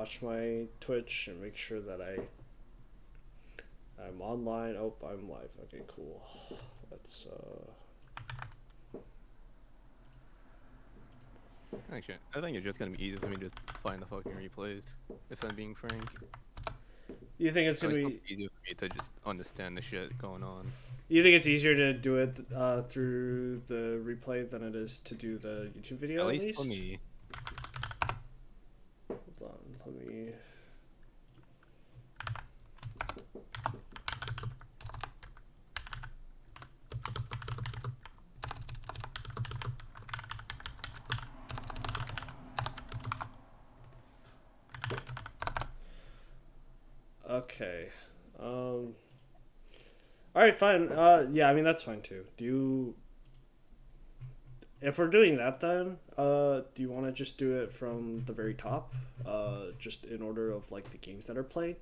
watch my Twitch and make sure that I'm online. Oh, I'm live. Okay, cool. Let's Actually, I think it's just gonna be easy for me to just find the fucking replays, if I'm being frank. You think it's At gonna least be? it's easier for me to just understand the shit going on. You think it's easier to do it through the replay than it is to do the YouTube At video? At least for least. me. Hold on. Let me. Okay. All right, fine. Yeah, I mean that's fine too. Do you? If we're doing that, then do you want to just do it from the very top? Just in order of like the games that are played.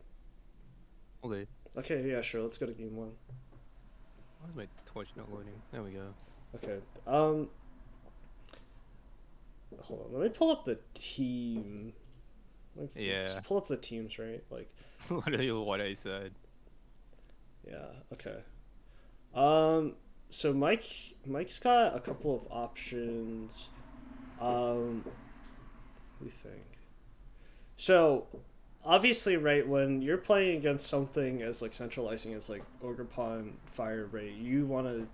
Okay. Okay, yeah, sure. Let's go to game one. Why is my Twitch not loading? There we go. Okay. Hold on. Let me pull up the team. Like, Yeah. pull up the teams, right? Like, Literally what I said. yeah. Okay. So Mike's got a couple of options. Let me think. So, obviously, right, when you're playing against something as like centralizing as like Ogre Pawn Fire, right, you want to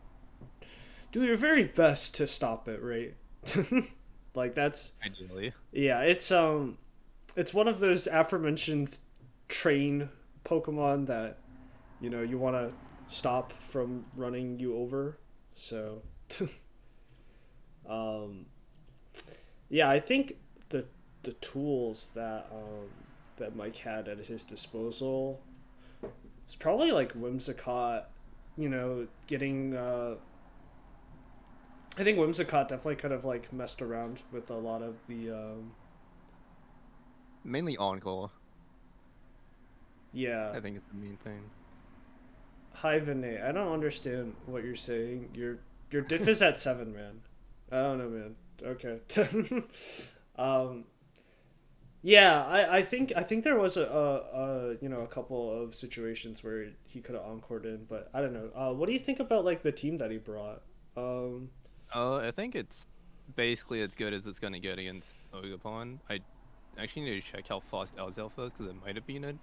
do your very best to stop it, right? Like that's Ideally. yeah, it's one of those aforementioned train Pokemon that you want to stop from running you over. So, um, yeah, I think the tools that Mike had at his disposal is probably like Whimsicott. Getting I think Whimsicott definitely could have like messed around with a lot of the Mainly Encore, yeah. I think is the main thing. Hi Vinay, I don't understand what you're saying. Your diff is at 7, man. I don't know, man. Okay. um yeah, I think there was a couple of situations where he could have encored in, but I don't know. What do you think about like the team that he brought? Um I think it's basically as good as it's gonna get against Ogerpon. I actually need to check how fast Elzelf is, because it might have been a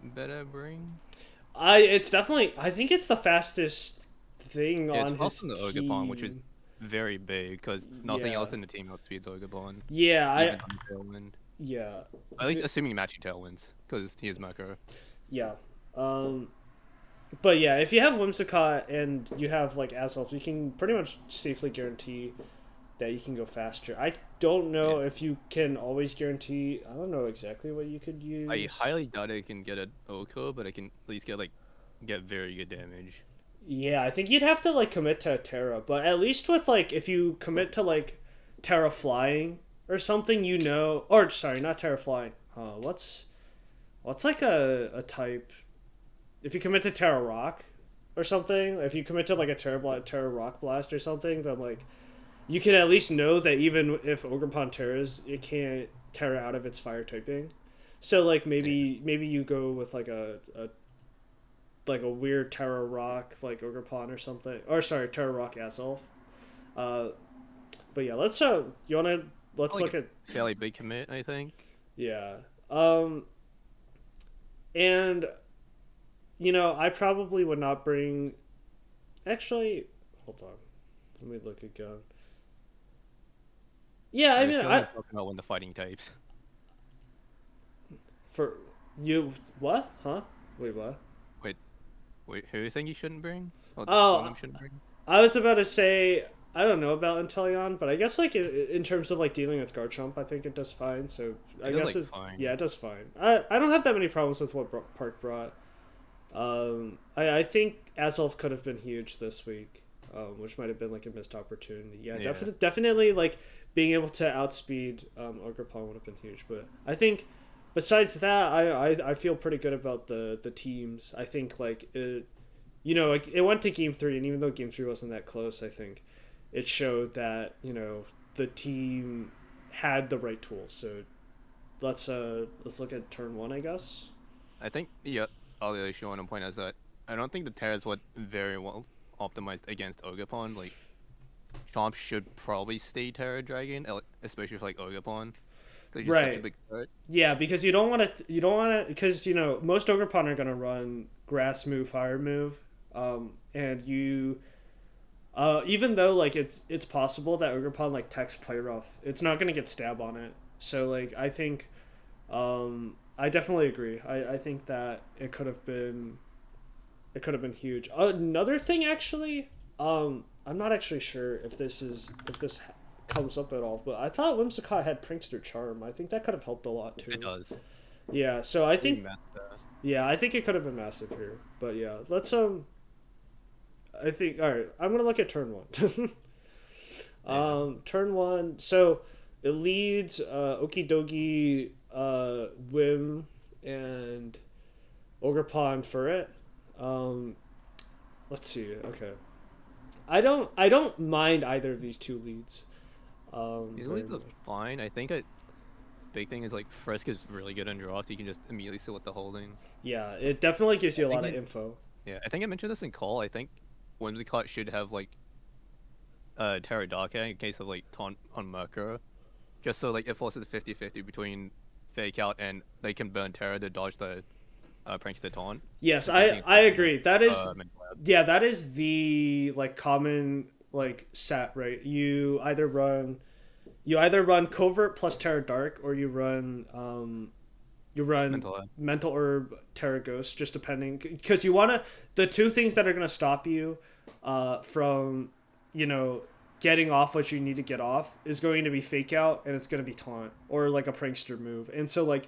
better bring. I think it's the fastest thing Yeah, it's on faster his than the Ogerpon, which is team. very big, because nothing Yeah. else in the team outspeeds Ogerpon, Yeah, I even on Tailwind. yeah. At least assuming matching Tailwinds, because he is Mecha. Yeah. Um but yeah, if you have Whimsicott and you have like Azelf, you can pretty much safely guarantee that you can go faster. I don't Yeah. know if you can always guarantee. I don't know exactly what you could I use. highly doubt I can get an Oko, but I can at least get very good damage. Yeah, I think you'd have to like commit to Terra, but at least with like if you commit to like Terra flying or something, or sorry, not Terra flying. What's like a type? If you commit to Terra Rock or something, if you commit to like a Terra Rock Blast or something, then like you can at least know that even if Ogerpon Terras, it can't Terra out of its fire typing. So like Yeah. maybe you go with like a weird Terra Rock like Ogerpon or something, or sorry Terra Rock Azelf. Uh, but yeah, let's Like look a at fairly big commit, I think. yeah. And I probably would not bring. Actually, hold on. Let me look again. Yeah, I I have a mean, feeling you're talking about when the fighting types. for you what? Huh? Wait, what? Wait, wait, who are you saying you shouldn't bring? Or one of Oh, them shouldn't bring? I was about to say I don't know about Inteleon, but I guess like in terms of like dealing with Garchomp, I think it does fine. So It I does guess like yeah, fine. it does fine. I don't have that many problems with what Park brought. I think Azelf could have been huge this week, which might have been like a missed opportunity. Yeah, Yeah. definitely like being able to outspeed Ogerpon would have been huge. But I think besides that, I feel pretty good about the teams. I think like like it went to game three, and even though game three wasn't that close, I think it showed that the team had the right tools. So let's look at turn one, I guess. I think the other issue I want to point out is that I don't think the Terra is what very well optimized against Ogapon. Like, Chomp should probably stay Terra Dragon, especially for like Ogapon, because he's just such a Right. big threat. Yeah, because you don't want to. You don't want to because most Ogrepon are gonna run grass move, fire move, and you. Even though like it's possible that Ogrepon like techs play rough, it's not gonna get stab on it. So like I think, I definitely agree. I think that it could have been huge. Another thing actually, I'm not actually sure if this comes up at all, but I thought Whimsicott had Prankster Charm. I think that could have helped a lot It too. does. Yeah, so I Pretty think messed yeah, I think it could have been massive here. But yeah, let's I think all right. I'm gonna look at turn one. Yeah. Turn one. So it leads Okidogi, Whim, and Ogrepon for it. Um, let's see. Okay, I don't mind either of these two leads. These Very leads are much. fine. I think a big thing is like Frisk is really good on draw, so you can just immediately see what the holding. Yeah, it definitely gives I you a think lot of it, info. yeah, I think I mentioned this in call. I think Whimsicott should have like Teradaka in case of like taunt on Merkura, just so like it forces 50-50 between fake out and they can burn Terra to dodge the pranks to taunt. Yes, The same thing I applies to agree. That is mental lab. yeah, that is the like common like set, right? You either run covert plus Terra Dark, or you run Mental lab. mental herb Terra Ghost, just depending, because you want to the two things that are going to stop you from you know getting off what you need to get off is going to be fake out, and it's going to be taunt or like a prankster move. And so like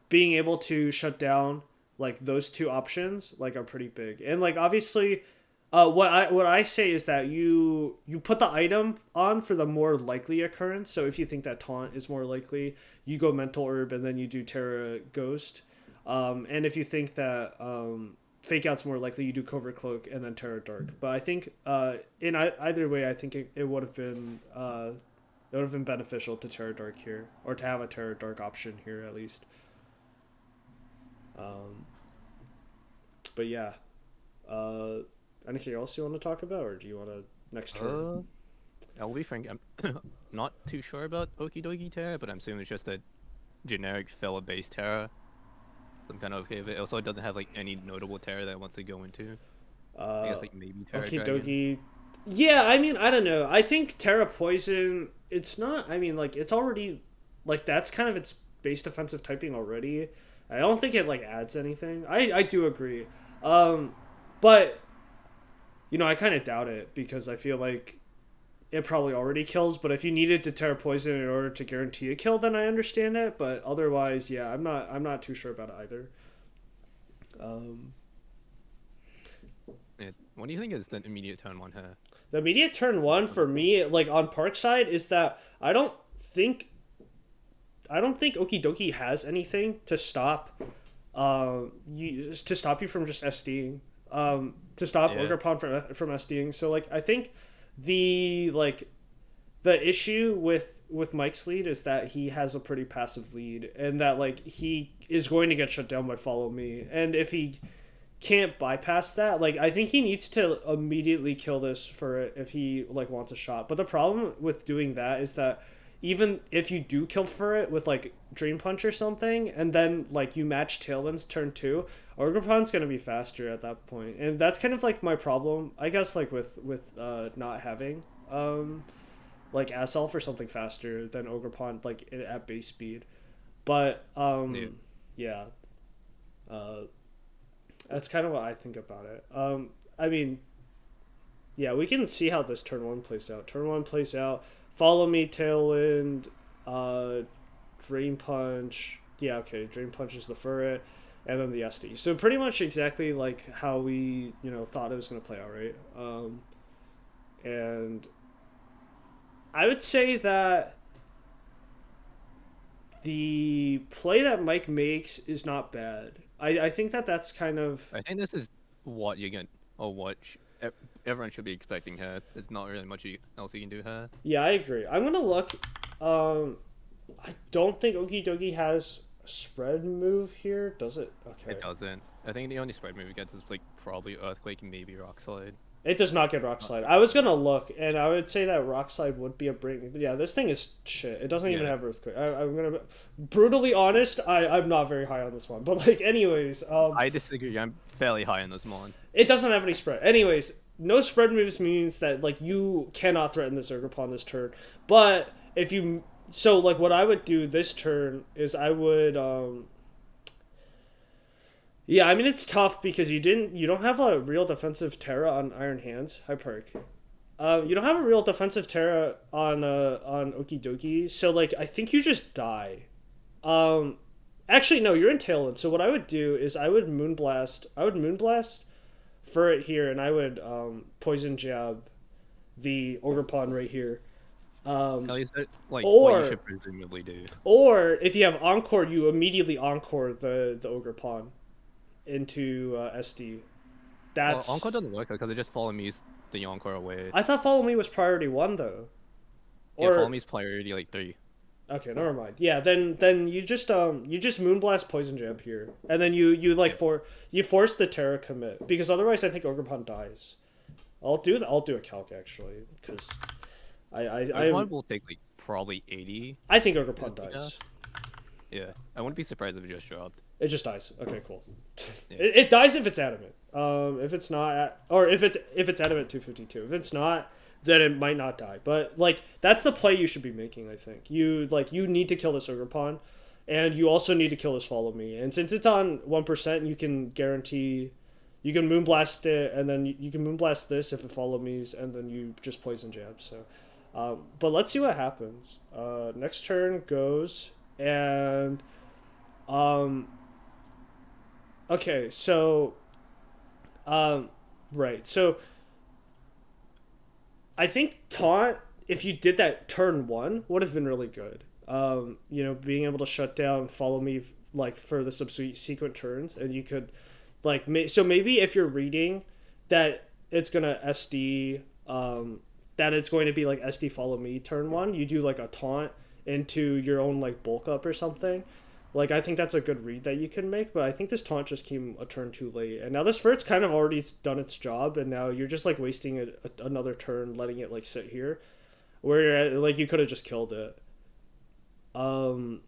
being able to shut down like those two options like are pretty big. And like obviously what I say is that you put the item on for the more likely occurrence. So if you think that taunt is more likely, you go mental herb and then you do Terra Ghost. And if you think that fake out's more likely, you do covert cloak and then Terra Dark. But I think either way, I think it would have been beneficial to Terra Dark here, or to have a Terra Dark option here at least. Um, but yeah. Uh, Anything else you want to talk about, or do you want to next turn? Uh, I'll be frank. I'm not too sure about Okidogi Terra, but I'm assuming it's just a generic fella based Terra. I'm kind of okay with it. Also, it doesn't have like any notable Terra that it wants to go into. I Uh, guess like maybe Terra Okie Dragon. dokie. Yeah, I mean, I don't know. I think Terra Poison. It's not. I mean, like it's already like that's kind of its base defensive typing already. I don't think it like adds anything. I do agree. But I kind of doubt it because I feel like it probably already kills. But if you needed to Terra Poison in order to guarantee a kill, then I understand it. But otherwise, yeah, I'm not too sure about it either. Um, Yeah. What do you think is the immediate turn one here? the immediate turn one for me, like on Parkside, is that I don't think Okidoki has anything to stop you from just SDing, to stop Yeah. Ogrepon from SDing. So like I think the like the issue with Mike's lead is that he has a pretty passive lead, and that like he is going to get shut down by follow me. And if he can't bypass that, like I think he needs to immediately kill this for it if he like wants a shot. But the problem with doing that is that even if you do kill for it with like Dream Punch or something, and then like you match Tailwind's turn two, Orgapon's gonna be faster at that point, and that's kind of like my problem, I guess, like with not having like Aself or something faster than Ogrepon like at base speed. But Yeah. yeah, uh, that's kind of what I think about it. I mean, yeah, we can see how this turn one plays out. Turn one plays out. Follow me, Tailwind, uh, Drain Punch. Yeah, okay, Drain Punch is the Furret, and then the SD. So pretty much exactly like how we thought it was gonna play out, right? And I would say that the play that Mike makes is not bad. I think that that's kind of I think this is what you can, or what everyone should be expecting here. There's not really much else you can do here. yeah, I agree. I'm gonna look. Um, I don't think Okie Dokie has a spread move here, does it? It Okay. doesn't. I think the only spread move it gets is like probably Earthquake and maybe Rock Slide. It does not get Rock Not Slide. too I was sure. gonna look, and I would say that Rock Slide would be a break. Yeah, this thing is shit. It doesn't even Yeah. have Earthquake. I'm gonna be brutally honest. I'm not very high on this one, but like, anyways, I disagree. I'm fairly high on this mon. it doesn't have any spread. Anyways, no spread moves means that like you cannot threaten this Urgopon this turn. But if you so like what I would do this turn is I would yeah, I mean it's tough because you don't have a real defensive Terra on Iron Hands. Hi Perk. You don't have a real defensive Terra on Okie Dokie, so like I think you just die. Um, Actually no, you're in Tailwind. So what I would do is I would Moonblast. I would Moonblast for it here, and I would Poison Jab the Ogerpon right here. At least that's like what you Or should presumably do. or if you have Encore, you immediately Encore the Ogerpon into SD. Well, That's Encore doesn't work because it just follow me's the Encore away. I thought Follow Me was priority one though. Yeah, follow Or me's priority like 3. okay, never mind. Yeah, then you just Moonblast Poison Jab here, and then you like Yeah. you force the Terra commit because otherwise I think Ogerpon dies. I'll do a calc actually because Pokemon will take like probably 80. I think Is Ogerpon my dies. guess. Yeah, I wouldn't be surprised if it just dropped. It just dies. Okay, cool. Yeah. It dies if it's adamant. If it's not, or if it's adamant 252. If it's not, then it might not die. But like that's the play you should be making. I think you need to kill this Ogerpon, and you also need to kill this Follow Me. And since it's on 1%, you can guarantee. You can Moonblast it, and then you can Moonblast this if it Follow Me's, and then you just Poison Jab. So, but let's see what happens. Next turn goes, and um, okay, so um, right. So I think taunt if you did that turn one would have been really good. You know, being able to shut down Follow Me like for the subsequent turns, and you could like so maybe if you're reading that it's gonna SD that it's going to be like SD Follow Me turn one, you do like a taunt into your own like bulk up or something. Like I think that's a good read that you can make, but I think this taunt just came a turn too late, and now this Furt's kind of already done its job, and now you're just like wasting another turn, letting it like sit here, where you're at, like you could have just killed it. Um,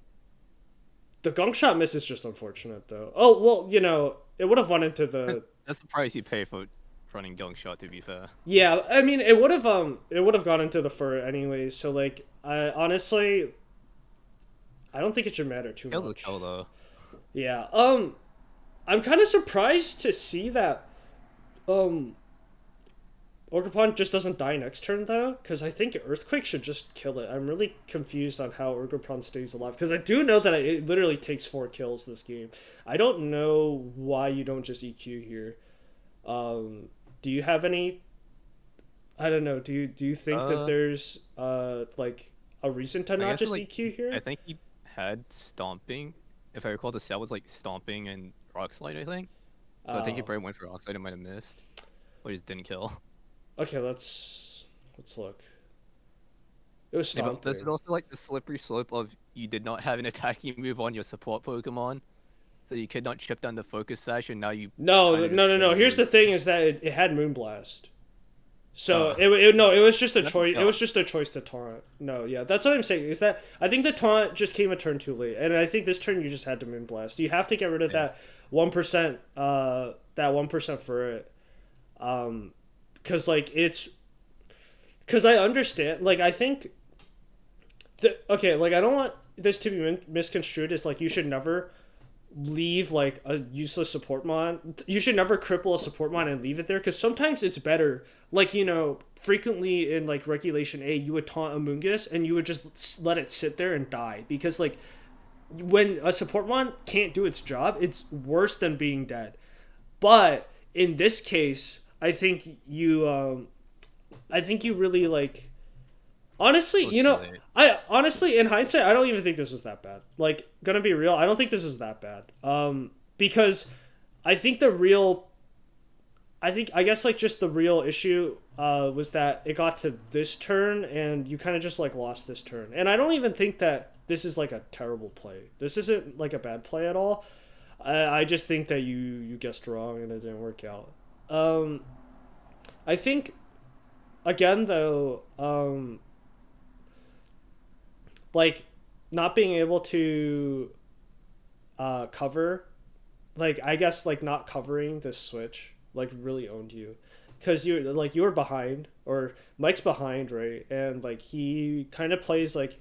the gunk shot miss is just unfortunate though. Oh well, you know it would have went into That's, the that's the price you pay for running Gunk Shot, to be fair. yeah. I mean it would have gone into the fur anyways. So like I honestly I don't think it should matter too Kills a much. kill, though. Yeah. I'm kind of surprised to see that um Orgrimmon just doesn't die next turn though, because I think Earthquake should just kill it. I'm really confused on how Orgrimmon stays alive because I do know that it literally takes 4 kills this game. I don't know why you don't just EQ here. Do you have any? I don't know. Do you think that Uh, there's like a reason to I not guess just like EQ here? I think he had Stomping. If I recall, the set was like Stomping and Rock Slide, I think. So I think he Oh, probably went for Rock Slide and might have missed. Or just didn't kill. okay. Let's look. It was Yeah, but this is stomping. also like the slippery slope of you did not have an attacking move on your support Pokemon. So you could not chip down the focus sash, and now you No, kind of just no. Here's lose. the thing: is that it had Moonblast. So Uh, no, it was just a that's choice. It no. was just a choice to taunt. No, yeah, that's what I'm saying. Is that I think the taunt just came a turn too late, and I think this turn you just had to Moonblast. You have to get rid of Yeah. that 1%. That 1% for it. Because like it's because I understand. Like I think okay. Like I don't want this to be misconstrued as like you should never leave like a useless support mon. You should never cripple a support mon and leave it there because sometimes it's better. Like you know, frequently in like regulation A, you would taunt a Mungus and you would just let it sit there and die because like when a support mon can't do its job, it's worse than being dead. But in this case, I think you really like honestly, So you too know, late. I honestly, in hindsight, I don't even think this was that bad. Like, gonna be real, I don't think this was that bad. Because I think the real I guess like just the real issue was that it got to this turn and you kind of just like lost this turn. And I don't even think that this is like a terrible play. This isn't like a bad play at all. I just think that you guessed wrong and it didn't work out. Um, I think again though, like not being able to cover, like I guess like not covering this switch like really owned you, because you were behind, or Mike's behind, right? And like he kind of plays like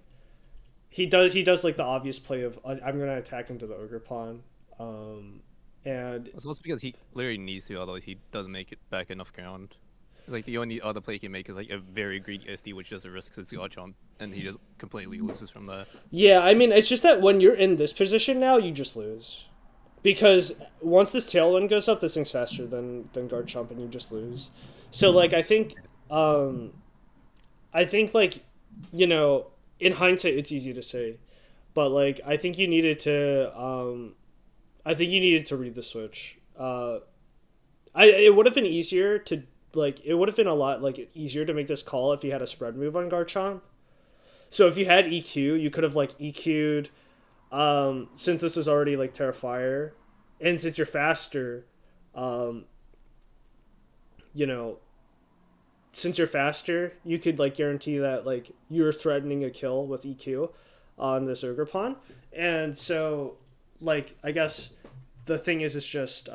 he does like the obvious play of I'm gonna attack into the ogre pawn, um, and It's also because he literally needs to, otherwise he doesn't make it back enough ground. Like the only other play he can make is like a very greedy SD, which just risks his god jump, and he just completely loses from there. yeah, I mean it's just that when you're in this position now, you just lose. Because once this tailwind goes up, this thing's faster than guard chomp, and you just lose. So like um, I think like, you know, in hindsight, it's easy to say, but like I think you needed to read the switch. It would have been easier to like it would have been a lot like easier to make this call if you had a spread move on guard chomp. So if you had EQ, you could have like EQ'd, since this is already like Terrifier, and since you're faster, um, you know, since you're faster, you could like guarantee that like you're threatening a kill with EQ on this ogre pawn, and so like I guess the thing is, it's just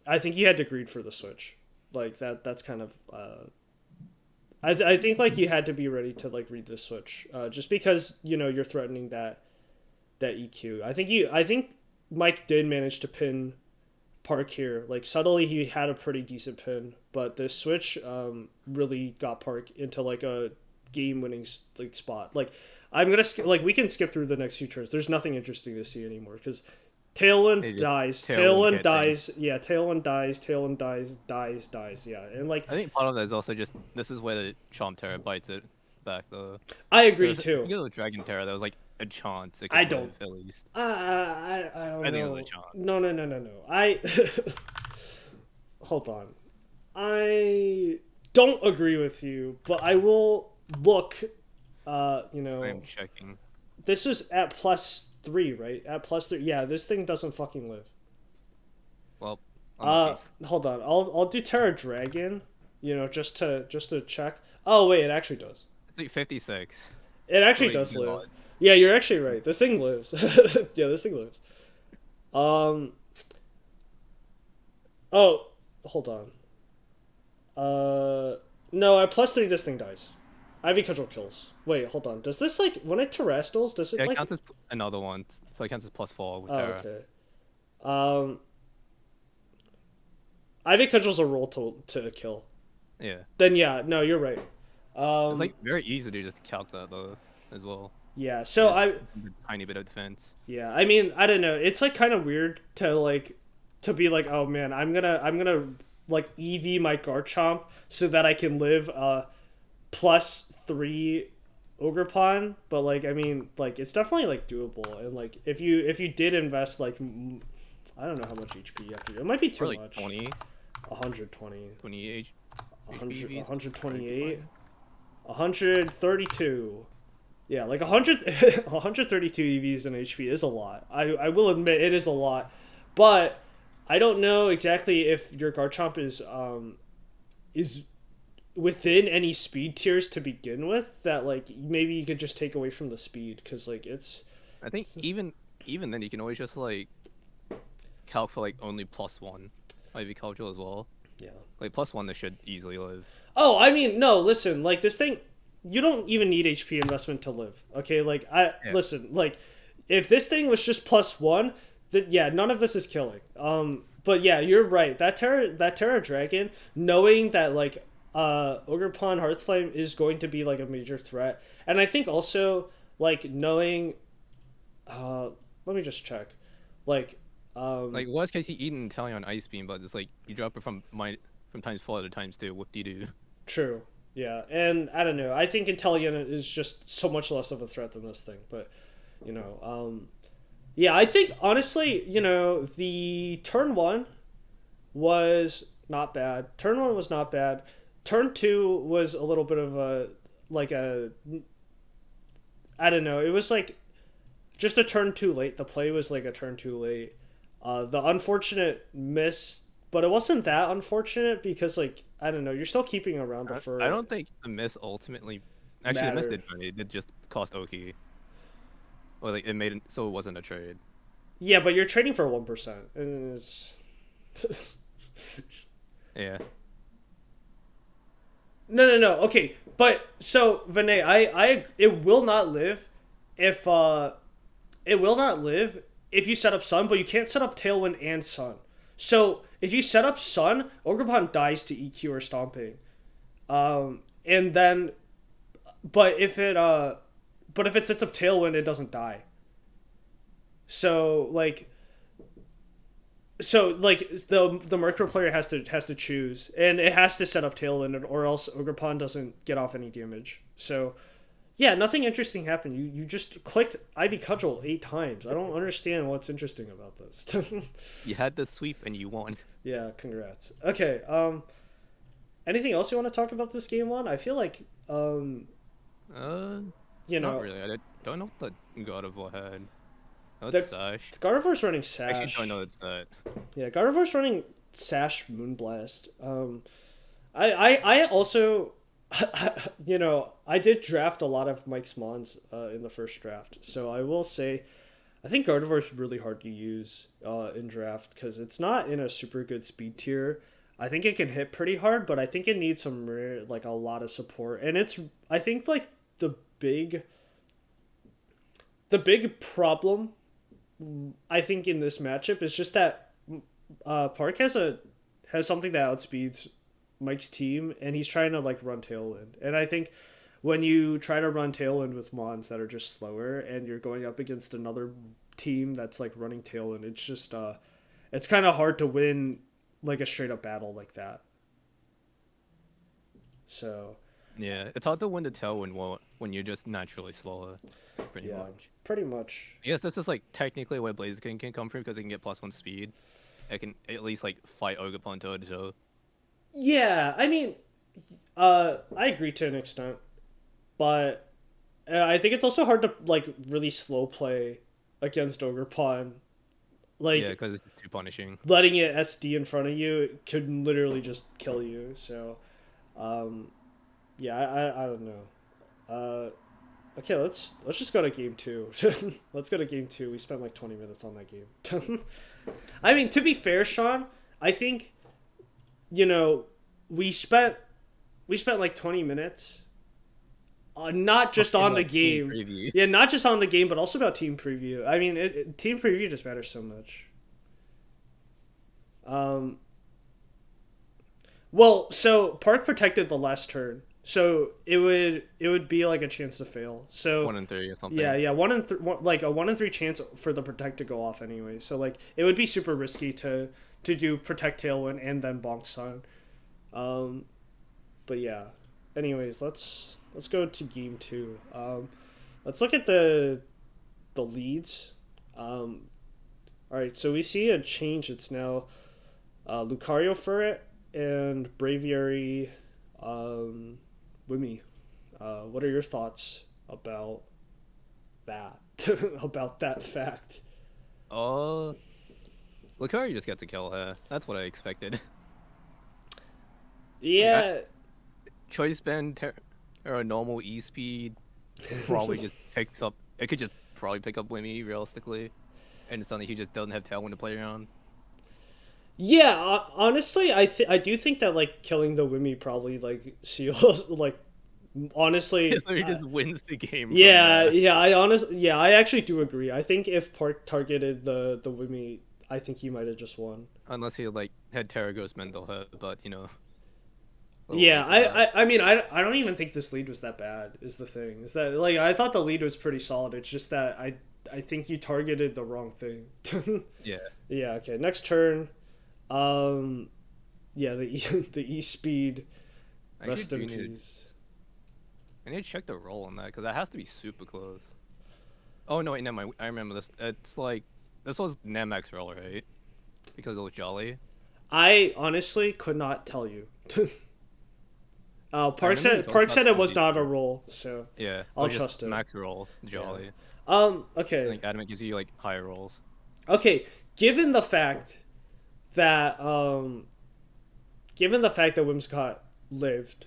I think you had to greed for the switch, like that's kind of I think like you had to be ready to like read the switch, just because you're threatening that EQ. I think Mike did manage to pin Park here. Like subtly, he had a pretty decent pin, but this switch really got Park into like a game-winning like spot. Like I'm gonna like we can skip through the next few turns. There's nothing interesting to see anymore because Tailwind dies. Tailwind dies. Yeah, Tailwind dies. Tailwind dies. Yeah, and like I think part of that is also just this is where the Chomp Terror bites it back though. I agree Because too. if you go with Dragon Terror, there was like a chance it I could don't. live at least. I don't I think it know. was a chance. No. I hold on. I don't agree with you, but I will look. I'm checking. This is at +3, right? At +3, yeah. This thing doesn't fucking live. Well, unlucky. Hold on. I'll do Terra Dragon. Just to check. Oh wait, it actually does. It's like 56. It actually Really does live. not. Yeah, you're actually right. This thing lives. Yeah, this thing lives. Um. Oh, hold on. No, at +3, this thing dies. Ivy Cudgel kills. Wait, hold on. Does this like when it terrestrials? Does it Yeah, it like? counts as another one, so it counts as +4 with Oh, Terra. okay. Um, Ivy Cudgel's a roll to kill. Yeah. Then yeah, no, you're right. It's like very easy to just calc that though, as well. Yeah. So Just I a tiny bit of defense. yeah. I mean, I don't know. It's like kind of weird to be like, oh man, I'm gonna like EV my Garchomp so that I can live +3 Ogre Pawn, but like I mean like it's definitely like doable, and like if you did invest like I don't know how much HP you have to do. It might be too Or like much. 20, 120, 20 100, HPs. 128, 132. Yeah, like 100, 132 EVs in HP is a lot. I will admit it is a lot, but I don't know exactly if your Garchomp is within any speed tiers to begin with, that like maybe you could just take away from the speed, because like I think even then you can always just like calc for like only +1 IV culture as well. yeah. Like +1 this should easily live. Oh, I mean, no, listen, like this thing, you don't even need HP investment to live. Okay, like Yeah. listen, like if this thing was just +1, then yeah, none of this is killing. But yeah, you're right. That Terra Dragon, knowing that like Ogre Pawn Hearthflame is going to be like a major threat, and I think also like knowing, let me just check, like Like worst case, you eat an Italian Ice Beam, but it's like you drop it from ×4 to ×2. Whoop de doo. true, yeah, and I don't know. I think Intellion is just so much less of a threat than this thing, but you know, yeah, I think honestly, the turn 1 was not bad. Turn 1 was not bad. Turn 2 was a little bit of a like a I don't know. It was like just a turn too late. The play was like a turn too late. The unfortunate miss, but it wasn't that unfortunate because like I don't know. You're still keeping around the fur. I don't think the miss ultimately. Actually, the miss did money. It did just cost Oki. Or like it made it so it wasn't a trade. Yeah, but you're trading for 1%. And it's... Yeah. No. Okay, but so Vinay, it will not live if it will not live if you set up Sun, but you can't set up Tailwind and Sun. So if you set up Sun, Ogrepon dies to EQ or Stomping, and then, but if it sets up Tailwind, it doesn't die. So like the Murkrow player has to choose, and it has to set up Tailwind, or else Ogrepon doesn't get off any damage. So yeah, nothing interesting happened. You just clicked Ivy Cudgel 8 times. I don't understand what's interesting about this. You had the sweep and you won. Yeah, congrats. Okay, anything else you want to talk about this game on? I feel like you know, not really. I don't know what the God of War had. Oh, the it's Sash. Gardevoir's running Sash. Actually, don't know it's that. Yeah, Gardevoir's running Sash Moonblast. I also, you know, I did draft a lot of Mike's Mons in the first draft, so I will say, I think Gardevoir's really hard to use in draft because it's not in a super good speed tier. I think it can hit pretty hard, but I think it needs some like a lot of support, and it's I think like the big problem I think in this matchup is just that Park has something that outspeeds Mike's team, and he's trying to like run Tailwind. And I think when you try to run Tailwind with Mons that are just slower, and you're going up against another team that's like running Tailwind, it's just it's kind of hard to win like a straight up battle like that. So yeah, it's hard to win the Tailwind when you're just naturally slower, pretty much. Pretty much. I guess this is like technically where Blaziken can come from because it can get +1 speed. It can at least like fight Ogerpon toe to toe. Yeah, I mean, I agree to an extent, but I think it's also hard to like really slow play against Ogerpon. Like, yeah, because it's too punishing. Letting it SD in front of you could literally just kill you. So, yeah, I don't know. Okay, let's just go to game 2. Let's go to game 2. We spent like 20 minutes on that game. I mean, to be fair, Sean, I think, you know, we spent like 20 minutes, not just on the game. Yeah, not just on the game, but also about team preview. I mean, team preview just matters so much. Well, so Park protected the last turn. So it would be like a chance to fail. So 1 in 3 or something. Yeah, 1 in 3, like a 1 in 3 chance for the protect to go off anyway. So like it would be super risky to do protect Tailwind and then bonk Sun. But yeah. Anyways, let's go to game 2. Let's look at the leads. All right, so we see a change. It's now Lucario Ferret and Braviary Wimmy. What are your thoughts about that? About that fact? Lucario just got to kill her. That's what I expected. Yeah. Like, Choice Band or a normal E speed probably just picks up. It could just probably pick up Wimmy realistically, and it's something he just doesn't have Tailwind to play around. Yeah, honestly, I do think that like killing the Wimmy probably like seals like honestly he just wins the game. I actually do agree. I think if Park targeted the Wimmy, I think he might have just won. Unless he like had Terragos mental hurt, but you know. Yeah, I mean I don't even think this lead was that bad. Is the thing is that like I thought the lead was pretty solid. It's just that I think you targeted the wrong thing. Yeah. Yeah. Okay. Next turn. Yeah, the E speed. Rest in peace. I need to check the roll on that because that has to be super close. Oh no, wait, never mind. I remember this. It's like this was Nemex's roll, right? Because it was Jolly. I honestly could not tell you. I remember you talked Park about said it some of was these not a things. roll, so Yeah, I'll or just trust it. max roll, Yeah. jolly. I Okay. think adamant gives you like higher rolls. Okay. Given the fact that Whimsicott lived,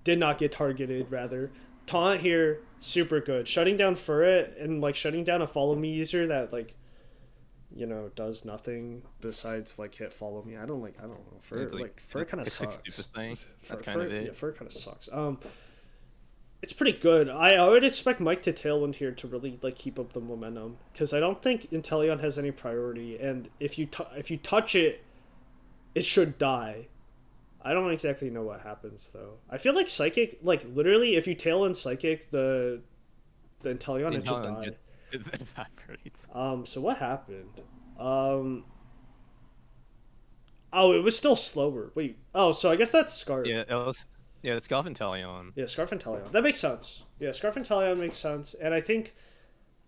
did not get targeted rather. Taunt here, super good. Shutting down Furret and like shutting down a follow me user that like does nothing besides like hit follow me. I don't know. Yeah, it's Fur kind of a quick stupid sucks. thing. That's kind of Yeah, it. Fur kind of sucks. It's pretty good. I would expect Mike to Tailwind here to really like keep up the momentum because I don't think Inteleon has any priority, and if you touch it, it should die. I don't exactly know what happens though. I feel like Psychic, like literally, if you Tailwind Psychic, the Inteleon, The it should intelligence die. just evaporates. So what happened? Um, oh, it was still slower. Wait. Oh, so I guess that's Scarf. Yeah, it was. Yeah, it's Golf and Talion. Yeah, Scarf and Talion. That makes sense. Yeah, Scarf and Talion makes sense, and I think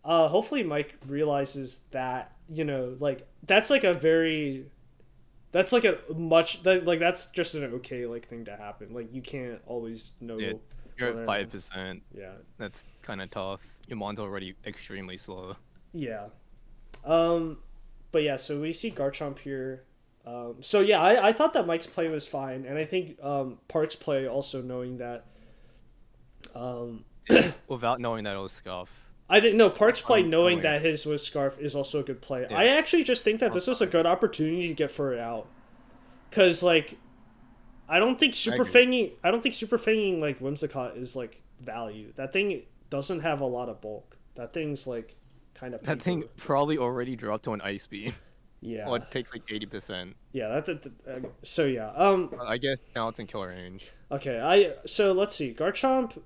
hopefully Mike realizes that like that's like a much that like that's just an okay like thing to happen. Like you can't always know. Yeah, you're whether at or not- 5%. Yeah. That's kind of tough. Your mon's already extremely slow. Yeah. Um, but yeah, so we see Garchomp here. So yeah, I thought that Mike's play was fine, and I think Park's play also knowing that. Um, Without knowing that it was Scuff. I didn't know Park's play knowing Knowing that his was Scarf is also a good play. Yeah. I actually just think that this was a good opportunity to get Furry out, cause like I don't think super fanging like Whimsicott is like value. That thing doesn't have a lot of bulk. That thing's like kind of That thing probably already dropped to an Ice Beam. Yeah. Well, it takes like 80%. Yeah, so yeah. I guess now it's in kill range. Okay, so let's see. Garchomp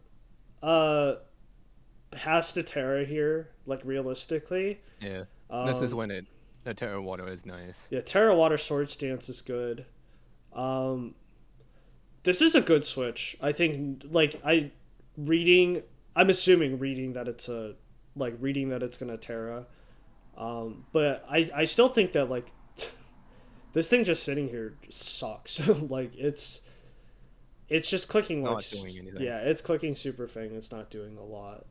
has to Terra here, like realistically. Yeah. This is when the Terra Water is nice. Yeah, Terra Water Sword Stance is good. This is a good switch. I think I'm assuming reading that it's gonna Terra. But I still think that like this thing just sitting here sucks. Like it's just clicking like Not doing anything. yeah, it's clicking Super Fang. It's not doing a lot.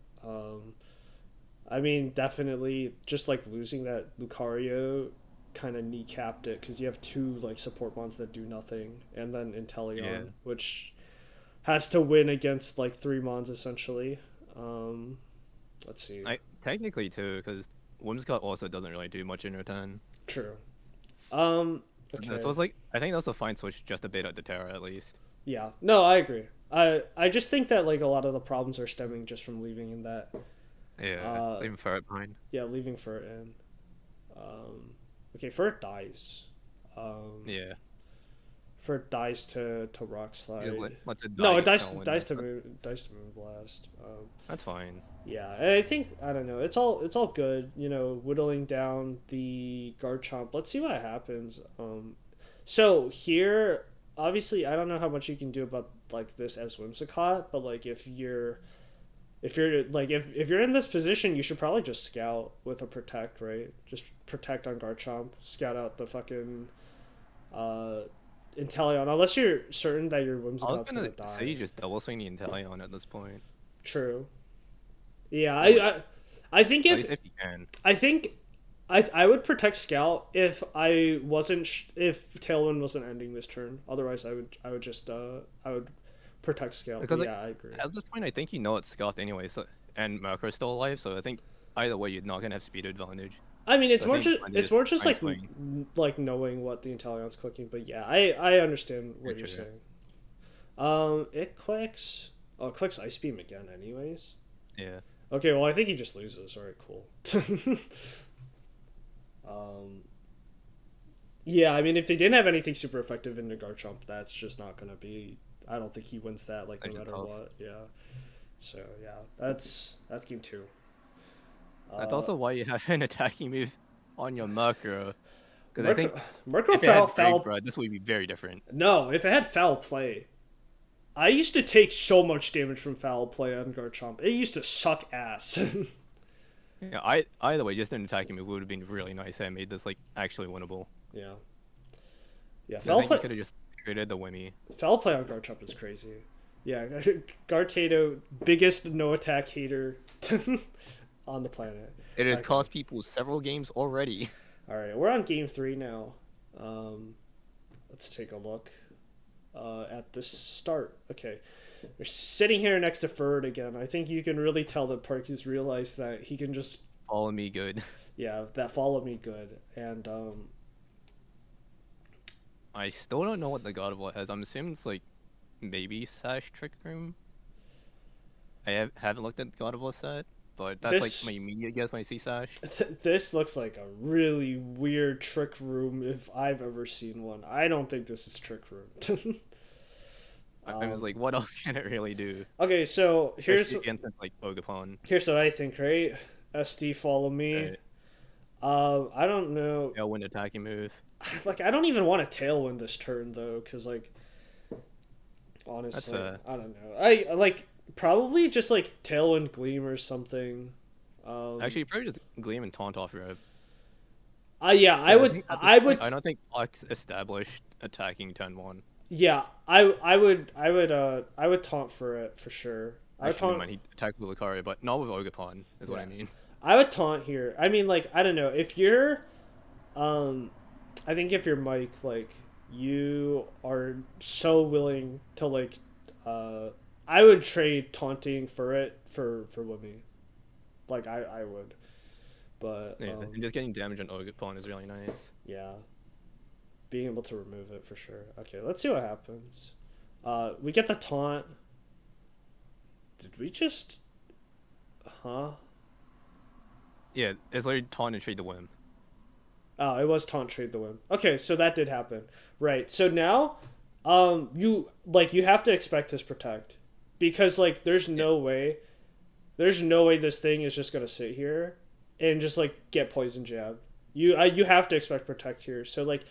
I mean, definitely just like losing that Lucario kind of kneecapped it because you have two like support bonds that do nothing, and then Inteleon, which has to win against like three mons essentially. Let's see. Technically too, because Whimsicott also doesn't really do much in return. True. Okay. So it's like I think that's a fine switch just a bit at the Terra at least. Yeah. No, I agree. I just think that like a lot of the problems are stemming just from leaving in that. Yeah, leaving Ferret behind. Yeah, leaving Furt in. Okay, Furt dies. Yeah. Furt dies to Rock Slide. Lets it No, it die, dies to Moon Blast. That's fine. Yeah, and I think I don't know. It's all good. Whittling down the Garchomp. Let's see what happens. So here, obviously, I don't know how much you can do about like this as Whimsicott, but like if you're in this position, you should probably just scout with a protect, right? Just protect on Garchomp, scout out the fucking Inteleon, unless you're certain that your Whimsicott's gonna die. Say you just double swing the Inteleon at this point. True. Yeah, I think if you can. I think I would protect Scout if I wasn't if Tailwind wasn't ending this turn. Otherwise, I would just I would protect Scout. Because yeah, I agree. At this point, I think it's Scuffed anyway. So and Mercur's still alive, so I think either way, you're not gonna have speed advantage. I mean, it's so more just like knowing what the Inteleon's clicking. But yeah, I understand what you're saying. It clicks. Oh, it clicks Ice Beam again, anyways. Yeah. Okay, well, I think he just loses. All right, cool. Yeah, I mean, if he didn't have anything super effective in the Garchomp, that's just not gonna be. I don't think he wins that, like no matter what. Yeah. So yeah, that's game 2. That's also why you have an attacking move on your Mercur. Because I think Mercur if it had foul, this would be very different. No, if it had foul play, I used to take so much damage from foul play on Garchomp. It used to suck ass. Yeah, either way, just an attacking move would have been really nice and made this like actually winnable. Yeah. Yeah, I think he could have just created the Wimmy. foul play on Garchomp is crazy. Yeah, Gartado, biggest no attack hater on the planet. It has Okay. cost people several games already. All right, we're on game 3 now. Let's take a look at this start. Okay, we're sitting here next to Ferd again. I think you can really tell that Park has realized that he can just, Follow me good. yeah, that follow me good. And I still don't know what the God of War has. I'm assuming it's like maybe Sash Trick Room. Haven't looked at the God of War set, but that's like this my immediate guess when I see Sash. this looks like a really weird trick room if I've ever seen one. I don't think this is trick room. I was like, what else can it really do? Okay, so Especially against like Ogapon. here's what I think, right? SD follow me. Right. I don't know. Tailwind attacking move. Like I don't even want to tailwind this turn though, because like honestly, That's I don't know. I like probably just like tailwind gleam or something. Actually, probably just Gleam and Taunt off rip. Yeah, I would. Think at this I point, would. I don't think Fox established attacking turn 1. Yeah, I would. I would. I would taunt for it for sure. I would Actually, never taunt. mind. He attacked with Lucario, but not with Ogapon, is what Yeah, I mean. I would taunt here. I mean, like I don't know if you're. I think if you're Mike, like you are so willing to like, I would trade taunting for it for Wimmy. Like I would, but Yeah, and just getting damage on Ogapon is really nice. yeah, being able to remove it for sure. Okay, let's see what happens. We get the taunt. Did we just? Huh? Yeah, it's literally Taunt and trade the Whim. Oh, it was taunt trade the win. Okay, so that did happen. Right. So now, you have to expect this protect, because like there's no way this thing is just gonna sit here and just like get poison jabbed. You have to expect protect here. So like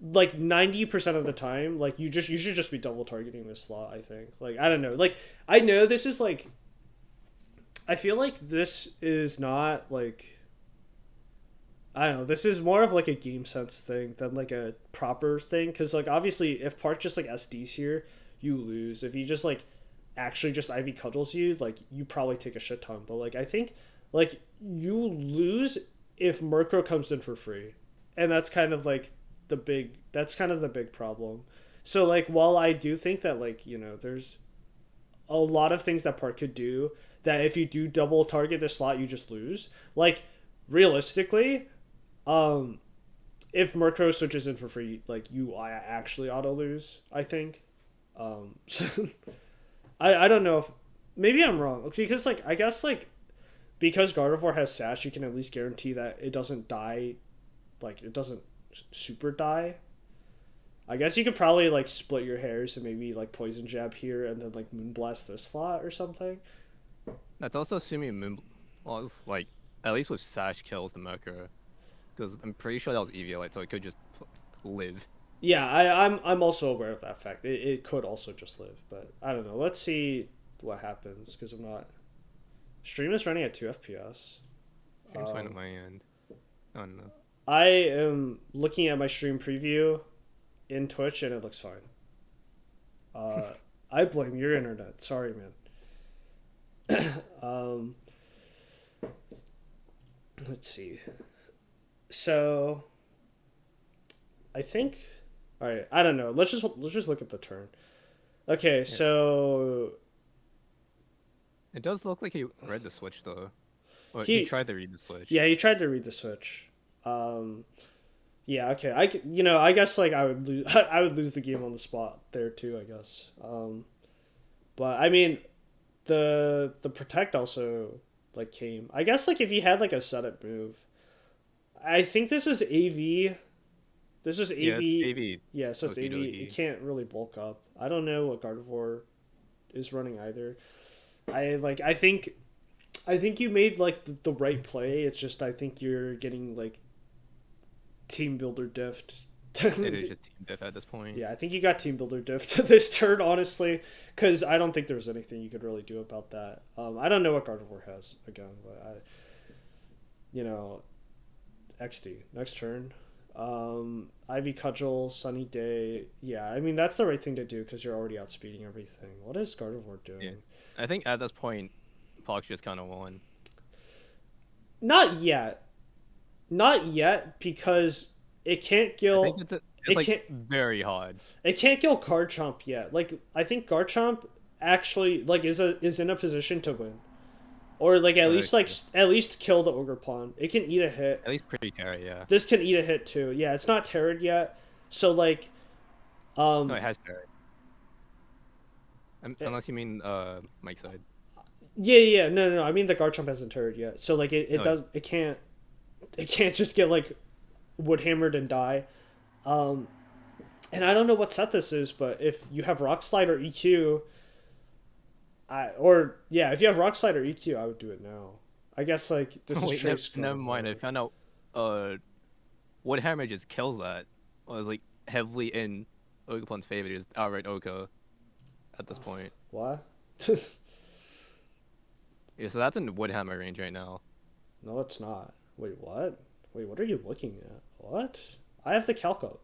90% of the time, like you should just be double targeting this slot. I think. Like I don't know. Like I know this is like. I feel like this is not like. I don't know. This is more of like a game sense thing than like a proper thing. Because like obviously, if Park just like SDs here, you lose. If he just like actually just Ivy cudgels you, like you probably take a shit ton. But like I think like you lose if Murkrow comes in for free, and that's kind of like that's kind of the big problem. So like while I do think that like there's a lot of things that Park could do that if you do double target this slot you just lose. Like realistically, if Murkrow switches in for free, like I actually auto lose. I think. So I don't know if maybe I'm wrong because like I guess like because Gardevoir has Sash, you can at least guarantee that it doesn't die, like it doesn't super die. I guess you could probably like split your hairs and maybe like poison jab here and then like moonblast this slot or something. That's also assuming Moon, well, like at least with Sash kills the Mercury, because I'm pretty sure that was Eviolite, so it could just live. Yeah, I'm also aware of that fact. It could also just live, but I don't know. Let's see what happens because I'm not. Stream is running at 2 FPS. I'm fine at my end. Oh no. I am looking at my stream preview in Twitch and it looks fine. I blame your internet. Sorry, man. Let's see. So, I think. All right, I don't know. Let's just look at the turn. Okay, Yeah. so It does look like he read the switch though. Well, he he tried to read the switch. yeah he tried to read the switch. Yeah, okay. I guess like I would lose I would lose the game on the spot there too. I guess. But I mean, the protect also like came. I guess like if you had like a setup move, I think this was AV. This was AV. Yeah, it's AV. Yeah, so it's AV. Okie It can't really bulk up. I don't know what Gardevoir is running either. I think you made like the right play. It's just I think you're getting like team builder diffed. It is just team diff at this point. Yeah, I think you got team builder diffed this turn, honestly, because I don't think there was anything you could really do about that. I don't know what Gardevoir has again, but XD next turn. Ivy Cudgel, Sunny Day. Yeah, I mean that's the right thing to do because you're already outspeeding everything. What is Gardevoir Yeah, doing? I think at this point, Fox just kind of won. Not yet. Not yet because it can't I think kill. it's It like can't. very hard. It can't kill Garchomp yet. Like I think Garchomp actually like is in a position to win, or like Okay. at least kill the Ogerpon. It can eat a hit. At least pretty carry, yeah. This can eat a hit too. Yeah, it's not terrored yet. So like No, um it has carry. eh, Unless you mean Mike's side. yeah, no. I mean the Garchomp hasn't terrored yet. So like it Oh, yeah. does it can't just get like wood hammered and die. Um and I don't know what set this is, but if you have Rock Slide or EQ, if you have Rock Slide or EQ, I would do it now. I guess like this is Wait, never, Trace never mind. I Gardevoir. found out what hammer just kills that was like heavily in Ogerpon's favor. Is outright Oko at this point. What? Yeah, so that's in Woodhammer range right now. No, it's not. Wait, what? Wait, what are you looking at? What? I have the calc up.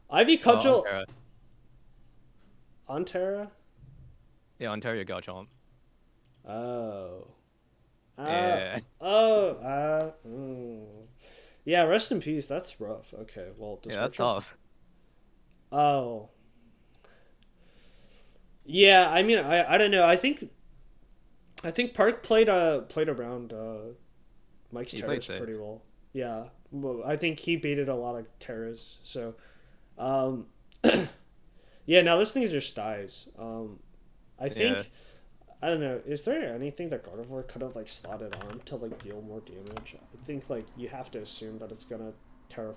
Ivy On Cudgel Terra. on Terra? Yeah, Ontario Garchomp. Oh. Yeah. Mm. Yeah, rest in peace. That's rough. Okay, well, Yeah, that's description. tough. Oh. Yeah, I mean, I don't know. I think Park played around Mike's He played Terrace safe. pretty well. Yeah, well, I think he baited a lot of Terras. So, um, yeah. Now this thing just dies. I Yeah. think I don't know. Is there anything that Gardevoir could have like slotted on to like deal more damage? I think like you have to assume that it's gonna Terra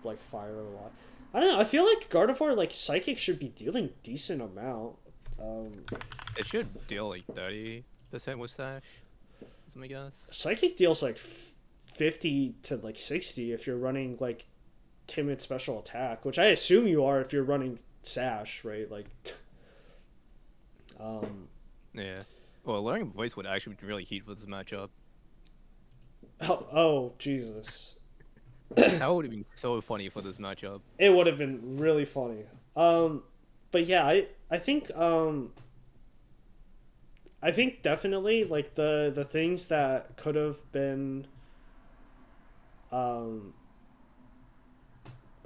like fire a lot. I don't know. I feel like Gardevoir like Psychic should be dealing decent amount. Um, It should deal like 30% with Sash. That's my guess. Psychic deals like 50 to like 60 if you're running like timid special attack, which I assume you are if you're running Sash, right? Like, um, Yeah. Well, learning voice would actually be really heat for this matchup. oh Jesus, That would have been so funny for this matchup. it would have been really funny. But yeah, I think definitely like the things that could have been um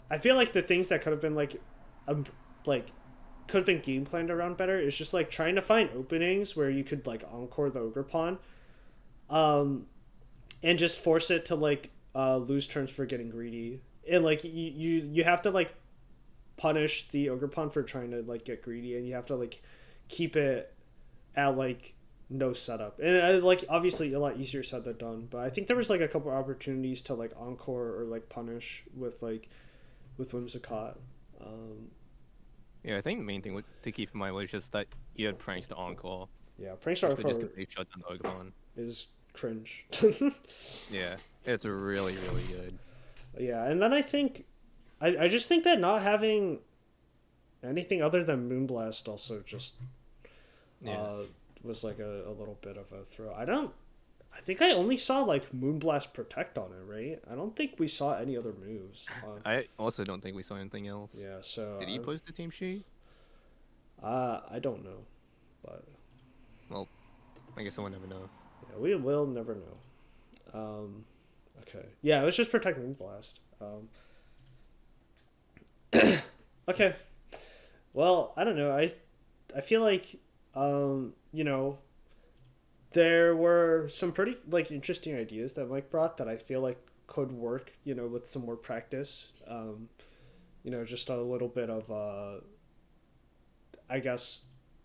I feel like the things that could have been um like could have been game planned around better is just like trying to find openings where you could like encore the ogre pawn um and just force it to like lose turns for getting greedy, and like you have to like punish the ogre pawn for trying to like get greedy, and you have to like keep it at like no setup, and like obviously a lot easier said than done, but I think there was like a couple opportunities to like encore or like punish with Whimsicott. um Yeah, I think the main thing to keep in mind was just that you had pranks to encore, yeah, Prankstar which would just Encore completely shut down the Pokemon. is cringe. Yeah, it's really, really good. Yeah, and then I just think that not having anything other than Moonblast also just Yeah. uh was like a little bit of a throw. I think I only saw like Moonblast Protect on it, right? I don't think we saw any other moves. I also don't think we saw anything else. Yeah, so Did he post the team sheet? I don't know, but Well, I guess I will never know. yeah, we will never know. Okay, yeah, it was just Protect Moonblast. Okay, well, I don't know. I feel like you know, there were some pretty like interesting ideas that Mike brought that I feel like could work, you know, with some more practice. You know, just a little bit of I guess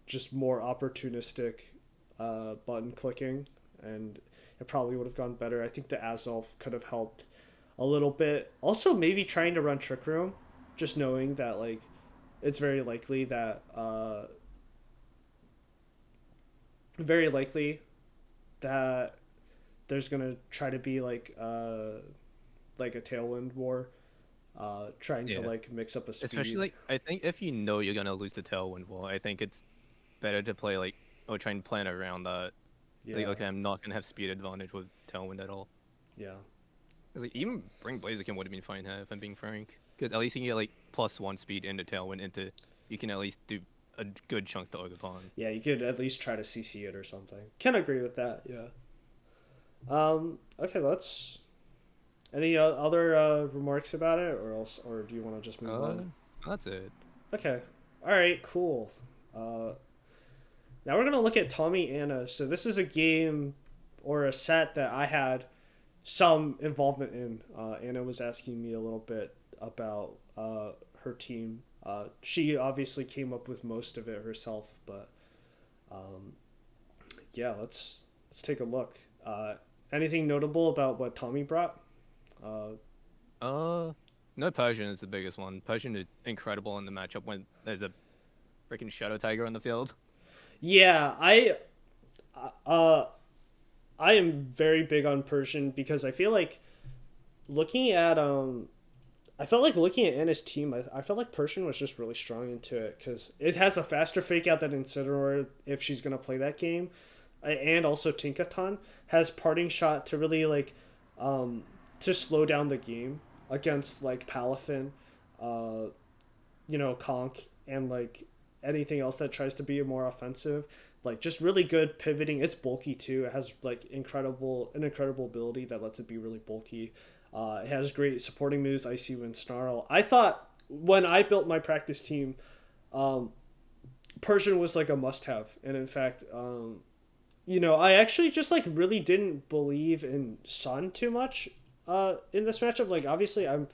just more opportunistic button clicking, and it probably would have gone better. I think the Azelf could have helped a little bit. Also, maybe trying to run Trick Room, just knowing that like it's very likely that there's gonna try to be like a Tailwind war, trying to Yeah. like mix up a Especially speed. like I think if you know you're gonna lose the Tailwind Wall, I think it's better to play like or try and plan around that. Like Yeah, okay, I'm not gonna have speed advantage with Tailwind at all. yeah, Because like, even bring Blaziken would have been fine here, if I'm being frank. Because at least you can get like +1 speed into Tailwind into. You can at least do a good chunk to Ogerpon. Yeah, you could at least try to CC it or something. Can agree with that. Yeah. Okay, let's. Any other remarks about it, or else, or do you want to just move on? That's it. Okay. All right. Cool. Now we're gonna look at Tommy Anna. So this is a game or a set that I had some involvement in. Anna was asking me a little bit about her team. She obviously came up with most of it herself, but yeah, let's take a look. Anything notable about what Tommy brought? No, Persian is the biggest one. Persian is incredible in the matchup when there's a freaking Shadow Tiger on the field. Yeah, uh I am very big on Persian because I feel like looking at I felt like looking at Anna's team, I felt like Persian was just really strong into it because it has a faster fake out than Incineroar if she's gonna play that game, and also Tinkaton has parting shot to really like to slow down the game against like Palafin, Conk, and like anything else that tries to be more offensive. Like just really good pivoting. It's bulky too. It has like an incredible ability that lets it be really bulky. It has great supporting moves, Icy Wind, Snarl. I thought when I built my practice team, Persian was like a must-have, and in fact, I actually just like really didn't believe in Sun too much, in this matchup. Like obviously, I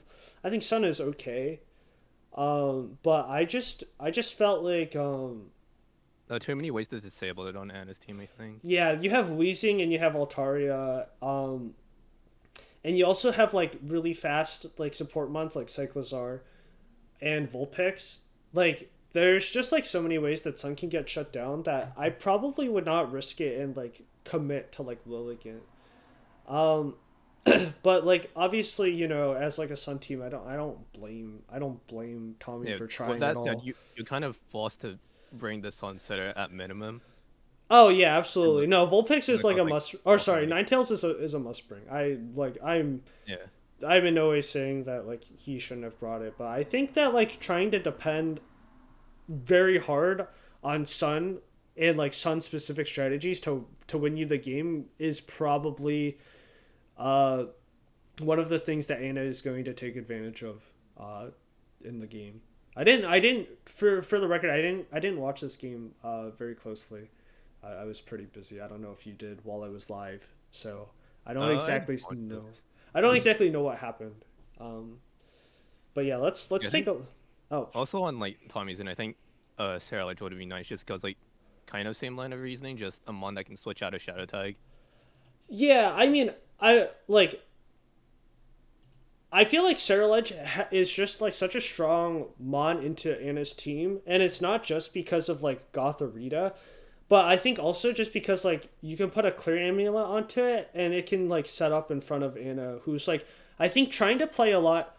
think Sun is okay, but I just felt like There are too many ways to disable it on Anna's team, I think. yeah, you have Weezing and you have Altaria, and you also have like really fast like support mons like Cyclozar and Vulpix. Like there's just like so many ways that Sun can get shut down that I probably would not risk it and like commit to like Lilligant. But like obviously, as like a Sun team, I don't blame Tommy Yeah, for trying with that at said, all. you're kind of forced to bring the Sunsetter at minimum. Oh yeah, And absolutely. No, Vulpix is like because a like must. Or sorry, ultimately, Ninetales is a must bring. yeah. I'm in no way saying that like he shouldn't have brought it, but I think that like trying to depend very hard on Sun and like Sun specific strategies to win you the game is probably uh one of the things that Anna is going to take advantage of in the game. I didn't for the record I didn't watch this game very closely. I was pretty busy. I don't know if you did while I was live, so I don't I exactly watched know. it. I don't exactly know what happened. But yeah, let's Yeah, I take think a. Oh also on like Tommy's and I think Sarah like would be nice just because like kind of same line of reasoning, just a mon that can switch out a Shadow Tag. yeah, I mean I feel like Sarah is just like such a strong mon into Anna's team, and it's not just because of like Gotharita, but I think also just because like you can put a clear amulet onto it, and it can like set up in front of Anna, who's like I think trying to play a lot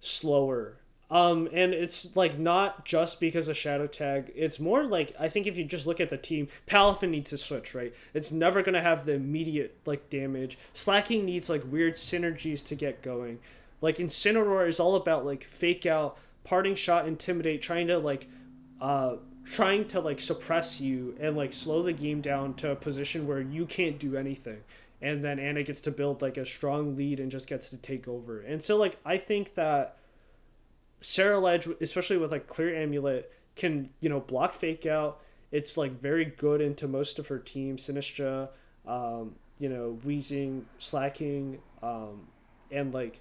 slower. And it's like not just because of Shadow Tag. It's more like I think if you just look at the team, Palafin needs to switch, right? It's never gonna have the immediate like damage. Slacking needs like weird synergies to get going. Like Incineroar is all about like fake out, parting shot, intimidate, trying to like suppress you and like slow the game down to a position where you can't do anything. And then Anna gets to build like a strong lead and just gets to take over. And so like I think that Sarah Ledge, especially with like clear amulet, can block fake out. It's like very good into most of her team. Sinistra, Wheezing, Slacking, and like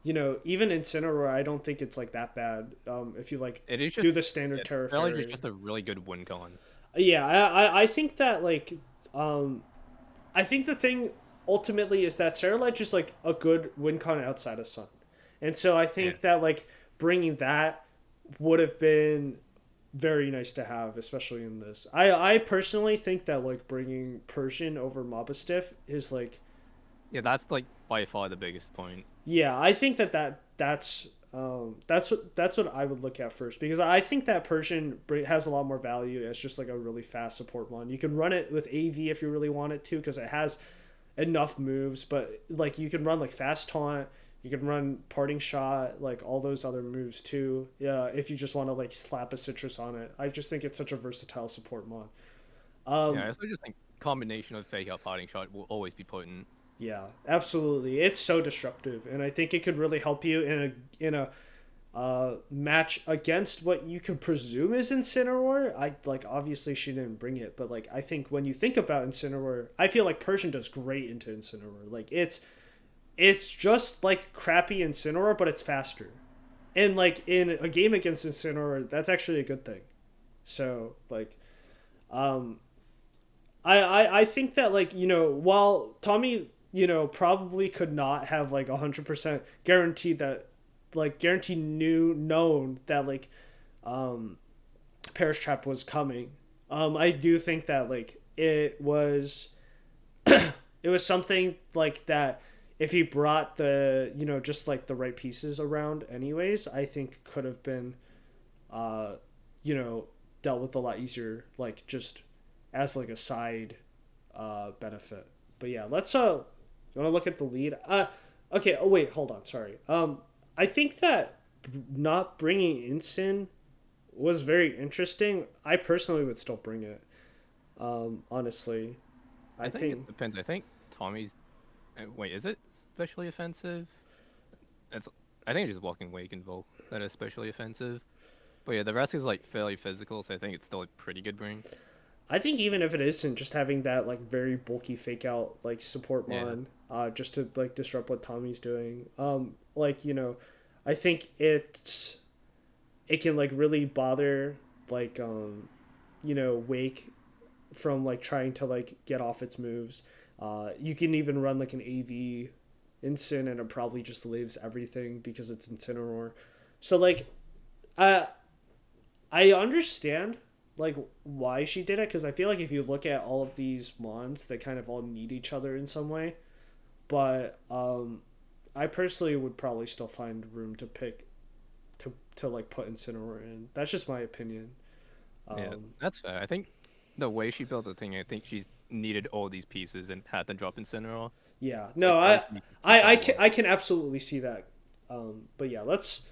even Incineroar, I don't think it's like that bad. If you like It is just do the standard yeah, Terra Sarah is Fairy. just a really good win con. Yeah, I think that like I think the thing ultimately is that Sarah Ledge is like a good win con outside of Sun. And so I Yeah. think that like bringing that would have been very nice to have, especially in this. I personally think that like bringing Persian over Mobastiff is like Yeah, that's like by far the biggest point. yeah, I think that's what I would look at first because I think that Persian has a lot more value as just like a really fast support one. You can run it with AV if you really want it to because enough moves, but like you can run like fast taunt, you can run parting shot, like all those other moves too. Yeah, if you just want to like slap a citrus on it. I just think it's such a versatile support mod. Yeah, I Um, also just think combination of fake out parting shot will always be potent. yeah, absolutely. It's so disruptive, and I think it could really help you in a match against what you could presume is Incineroar. I like obviously she didn't bring it, but like I think when you think about Incineroar, I feel like Persian does great into Incineroar. Like it's just like crappy Incineroar, but it's faster. And like in a game against Incineroar, that's actually a good thing. So like um I think that like, while Tommy, probably could not have like 100% guaranteed that like guaranteed knew known that like um Perish Trap was coming. I do think that like it was something like that if he brought the just like the right pieces around anyways, I think could have been uh you know dealt with a lot easier, like just as like a side benefit. But yeah, let's you want to look at the lead? Okay, oh wait, hold on, sorry. I think that not bringing Ensign was very interesting. I personally would still bring it. Honestly, I I think it think depends. I think Tommy's. Wait, is it especially offensive? It's. I think it's just walking wake and Volk that is especially offensive. But yeah, the rest is like fairly physical, so I think it's still a pretty good bring. I think even if it isn't, just having that like very bulky fake out like support Yeah. mon, just to like disrupt what Tommy's doing. Like I think it can like really bother like Wake from like trying to like get off its moves. You can even run like an AV Incin and it probably just lives everything because it's Incineroar. So like I I understand like why she did it because I feel like if you look at all of these mons, they kind of all need each other in some way. But I personally would probably still find room to pick to like put Incineroar in. That's just my opinion. Yeah, Um, that's fair. I think the way she built the thing, I think she's needed all these pieces and had to drop in Incineroar. yeah, It no, does make it better. I can absolutely see that. But yeah, let's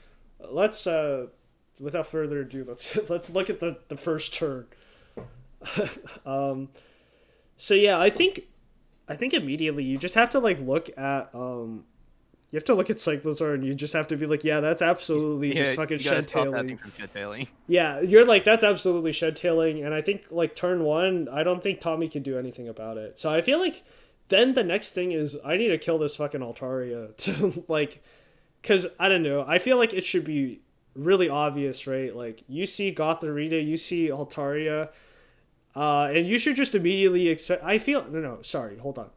without further ado, let's look at the first turn. um, so yeah, I think immediately you just have to like look at you have to look at Cyclosaur and you just have to be like, yeah, that's absolutely Yeah, just fucking you gotta shed stop that tailing. thing from shed tailing. Yeah, you're like that's absolutely shed tailing, and I think like turn one, I don't think Tommy can do anything about it. So I feel like then the next thing is I need to kill this fucking Altaria to like, cause I don't know. I feel like it should be really obvious, right? Like you see Gotharita, you see Altaria, and you should just immediately expect. I feel no, sorry, hold on.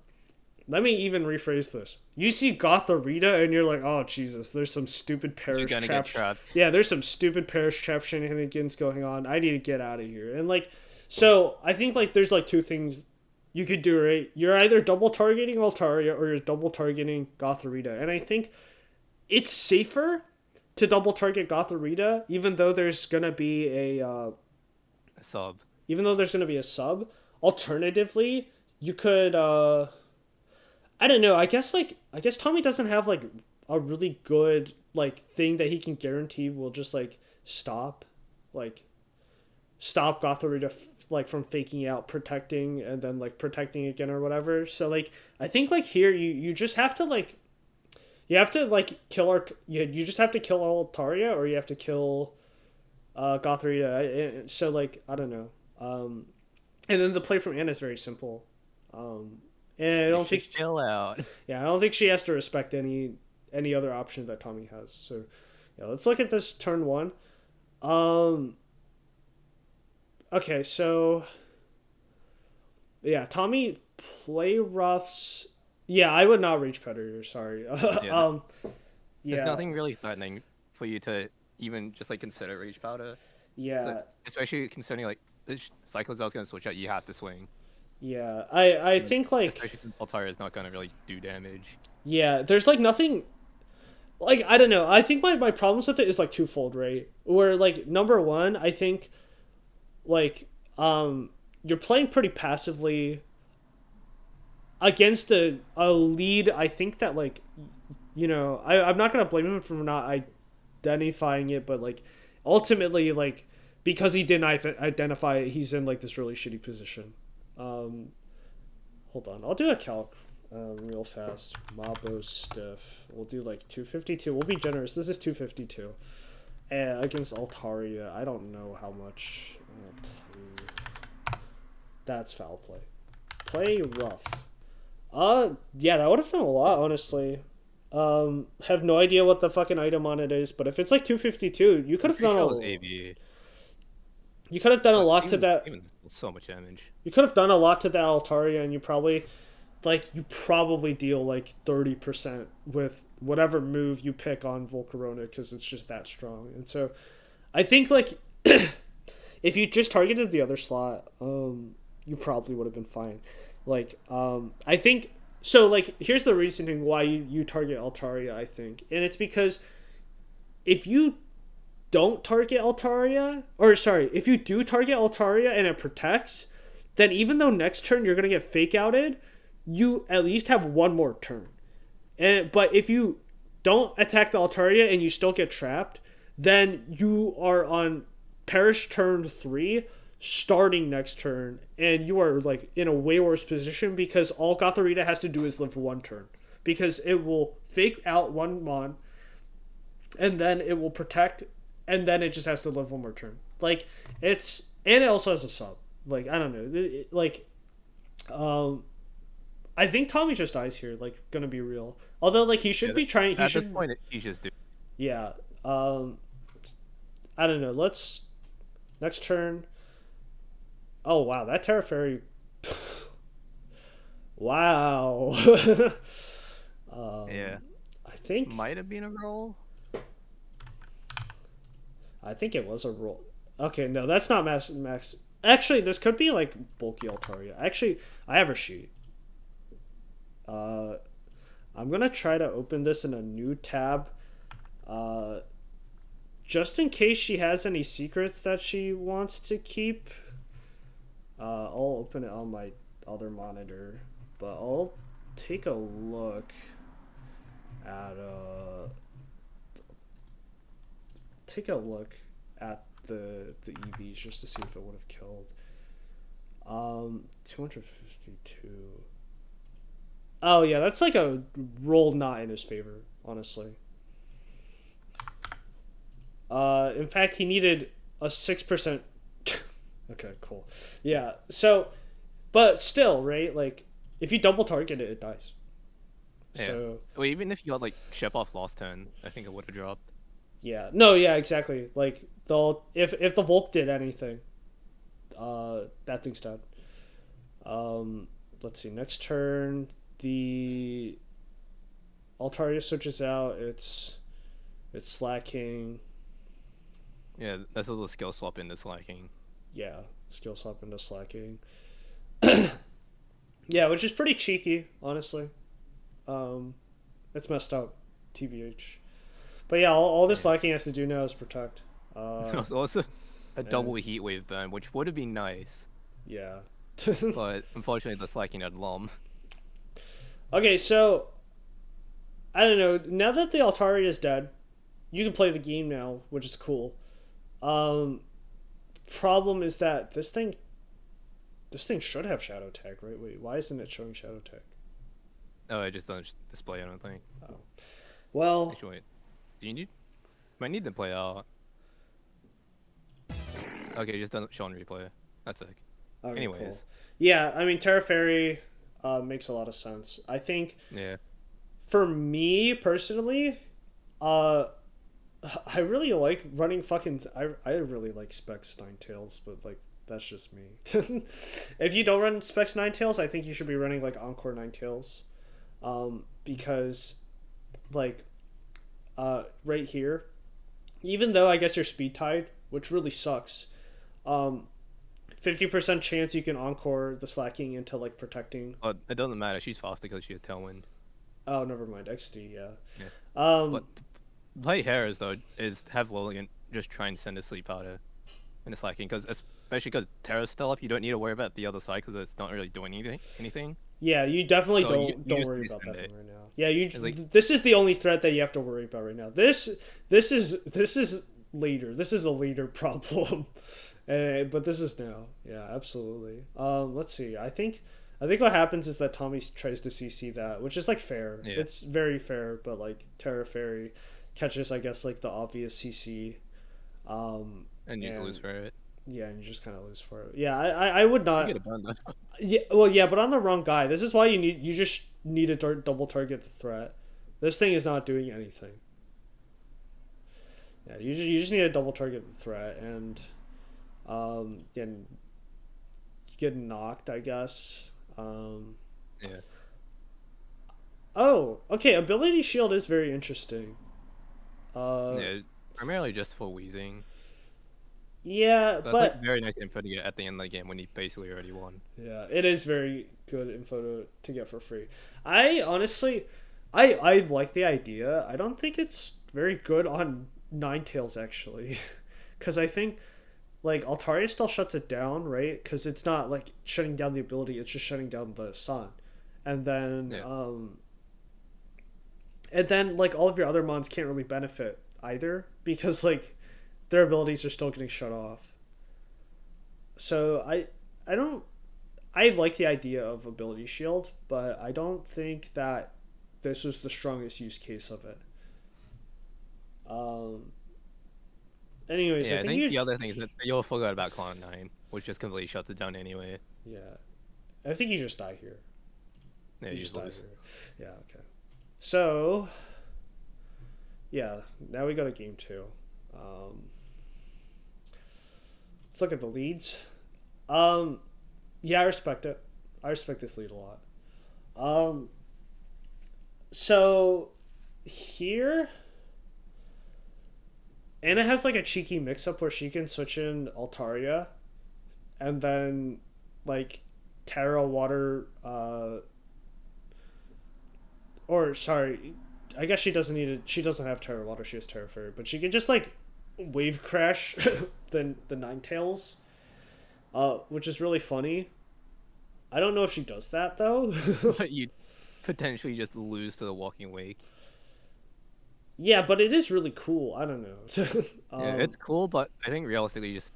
Let me even rephrase this. You see Gotharita and you're like, oh Jesus, there's some stupid You're parish gonna trap. get trapped. Yeah, there's some stupid parish trap shenanigans going on. I need to get out of here. And like, so I think like there's like two things you could do, right? You're either double targeting Altaria or you're double targeting Gotharita. And I think it's safer to double target Gotharita, even though there's gonna be A sub. a sub. Alternatively, you could I don't know. I guess Tommy doesn't have like a really good like thing that he can guarantee will just like like stop Gothorita like from faking out protecting and then like protecting again or whatever. So like I think like here you just have to like you have to like kill our you just have to kill Altaria or you have to kill Gothorita. So like I don't know. And then the play from Anna is very simple. And I You don't should think chill out. yeah, I don't think she has to respect any other option that Tommy has. So yeah, let's look at this turn one. Um okay, so yeah, Tommy play roughs. Yeah, I would not reach Predator, sorry. Yeah, there's Yeah. nothing really threatening for you to even just like consider rage powder. So, Yeah. especially considering like this Cyclozel's gonna switch out, you have to swing. Yeah. I think like Especially since Altaria is not gonna really do damage. yeah, there's like nothing like I don't know. I think my problems with it is like twofold, right? Where like number one, I think like you're playing pretty passively against a lead, I think that like, I'm not gonna blame him for not identifying it, but like ultimately like because he didn't identify it, he's in like this really shitty position. Um, Hold on, I'll do a calc real fast. Mabo stiff. We'll do like 252. We'll be generous. This is 252. Against Altaria, I don't know how much. That's foul play. Play rough. Yeah, that would have done a lot, honestly. Have no idea what the fucking item on it is, but if it's like 252, you could have done you could have done a lot to that. Even so much damage. You could have done a lot to that Altaria, and you probably deal like 30% with whatever move you pick on Volcarona because it's just that strong. And so, I think like if you just targeted the other slot, you probably would have been fine. Like, I think so. Like, here's the reasoning why you target Altaria. I think, and it's because if you don't target Altaria, or sorry, if you do target Altaria and it protects, then even though next turn you're gonna get fake outed, you at least have one more turn. But if you don't attack the Altaria and you still get trapped, then you are on Perish turn 3, starting next turn, and you are like in a way worse position because all Gotharita has to do is live one turn. Because it will fake out one Mon, and then it will protect, and then it just has to live one more turn. Like, and it also has a sub. Like, I don't know. I think Tommy just dies here, like, gonna be real. Although, like, he should be trying... At this point, he just do. Yeah. I don't know. Let's... Next turn... Oh, wow. That Terra Fairy... wow. Yeah. I think... Might have been a roll. I think it was a roll. Okay, no, that's not max. Actually, this could be, like, bulky Altaria. Actually, I have her sheet. I'm gonna try to open this in a new tab, just in case she has any secrets that she wants to keep. I'll open it on my other monitor, but I'll take a look at the EVs just to see if it would have killed. 252. Oh yeah, that's like a roll not in his favor, honestly. In fact, he needed a 6%. Okay, cool. Yeah, so, but still, right? Like, if you double target it, it dies. Yeah. So. Well, even if you got like Shep off last turn, I think it would have dropped. Yeah. No. Yeah. Exactly. Like if the Volk did anything, that thing's done. Let's see. Next turn, the Altaria switches out. It's slacking. Yeah, that's a little skill swap into slacking. Yeah, skill swap into slacking. Yeah, which is pretty cheeky, honestly. It's messed up, TBH. But yeah, all this slacking has to do now is protect. There's also a double heat wave burn, which would have been nice. Yeah. But unfortunately, the slacking had Lom. Okay, so I don't know. Now that the Altaria is dead, you can play the game now, which is cool. Problem is that this thing should have Shadow Tag, right? Wait, why isn't it showing Shadow Tag? Oh, I just don't display. I don't think. Oh, well. Actually, wait. Do you need? Might need to play out. Okay, just don't show on replay. That's sick. Okay, anyways. Cool. Yeah, I mean Terra Fairy makes a lot of sense. I think. Yeah. For me personally, I really like running fucking. I really like Specs Ninetales, but like that's just me. If you don't run Specs Ninetales, I think you should be running like Encore Ninetales, because, like, right here, even though I guess you're speed tied, which really sucks, 50% chance you can Encore the slacking into like protecting. Oh, it doesn't matter. She's faster because she has Tailwind. Oh, never mind. XD, yeah. But play Harris though is have Lillian just try and send a sleep powder in the slacking because especially because Terra's still up. You don't need to worry about the other side because it's not really doing anything. Yeah, you definitely So don't you just worry about resend that thing it. right now. Yeah, you. It's like This is the only threat that you have to worry about right now. This is later. This is a later problem, but this is now. Yeah, absolutely. Let's see. I think what happens is that Tommy tries to CC that, which is like fair. yeah, It's very fair, but like Terra Fairy catches, I guess, like the obvious CC. Um, and you lose and for it. yeah, and you just kind of lose for it. Yeah, I would You get not. a burn though. Yeah, well, yeah, but on the wrong guy. This is why you just need to double target the threat. This thing is not doing anything. Yeah, you just need to double target the threat and and get knocked, I guess. Yeah, Oh, okay. Ability shield is very interesting. Uh, yeah. Primarily just for wheezing. yeah, That's like but very nice info to get at the end of the game when you basically already won. yeah, it is very good info to get for free. I honestly, I like the idea. I don't think it's very good on Ninetales actually, because I think like Altaria still shuts it down, right? Because it's not like shutting down the ability; it's just shutting down the sun, and then Yeah, like all of your other mons can't really benefit either because like their abilities are still getting shut off. So I don't I like the idea of ability shield, but I don't think that this was the strongest use case of it. Um. Anyways, I yeah. I think think you. the other thing is that you all forgot about Cloud9, which just completely shuts it down anyway. Yeah, I think you just die here. Yeah, You you just just die lose. here. Yeah. Okay. So yeah, now we go to game two. Um, let's look at the leads. Um, yeah, I respect it. I respect this lead a lot. Um, so here Anna has like a cheeky mix up where she can switch in Altaria and then like Terra Water or sorry, I guess she doesn't need it. She doesn't have Terra Water, she has Terra Fairy, but she can just like wave crash the Ninetales, which is really funny. I don't know if she does that though. But you potentially just lose to the Walking Wake. Yeah, but it is really cool. I don't know. Yeah, it's cool, but I think realistically, you just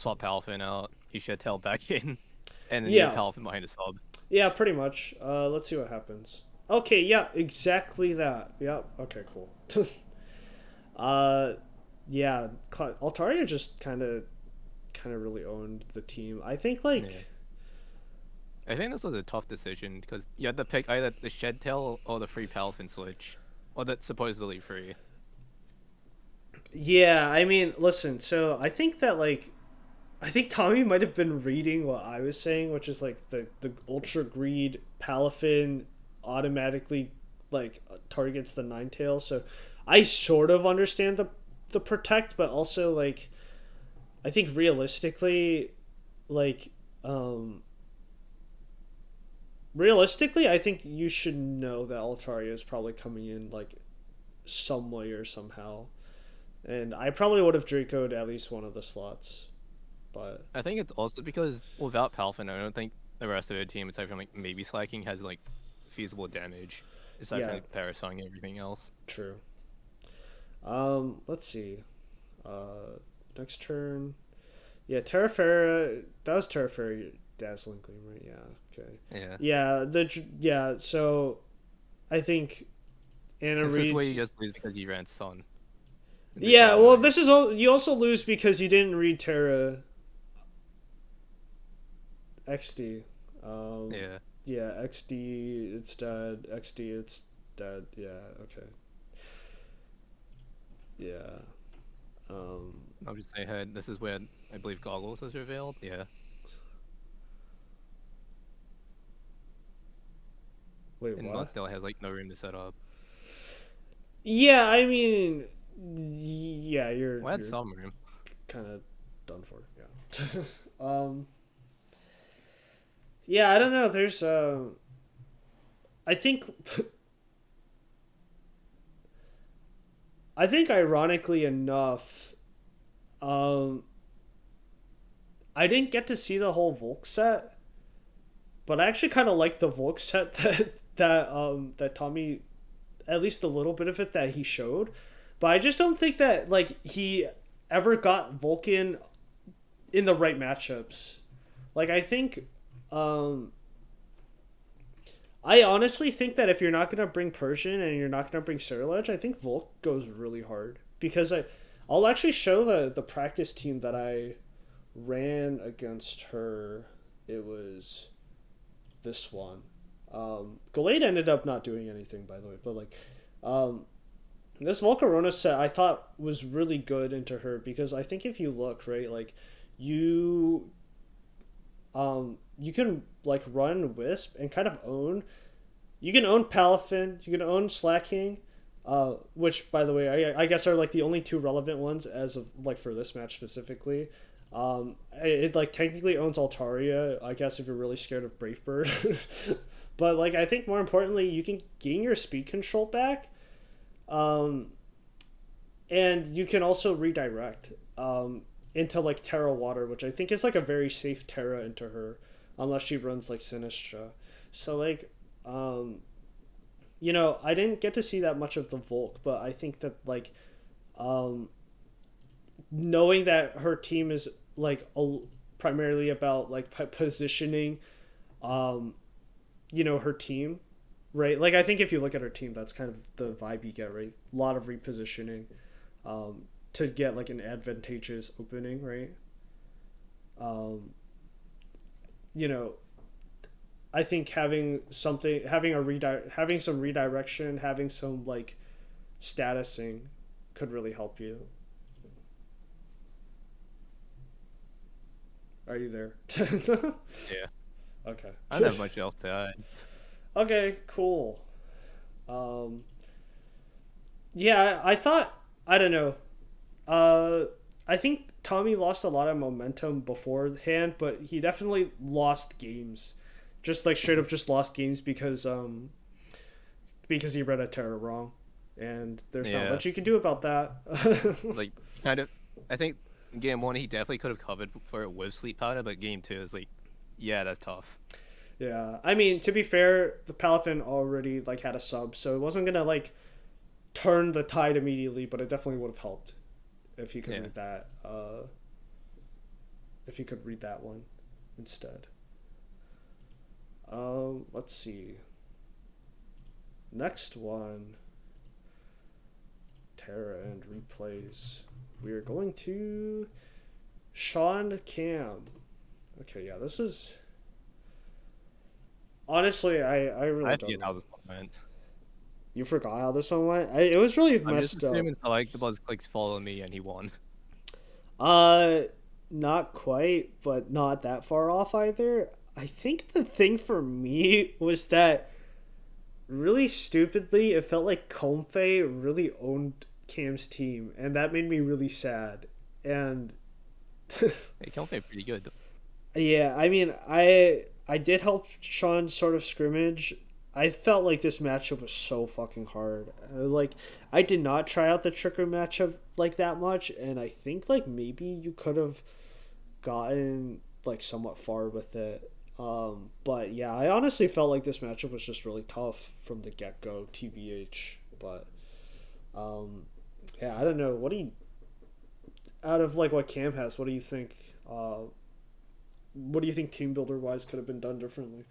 swap Palafin out. You should tell back in, and then you have Yeah, Palafin behind the sub. yeah, pretty much. Let's see what happens. Okay, yeah, exactly that. Yep. Okay, cool. uh, yeah, Altaria just kind of really owned the team. I think Yeah. I think this was a tough decision because you had to pick either the Shed Tail or the free Palafin switch, or that's supposedly free. yeah, I mean, listen. So I think Tommy might have been reading what I was saying, which is like the Ultra Greed Palafin automatically like targets the Ninetales. So I sort of understand the protect, but also like I think realistically, like um I think you should know that Altaria is probably coming in like some way or somehow, and I probably would have Dracoed at least one of the slots, but I think it's also because without Palafin, I don't think the rest of the team, aside from like maybe Slacking, has like feasible damage, aside from yeah, like Parasong and everything else. true. Let's see. Next turn. Yeah, Terrafera. That was Terrafera Dazzling Gleam, right? Yeah. Okay. Yeah. Yeah. Yeah. So, I think Anna This is where reads. you just lose because you ran Sun into Yeah. Well, Cloud9. this is all. You also lose because you didn't read Terra XD. Yeah. Yeah. XD. It's dead. XD. It's dead. Yeah. Okay. Yeah. Um. I'll just say ahead. This is where I believe Goggles was revealed. Yeah. Wait. And What? Mudsdale has like no room to set up. Yeah. I mean. Yeah. You're. Well, I had You're some room. kind of done for. Yeah. Yeah, I don't know. There's I think I think ironically enough, um I didn't get to see the whole Volk set, but I actually kind of like the Volk set that Tommy, at least a little bit of it that he showed. But I just don't think that like he ever got Vulcan in the right matchups. Like I think um I honestly think that if you're not gonna bring Persian and you're not gonna bring Ceruledge, I think Volk goes really hard because I'll actually show the practice team that I ran against her. It was this one. Gallade ended up not doing anything, by the way, but like, um, this Volcarona set I thought was really good into her because I think if you look right, like, you you can like run Wisp and kind of own. You can own Palafin. You can own Slacking, which by the way I guess are like the only two relevant ones as of like for this match specifically. It like technically owns Altaria, I guess if you're really scared of Brave Bird. But like I think more importantly, you can gain your speed control back, um, and you can also redirect into like Terra Water, which I think is like a very safe Terra into her, unless she runs like Sinistra. So like, um, I didn't get to see that much of the Volk, but I think that like, um, knowing that her team is like primarily about like positioning, um, her team, right? Like I think if you look at her team, that's kind of the vibe you get, right? A lot of repositioning, um, to get like an advantageous opening, right? Um, you know, I think having some redirection, having some like statusing, could really help you. Are you there? Yeah. Okay. I don't have much else to add. Okay, cool. Um, yeah, I thought I don't know. Uh, I think Tommy lost a lot of momentum beforehand, but he definitely lost games. Just like straight up just lost games because he read a Terra wrong. And there's not Yeah. much you can do about that. Like kind of I think game one he definitely could have covered for it with sleep powder, but game two is like yeah, that's tough. Yeah. I mean, to be fair, the Palafin already like had a sub, so it wasn't gonna like turn the tide immediately, but it definitely would have helped if you could Yeah. read that. If you could read that one instead. Let's see. Next one, Terra and replays. We are going to Sean Cam. Okay, yeah, this is honestly, I really I don't forget know. how this one went. You forgot how this one went. It was really I'm just messed up. assuming like the buzz clicks follow me and he won. Uh, Not quite, but not that far off either. I think the thing for me was that really stupidly, it felt like Comfey really owned Cam's team, and that made me really sad. And Hey, Kelpie pretty good though. yeah, I mean, I did help Sean sort of scrimmage. I felt like this matchup was so fucking hard. Like, I did not try out the Tricker matchup like that much, and I think like maybe you could have gotten like somewhat far with it. But yeah, I honestly felt like this matchup was just really tough from the get go, TBH. But um, yeah, I don't know. What do you out of like what Cam has? What do you think? What do you think team builder wise could have been done differently?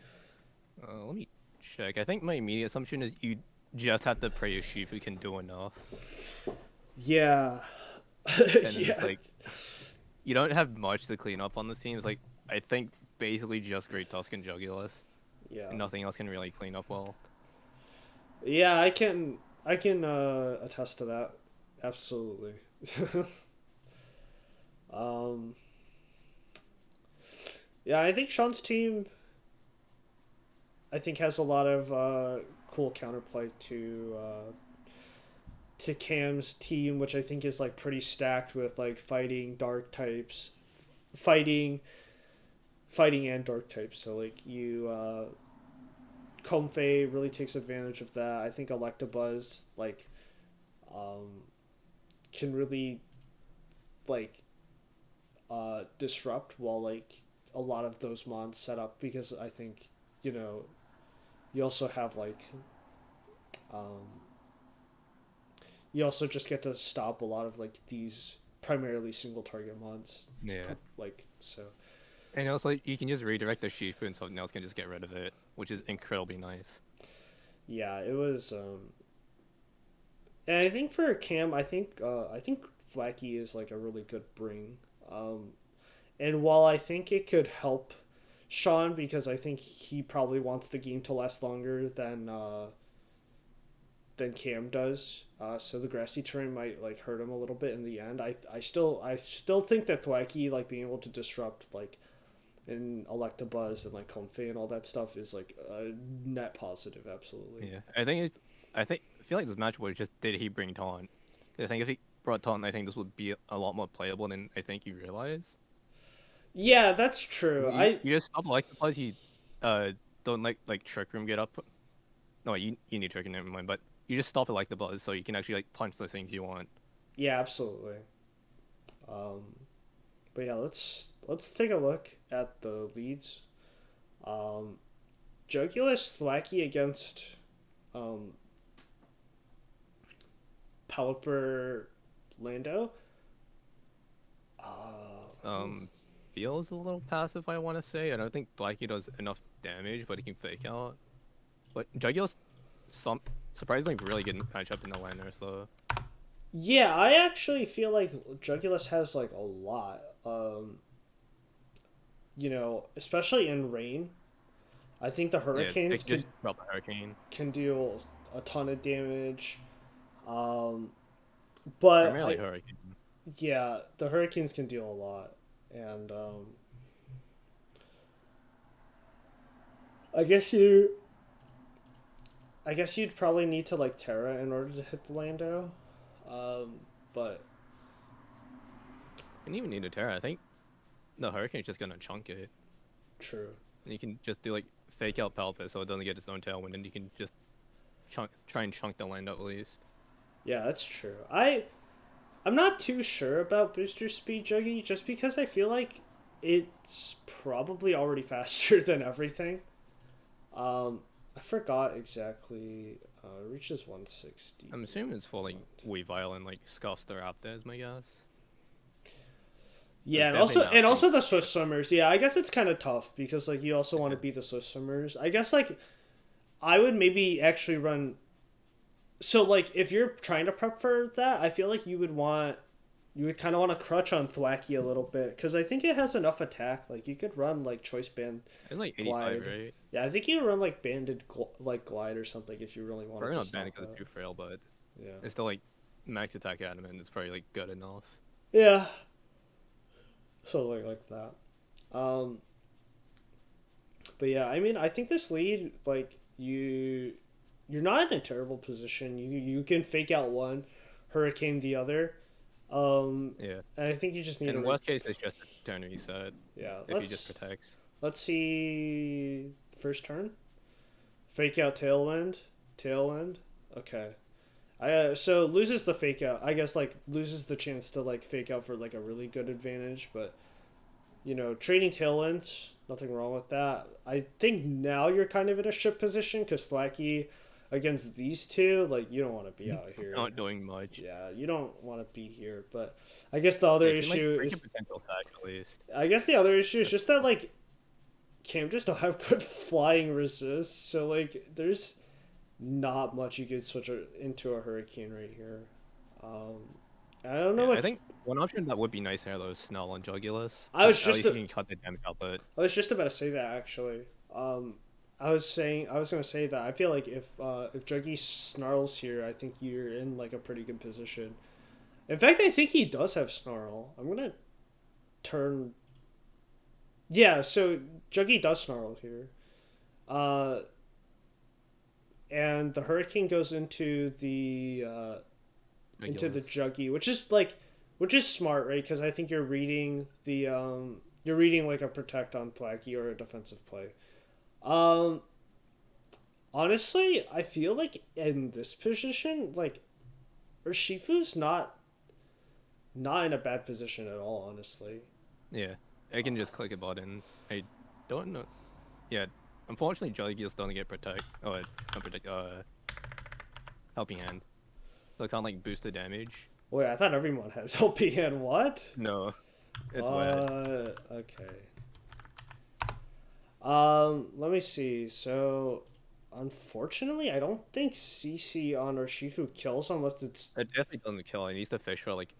Let me check. I think my immediate assumption is you just have to pray Shifu can do enough, Yeah, and then it's yeah, like you don't have much to clean up on this team. It's like I think basically just Great Tusk and Jugulus, yeah, and nothing else can really clean up well. yeah. I can attest to that. Absolutely. um, yeah, I think Sean's team. I think has a lot of cool counterplay to Cam's team, which I think is like pretty stacked with like fighting dark types, fighting fighting and dark types. So like you Comfey really takes advantage of that. I think Electabuzz like um can really like disrupt while like a lot of those mons set up because I think you know you also have like um, you also just get to stop a lot of like these primarily single target mons Yeah. like so And also, you can just redirect the Shifu and something else can just get rid of it, which is incredibly nice. yeah it was and I think for Cam I think Flaky is like a really good bring um and while I think it could help Sean because I think he probably wants the game to last longer than Cam does. So the grassy terrain might like hurt him a little bit in the end. I still think that Thwacky like being able to disrupt like in Electabuzz and like Comfey and all that stuff is like a net positive. Absolutely. Yeah, I feel like this match was just did he bring taunt? 'Cause I think if he brought taunt, I think this would be a lot more playable than I think you realize. Yeah, that's true. You just stop like plus you don't like Trick Room get up. No, you need Trick Room, never mind. But you just stop it like the buzz, so you can actually like punch the things you want. Yeah, absolutely. Um, but yeah, let's take a look at the leads. Um, Jugulus Thwacky against um, Pelipper Lando. Um, Feels a little passive, I want to say. I don't think Blackie does enough damage, but he can fake out. But Jugulus, some surprisingly really good matchup in the laner, so Yeah, I actually feel like Jugulus has like a lot. Especially in rain. I think the yeah, hurricanes it just drop a hurricane. can deal a ton of damage. Um, but Primarily hurricane. yeah, the hurricanes can deal a lot, and I guess you, I guess you'd probably need to like Terra in order to hit the Lando, but And even need a Terra, I think the hurricane's just gonna chunk it. true. And you can just do like fake out Palpus so it doesn't get its own tailwind, and you can just try and chunk the land at least. Yeah, that's true. I'm not too sure about booster speed Juggy just because I feel like it's probably already faster than everything. I forgot exactly. It reaches 160. I'm assuming it's for like Weavile and like Scuffster out there is my guess. Yeah, and also the Swiss Swimmers. Yeah, I guess it's kind of tough because like you also want to beat the Swiss Swimmers. I guess like I would maybe actually run. So like if you're trying to prep for that, I feel like you would kind of want to crutch on Thwacky a little bit because I think it has enough attack. Like you could run like Choice Band. It's like 85, right? Yeah, I think you run like Banded like Glide or something if you really want to. Probably not stop Bandit because that. it's too frail, but Yeah. it's still like max attack adamant. It's probably like good enough. Yeah. So like that. Um. But yeah, I mean, I think this lead like you're not in a terrible position. You can fake out one, hurricane the other. Yeah. And I think you just need. In worst case, it's just a turn reset. Yeah. If he just protects. Let's see. First turn. Fake out tailwind. Tailwind. Okay. So loses the fake out. I guess like loses the chance to like fake out for like a really good advantage, but trading tailwinds, nothing wrong with that. I think now you're kind of in a ship position because Thwacky against these two, like you don't want to be out here. Not doing much. Yeah, you don't want to be here. But I guess the other issue is potential sack at least. I guess the other issue is just that like Cam just don't have good flying resist, so like there's not much you could switch into a hurricane right here. I don't know. I think one option that would be nice here though is Snell and Jugulus. I was At just least you can cut the damage output. I was just about to say that actually. I was gonna say that I feel like if Juggy snarls here, I think you're in like a pretty good position. In fact, I think he does have snarl. I'm gonna turn. Yeah, so Juggy does snarl here. And the hurricane goes into the Juggy, which is smart, right? Because I think you're reading like a protect on Thwacky or a defensive play. Honestly, I feel like in this position, like Urshifu's not in a bad position at all, honestly. Yeah, I can just click a button. I don't know. Yeah, unfortunately, Jelly Gears don't get protect. Oh, not protect. Helping Hand. So I can't like boost the damage. Wait, I thought everyone has LPN. What? No, it's weird. Okay. Let me see. So, unfortunately, I don't think CC on Urshifu kills unless it's. It definitely doesn't kill. It needs to fish for like.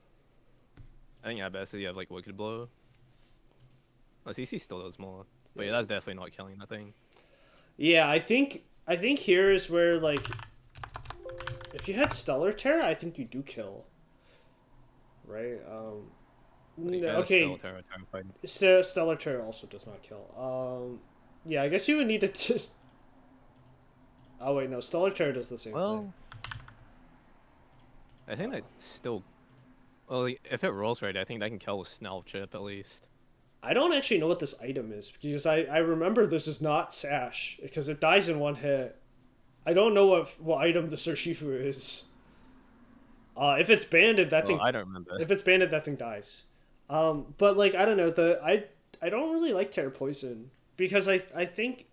I think at best you have like Wicked Blow. Oh, CC still does more. But yeah, Yes. that's definitely not killing nothing. Yeah, I think here is where like if you had Stellar Terror, I think you do kill. Right? Like I just still Okay, terrified. Stellar Terror also does not kill. Yeah, I guess you would need to just. Oh wait, no, Stellar Terror does the same thing. Well, I think that still. Well, like, if it rolls right, I think that can kill with Snell Chip at least. I don't actually know what this item is because I remember this is not Sash because it dies in one hit. I don't know what item the Urshifu is. If it's banded, that Well, thing. I don't remember. If it's banded, that thing dies. But like I don't know I don't really like Terror Poison because I think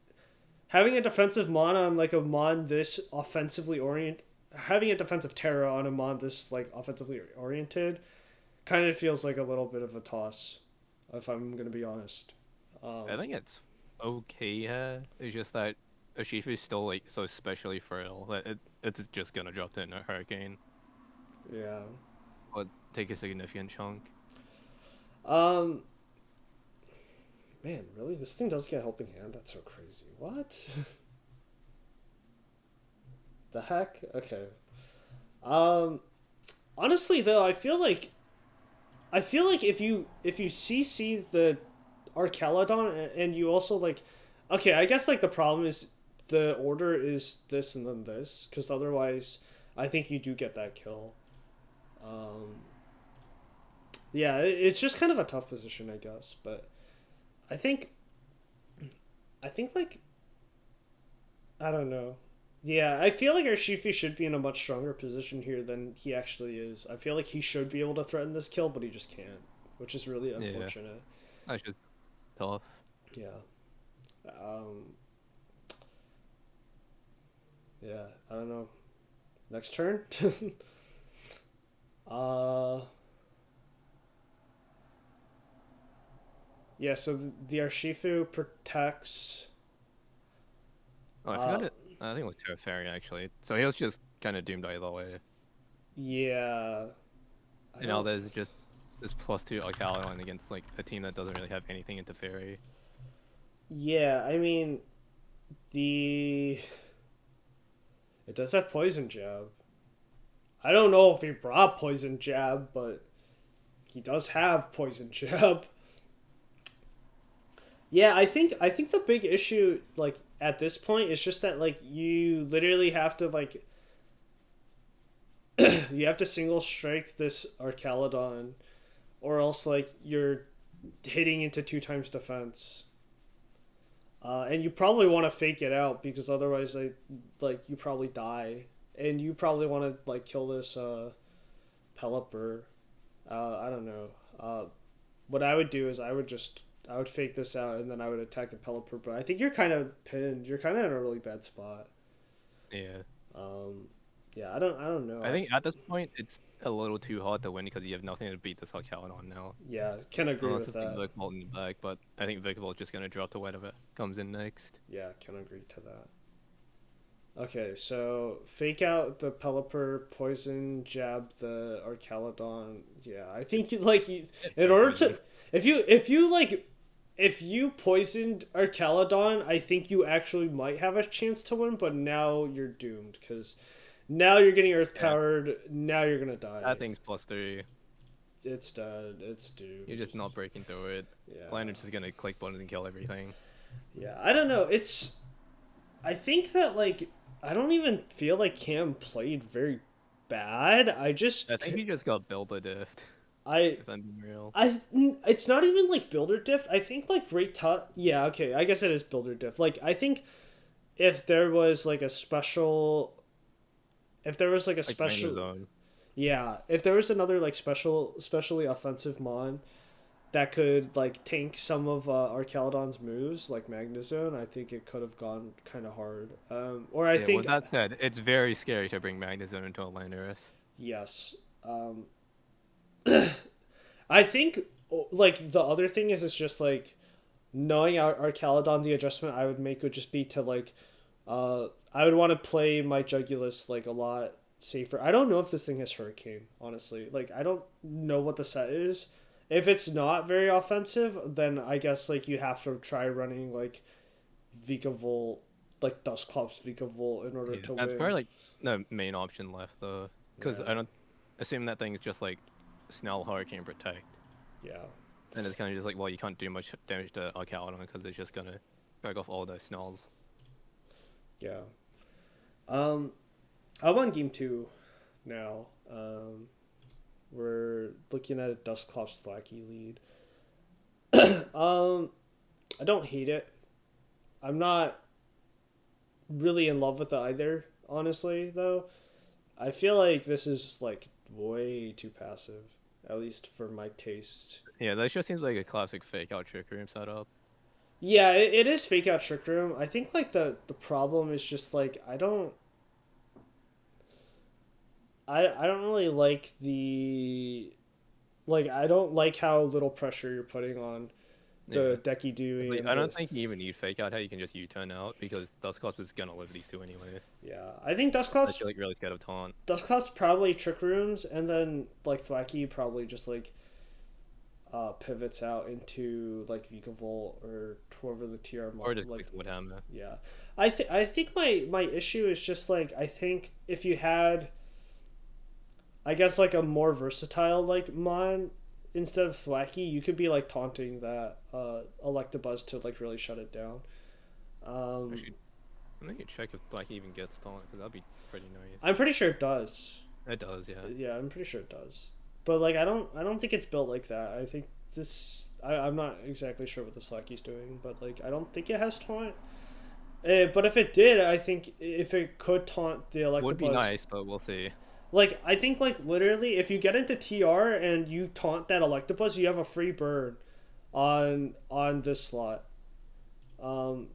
having a defensive mana on like a mon this offensively orient having a defensive Terra on a mon this like offensively oriented kind of feels like a little bit of a toss, if I'm gonna be honest. I think it's okay here. It's just that Urshifu's still like so specially frail that it's just gonna drop in a hurricane Yeah. or take a significant chunk. Um. Man, really, this thing does get helping hand. That's so crazy. What? The heck? Okay. Um. Honestly, though, I feel like if you CC the Arcaladon and you also like, okay, I guess like the problem is the order is this and then this because otherwise I think you do get that kill. Um, yeah, it's just kind of a tough position, I guess, but I think I think like I don't know. Yeah, I feel like Arshifi should be in a much stronger position here than he actually is. I feel like he should be able to threaten this kill, but he just can't, which is really Yeah, unfortunate. that's just tough. Yeah. Um, yeah, I don't know. Next turn? uh, yeah, so the Arshifu protects. Oh, I Uh, forgot it. I think it was Terraferry actually. So he was just kind of doomed either way. yeah, I And now don't. there's just this +2 Alkaline against like a team that doesn't really have anything into Fairy. Yeah, I mean, the. It does have Poison Jab. I don't know if he brought Poison Jab, but he does have Poison Jab. Yeah, I think the big issue like at this point is just that like you literally have to like you have to single strike this Arcaladon or else like you're hitting into two times defense. And you probably want to fake it out because otherwise like you probably die and you probably want to like kill this Pelipper. I don't know. What I would do is I would fake this out and then I would attack the Pelipper. But I think you're kind of pinned. You're kind of in a really bad spot. Yeah. Um, yeah, I don't know. I think at this point it's a little too hard to win because you have nothing to beat this Alkaline on now. Yeah, can agree Unless with it's like that. Vikavolt in the back, but I think Vikavolt just gonna drop to whatever comes in next. Yeah, can agree to that. Okay, so fake out the Pelipper, poison jab the Arcaladon. Yeah, I think It's in so order crazy. to if you poisoned Arcaladon, I think you actually might have a chance to win, but now you're doomed because now you're getting earth Yeah, powered. Now you're gonna that die. thing's +3. It's dead. It's You're doomed. just not breaking through it. Yeah, Planet's just gonna click buttons and kill everything. yeah. I don't know. I think that like I don't even feel like Cam played very bad. I think he just got Builder Dift, I if I'm being real. it's not even like builder diff. I think like great tut. Yeah, okay. I guess it is builder diff. Like I think if there was like a special, if there was like a Like Trainer special, Zone. yeah, if there was another like specially offensive mon that could like tank some of Archaludon's moves, like Magnezone, I think it could have gone kind of hard. Or I Yeah, with think that said, it's very scary to bring Magnezone into a Landorus. yes. I think like the other thing is it's just like knowing our Caledon, the adjustment I would make would just be to like I would want to play my Jugulus like a lot safer. I don't know if this thing has Hurricane, honestly. Like I don't know what the set is. If it's not very offensive, then I guess like you have to try running like Vikavolt, like Dusclops Vikavolt in order Yeah, to that's win. probably like the main option left though, because Yeah. I don't assume that thing is just like Snell, Hurricane, Protect, Yeah. and it's kind of just like, well, you can't do much damage to Archaludon because it's just gonna break off all the Snells. Yeah. Um I'm on game 2 now. We're looking at a Dusclops Slacky lead. um I don't hate it. I'm not really in love with it either, honestly, though. I feel like this is like way too passive, at least for my taste. Yeah, that just seems like a classic fake out trick room setup. Yeah, it is fake out trick room. I think like the problem is just like I don't really like the like I don't like how little pressure you're putting on Yeah, the Decky Dewey like, and I the don't think you even need fake out. How you can just U-turn out because Dusclops is gonna live these two anyway. yeah. I think Unless Dusclops you're like really scared of taunt. Dusclops probably trick rooms and then like Thwacky probably just like pivots out into like Vikavolt or whoever the TR Or just like clicks Woodhammer. yeah. I think my issue is just like I think if you had I guess like a more versatile like mon instead of Thwacky, you could be like taunting that Electabuzz to like really shut it down. Um, Actually, I'm gonna check if Black even gets taunt because that'd be pretty nice. I'm pretty sure it does. It does, yeah. Yeah, I'm pretty sure it does. But like I don't think it's built like that. I think this I'm not exactly sure what the Slacky's doing, but like I don't think it has taunt. But if it did, I think if it could taunt the Would be Electabuzz, nice, but we'll see. like I think like literally if you get into TR and you taunt that Electabuzz, you have a free burn on this slot.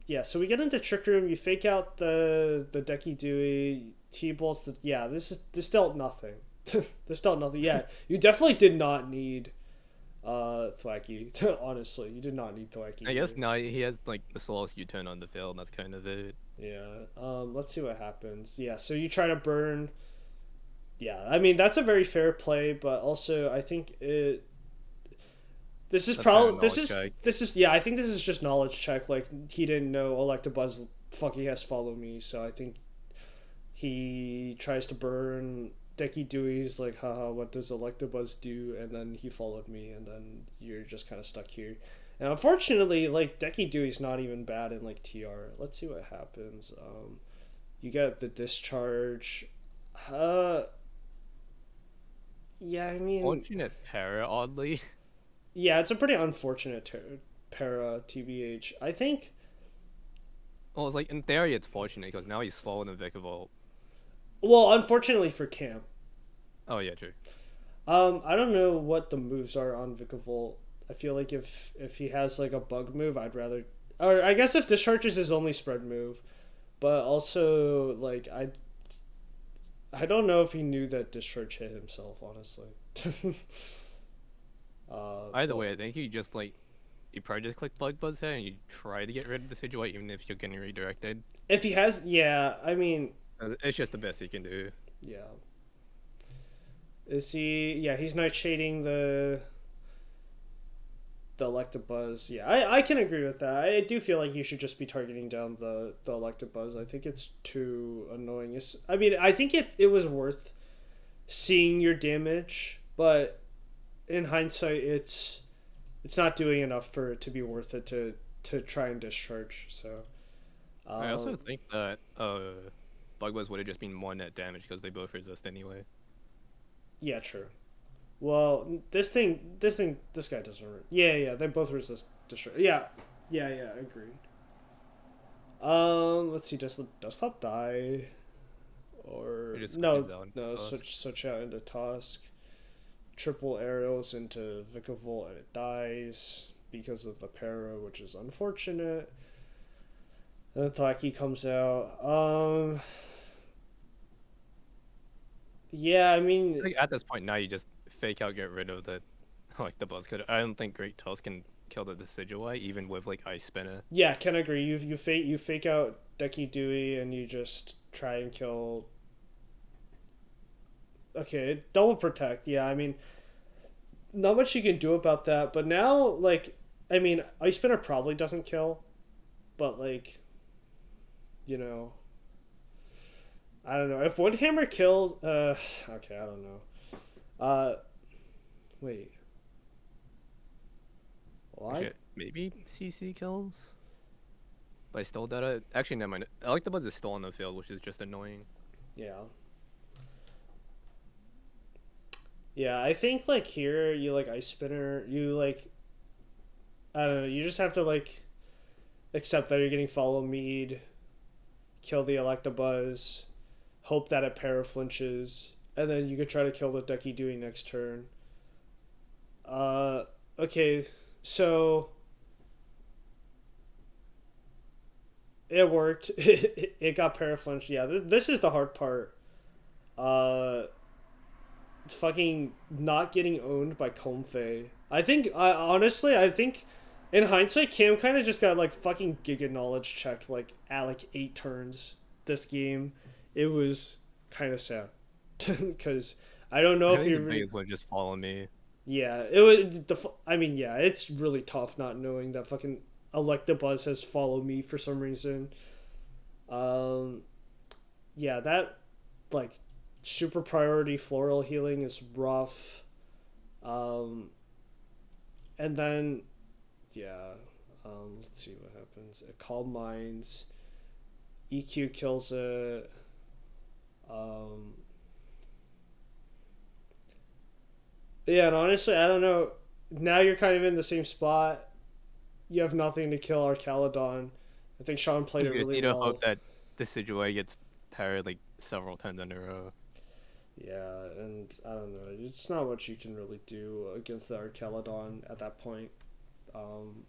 Yeah, so we get into Trick Room, you fake out the Decky Dewey, T-Bolts, yeah, this dealt nothing. This dealt nothing. Yeah, you definitely did not need Thwacky. Honestly, you did not need Thwacky. I guess now he has like the slowest U-turn on the field, and that's kind of it. Yeah. Let's see what happens. Yeah, so you try to burn. Yeah, I mean that's a very fair play, but also I think it. This is That's kind of probably knowledge check. this is yeah I think this is just knowledge check. Like he didn't know Electabuzz fucking has follow me, so I think he tries to burn Decky Dewey's like haha what does Electabuzz do, and then he followed me, and then you're just kind of stuck here. And unfortunately, like Decky Dewey's not even bad in like TR. Let's see what happens. You get the discharge. Uh, yeah, I mean, Fortunate para, oddly. yeah, it's a pretty unfortunate para TBH. I think. Well, it's like in theory it's fortunate because now he's slower than Vikavolt. Well, unfortunately for Cam. Oh yeah, true. I don't know what the moves are on Vikavolt. I feel like if he has like a bug move, I'd rather. Or I guess if discharge is his only spread move, but also like I don't know if he knew that discharge hit himself. Honestly. Either way, I think you just like you probably just click Bug Buzz here and you try to get rid of the Decidueye even if you're getting redirected. If he has, yeah, I mean, It's just the best you can do. yeah. Is he? Yeah, he's not shading the Electabuzz. Yeah, I can agree with that. I do feel like you should just be targeting down the Electabuzz. I think it's too annoying. I mean, I think it was worth seeing your damage, but in hindsight, it's not doing enough for it to be worth it to try and discharge. So. I also think that Bug Buzz would have just been more net damage because they both resist anyway. Yeah, true. Well, this guy doesn't. Yeah, they both resist discharge. Yeah, agreed. Let's see. Does Dusclops die? Or You just no, down no. Tusk. Switch out into Tusk. triple arrows into Vikavolt and it dies because of the para, which is unfortunate. And then Thwacky comes out. Yeah, I mean, Like at this point now, you just fake out, get rid of the like the buzz cut. I don't think Great Tusk can kill the Decidueye even with like Ice Spinner. yeah, can agree. You fake out Deki Dewey and you just try and kill. Okay, double protect. Yeah, I mean, not much you can do about that. But now, like, I mean, Ice Spinner probably doesn't kill, but like, you know, I don't know if Woodhammer kills. Okay, I don't know. Uh, wait, why? Shit, maybe CC kills. But I stole that. Actually, never mind. I like the buzz is still on the field, which is just annoying. Yeah. Yeah, I think like here you like Ice Spinner, you like I don't know, you just have to like accept that you're getting follow mead, kill the Electabuzz, hope that it para flinches, and then you could try to kill the Ducky Dewey next turn. Okay, so it worked. It got para flinched. Yeah, this is the hard part. Uh, fucking not getting owned by Comfey. I think in hindsight, Cam kind of just got like fucking Giga Knowledge checked like at like 8 turns this game. It was kind of sad because I don't know I if think you the biggest one just follow me. yeah, it was I mean, yeah, it's really tough not knowing that fucking Electabuzz has followed me for some reason. Um, yeah, that like super priority floral healing is rough. Um, and then yeah, let's see what happens. It Calm Minds, EQ kills it. Um, yeah, and honestly, I don't know. Now you're kind of in the same spot. You have nothing to kill Arcalodon. I think Sean played it You just really need to well. hope that the Decidueye gets parried like several times in a row. Yeah, and I don't know. It's not much you can really do against the Arcalodon at that point. Um,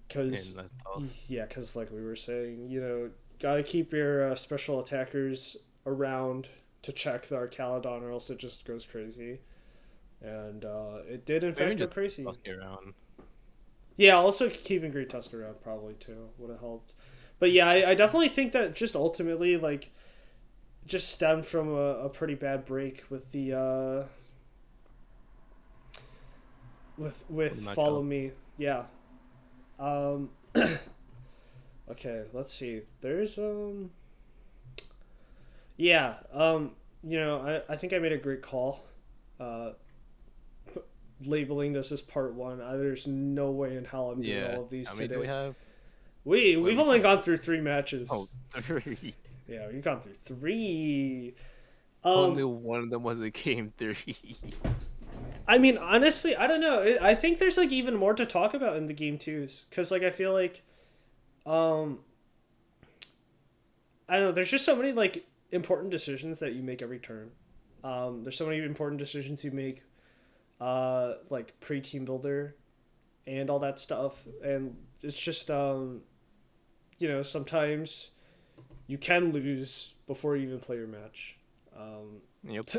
cause And that's tough. yeah, cause like we were saying, you know, gotta keep your special attackers around to check the Arcalodon, or else it just goes crazy. And it did in Maybe fact go just crazy. toss it around. Yeah, also keeping Great Tusk around probably too would have helped. But yeah, I definitely think that just ultimately like just stemmed from a pretty bad break with the with Follow Me. Yeah. Um okay, let's see. There's yeah, you know, I think I made a great call. Uh labeling this as part one. There's no way in hell I'm doing Yeah. all of these How many do we today. have? We've only gone through 3 matches. Oh, three. Yeah, we've gone through 3. Only one of them was a game 3. I mean, honestly, I don't know. I think there's like even more to talk about in the game twos, because like I feel like, um, I don't know. There's just so many like important decisions that you make every turn. There's so many important decisions you make, like pre team builder, and all that stuff, and it's just you know, sometimes you can lose before you even play your match. Yep.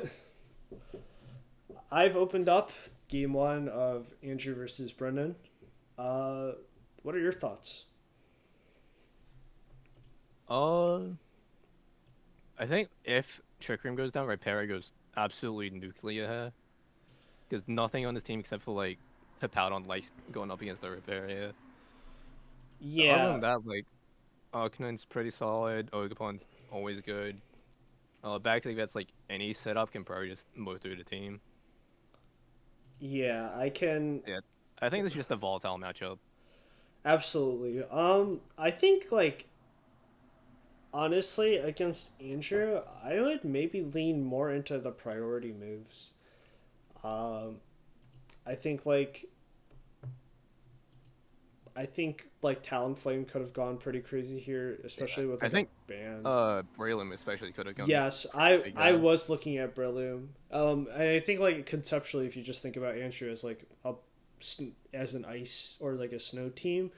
I've opened up game 1 of Andrew versus Brendan. What are your thoughts? I think if Trick Room goes down, Ripera goes absolutely nuclear, because nothing on this team except for like Hippowdon likes going up against the Ripera. Other Yeah, than that, like Arcanon's pretty solid. Ogerpon's always good. Back that's like any setup can probably just mow through the team. yeah, I can Yeah, I think this is just a volatile matchup. absolutely. I think like honestly against Andrew, I would maybe lean more into the priority moves. Um, I think like I think like Talonflame could have gone pretty crazy here, Yeah, especially with I like a think band. Braylon especially could have gone Yes, I big I there. was looking at Breloom. And I think like conceptually, if you just think about Anshu as like a as an ice or like a snow team,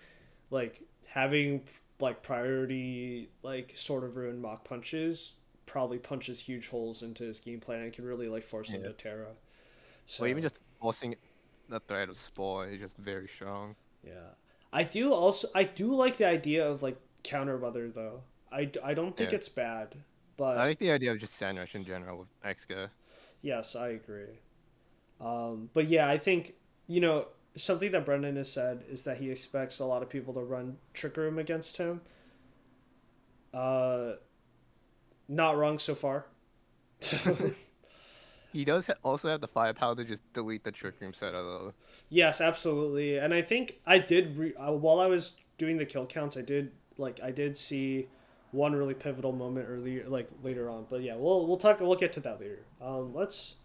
like having like priority like sort of ruin mock punches probably punches huge holes into his game plan and can really like force him Yeah. to Terra. Or even So just forcing the threat of Spore is just very strong. yeah, I do like the idea of like counter weather though. I don't think Yeah. it's bad, I but like the idea of just Sand Rush in general with Exca. yes, I agree. But yeah, I think you know something that Brendan has said is that he expects a lot of people to run Trick Room against him. Uh, Not wrong so far. He does also have the firepower to just delete the Trick Room setup though. Yes, absolutely. And I think I did while I was doing the kill counts, I did see one really pivotal moment earlier, like later on. But yeah, we'll get to that later. Let's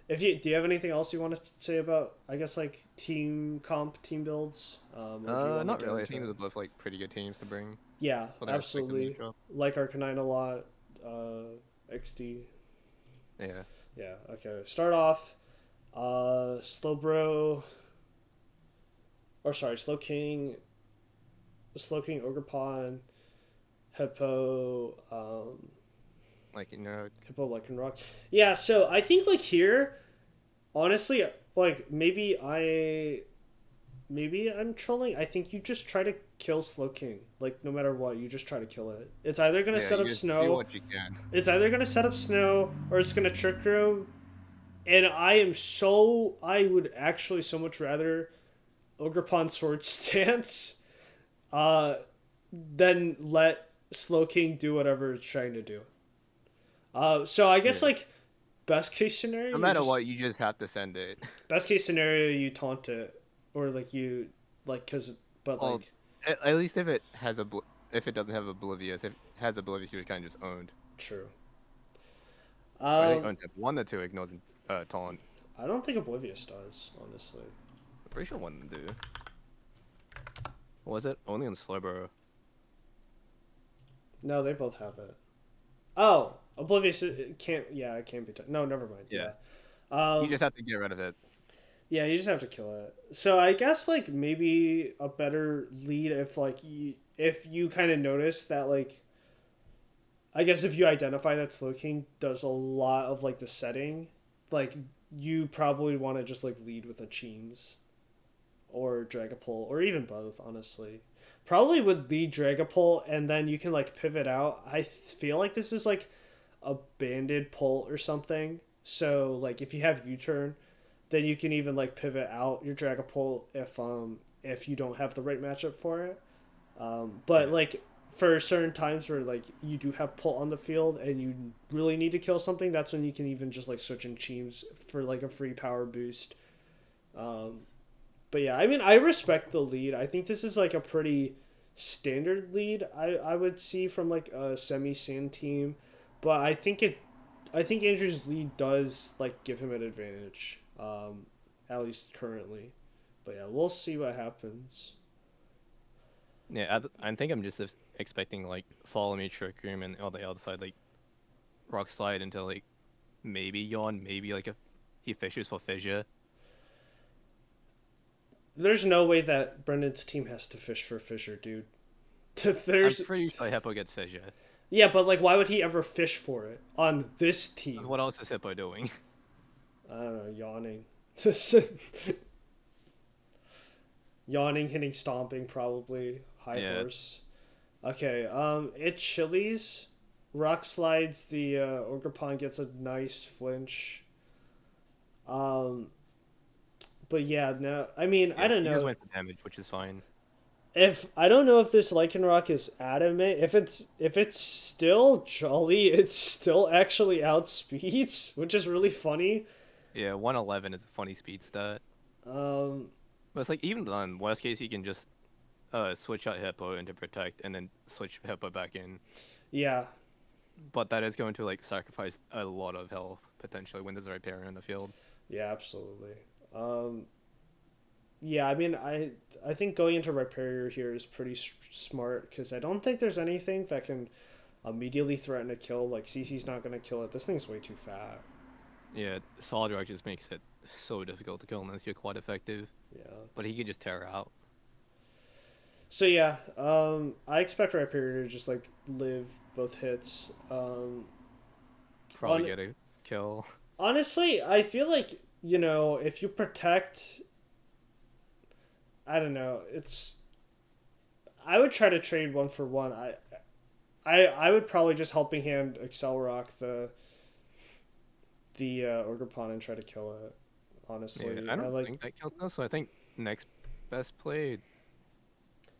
if you do you have anything else you want to say about I guess like team comp, team builds, or do you want to Not get really. I into think they're it? both like pretty good teams to bring Yeah, for their respective absolutely. matchup. Like Arcanine a lot. XD. Yeah. Yeah. Okay. Start off. Slowbro. Or sorry, Slow King, Ogerpon, Hippo, Like, you know, Hippo Lycanroc. Yeah, so I think like here, honestly, like maybe I'm trolling. I think you just try to kill Slow King. Like no matter what, you just try to kill it. It's either gonna yeah, set you up just do snow, what you can. or it's gonna trick room. And I would actually so much rather Ogerpon Sword Stance uh, then let Slow King do whatever it's trying to do. So I guess Yeah. like best case scenario, No you matter just what, you just have to send it. best case scenario you taunt it, or like you like because but Well, like at least if it has if it doesn't have Oblivious, if it has Oblivious, you're kind of just owned. true. Or I think Um, owned one or two ignores taunt. I don't think Oblivious does honestly. I'm pretty sure one of them do. Or was it only on Slowbro? No, they both have it. Oh, Oblivious it can't. Yeah, it can't be. No, never mind. Yeah. Yeah. You Um, just have to get rid of it. Yeah, you just have to kill it. So I guess like maybe a better lead if you kind of notice that like I guess if you identify that Slow King does a lot of like the setting, like you probably want to just like lead with a Cheems or Dragapult or even both, honestly. Probably would lead Dragapult and then you can like pivot out. I feel like this is like a banded pull or something. So like if you have U turn then you can even like pivot out your Dragapult if you don't have the right matchup for it. But Yeah. like for certain times where like you do have pull on the field and you really need to kill something, that's when you can even just like switch in teams for like a free power boost. Um, but yeah, I mean I respect the lead. I think this is like a pretty standard lead I would see from like a semi sand team, but I think Andrew's lead does like give him an advantage, at least currently. But yeah, we'll see what happens. Yeah, I think I'm just expecting like Follow Me, Trick Room, and on the other side like Rock Slide until like maybe Yawn, maybe like if he fishes for Fissure. There's no way that Brendan's team has to fish for Fisher, dude. I'm There's pretty sure Hippo gets Fissure. yeah, but like, why would he ever fish for it on this 'Cause team? what else is Hippo doing? I don't know, yawning, yawning, hitting, stomping, probably high Yeah, horse. Okay, it chilies. Rock slides. The Ogerpon gets a nice flinch. Um, but yeah, no. I mean, I yeah. don't He just know went for damage, which is fine. if I don't know if this Lycanroc is adamant. If it's still jolly, it still actually outspeeds, which is really funny. Yeah, 111 is a funny speed stat. Um, But it's like even on worst case, he can just switch out Hippo into Protect and then switch Hippo back in. yeah, But that is going to like sacrifice a lot of health potentially when there's a Riparian in the field. yeah, absolutely. Um, Yeah, I mean, I think going into Rhyperior here is pretty smart because I don't think there's anything that can immediately threaten to kill. Like CC's not gonna kill it. This thing's way too fat. Yeah, Solid Rock just makes it so difficult to kill unless you're quite effective. Yeah. But he could just tear her out. So yeah, I expect Rhyperior to just like live both hits. Probably On get a kill. honestly, I feel like if you protect, I don't know, it's I would try to trade one for one. I would probably just helping hand Excel Rock the Orgrippon and try to kill it. Yeah, Honestly, I I don't like. think that kills us. So I think next best played.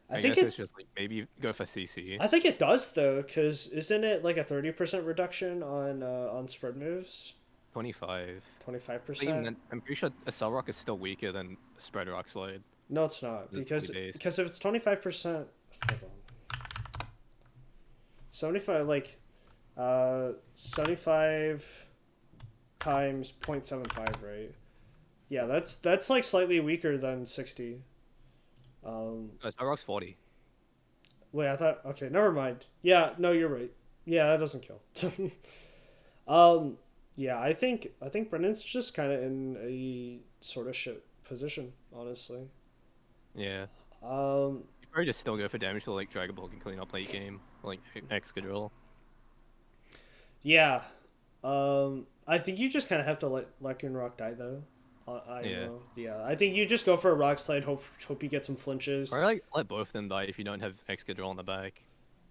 I I think guess it's it. just like maybe go for CC. I think it does though, because isn't it like a 30% reduction on spread moves? 25. Twenty five But even percent. then, I'm pretty sure a Cell Rock is still weaker than Spread Rock Slide. No, it's not It's fully based. because if it's 25%, hold on, 75 like 75 times 0.75, right? Yeah, that's like slightly weaker than 60. Cell Rock's 40. Wait, I thought okay, never mind. Yeah, no, you're right. Yeah, that doesn't kill. um, yeah, I think Brendan's just kind of in a sort of shit position, honestly. Yeah. Um, You probably just still go for damage so like Dragon Ball can clean up late game. Like Excadrill. yeah. I think you just kind of have to let Rock die though. I don't Yeah. know. Yeah, I think you just go for a rock slide. Hope you get some flinches. Or like let both of them die if you don't have Excadrill on the back.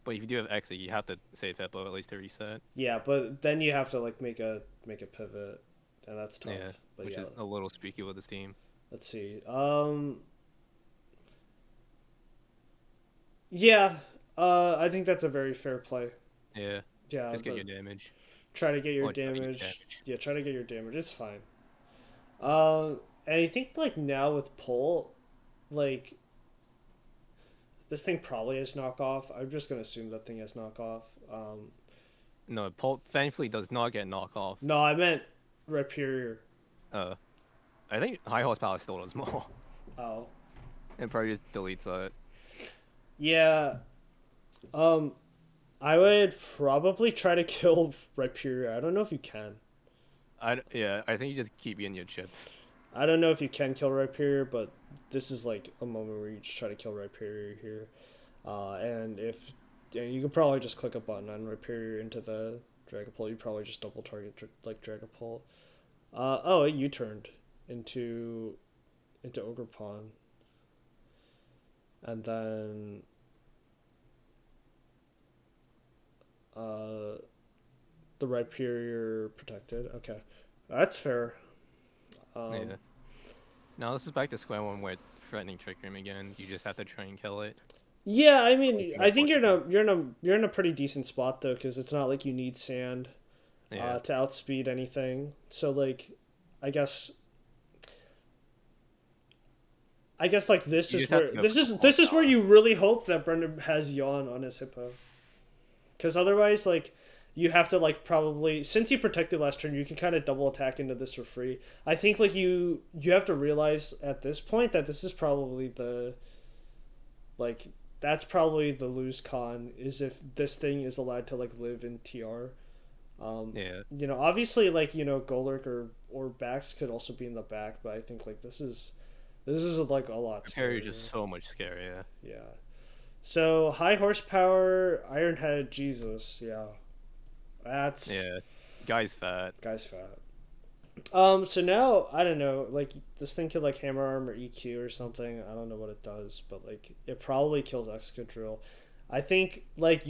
But if you do have Exa, you have to save Hippo at least to reset. Yeah, but then you have to like make a pivot, and that's tough. Yeah. But Which yeah, is a little spooky with this team. let's see. Yeah. I think that's a very fair play. Yeah. Yeah, Just get your damage. try to get your Or try to get damage. damage. Yeah, try to get your damage. It's fine. And I think like now with pull, like this thing probably has knockoff. I'm just gonna assume that thing has knockoff. No, Pult thankfully does not get knockoff. No, I meant Rhyperior. Uh, I think high horsepower still does more. Oh, It probably just deletes that. yeah. Um, I would probably try to kill Rhyperior. I don't know if you can. Yeah, I think you just keep getting your chip. I don't know if you can kill Rhyperior, but this is like a moment where you just try to kill Rhyperior here. And you could probably just click a button on Rhyperior into the Dragapult. You probably just double target like Dragapult. Oh, it U-turned into Ogerpon, and then the Rhyperior protected. Okay, that's fair. Yeah. Now this is back to square one where threatening Trick Room again. You just have to try and kill it. Yeah, I Like, mean, you I got think fortune. you're in a pretty decent spot though, because it's not like you need sand Yeah. to outspeed anything. So like, I guess like this You is just have where to go this for is small this is where power. you really hope that Brendan has Yawn on his Hippo, because otherwise like you have to like probably since you protected last turn you can kind of double attack into this for free. I think like you have to realize at this point that this is probably the like that's probably the lose con is if this thing is allowed to like live in TR. Yeah. Obviously like Golurk or Bax could also be in the back, but I think like this is like a lot Repair is scarier. just so much scarier. Yeah. So high horsepower Ironhead, Jesus, yeah. That's Yeah. Guy's fat. guy's fat. So now I don't know, like this thing could like hammer arm or EQ or something. I don't know what it does, but like it probably kills Excadrill. I think like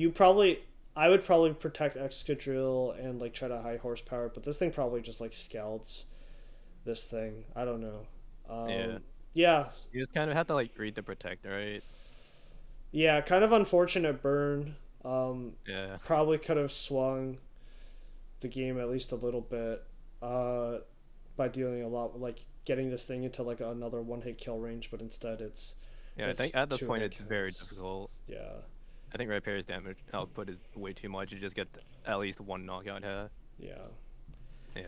I would probably protect Excadrill and like try to high horsepower, but this thing probably just like scalds this thing. I don't know. Yeah. Yeah, You just kind of have to like read the protect, right? yeah, kind of unfortunate burn. Yeah. Probably could have swung the game at least a little bit by dealing a lot like getting this thing into like another one hit kill range, but instead Yeah, I it's think at this two point hit it's very kills. difficult. Yeah, I think Repair's damage output is way too much. You just get at least one knockout here. yeah, Yeah.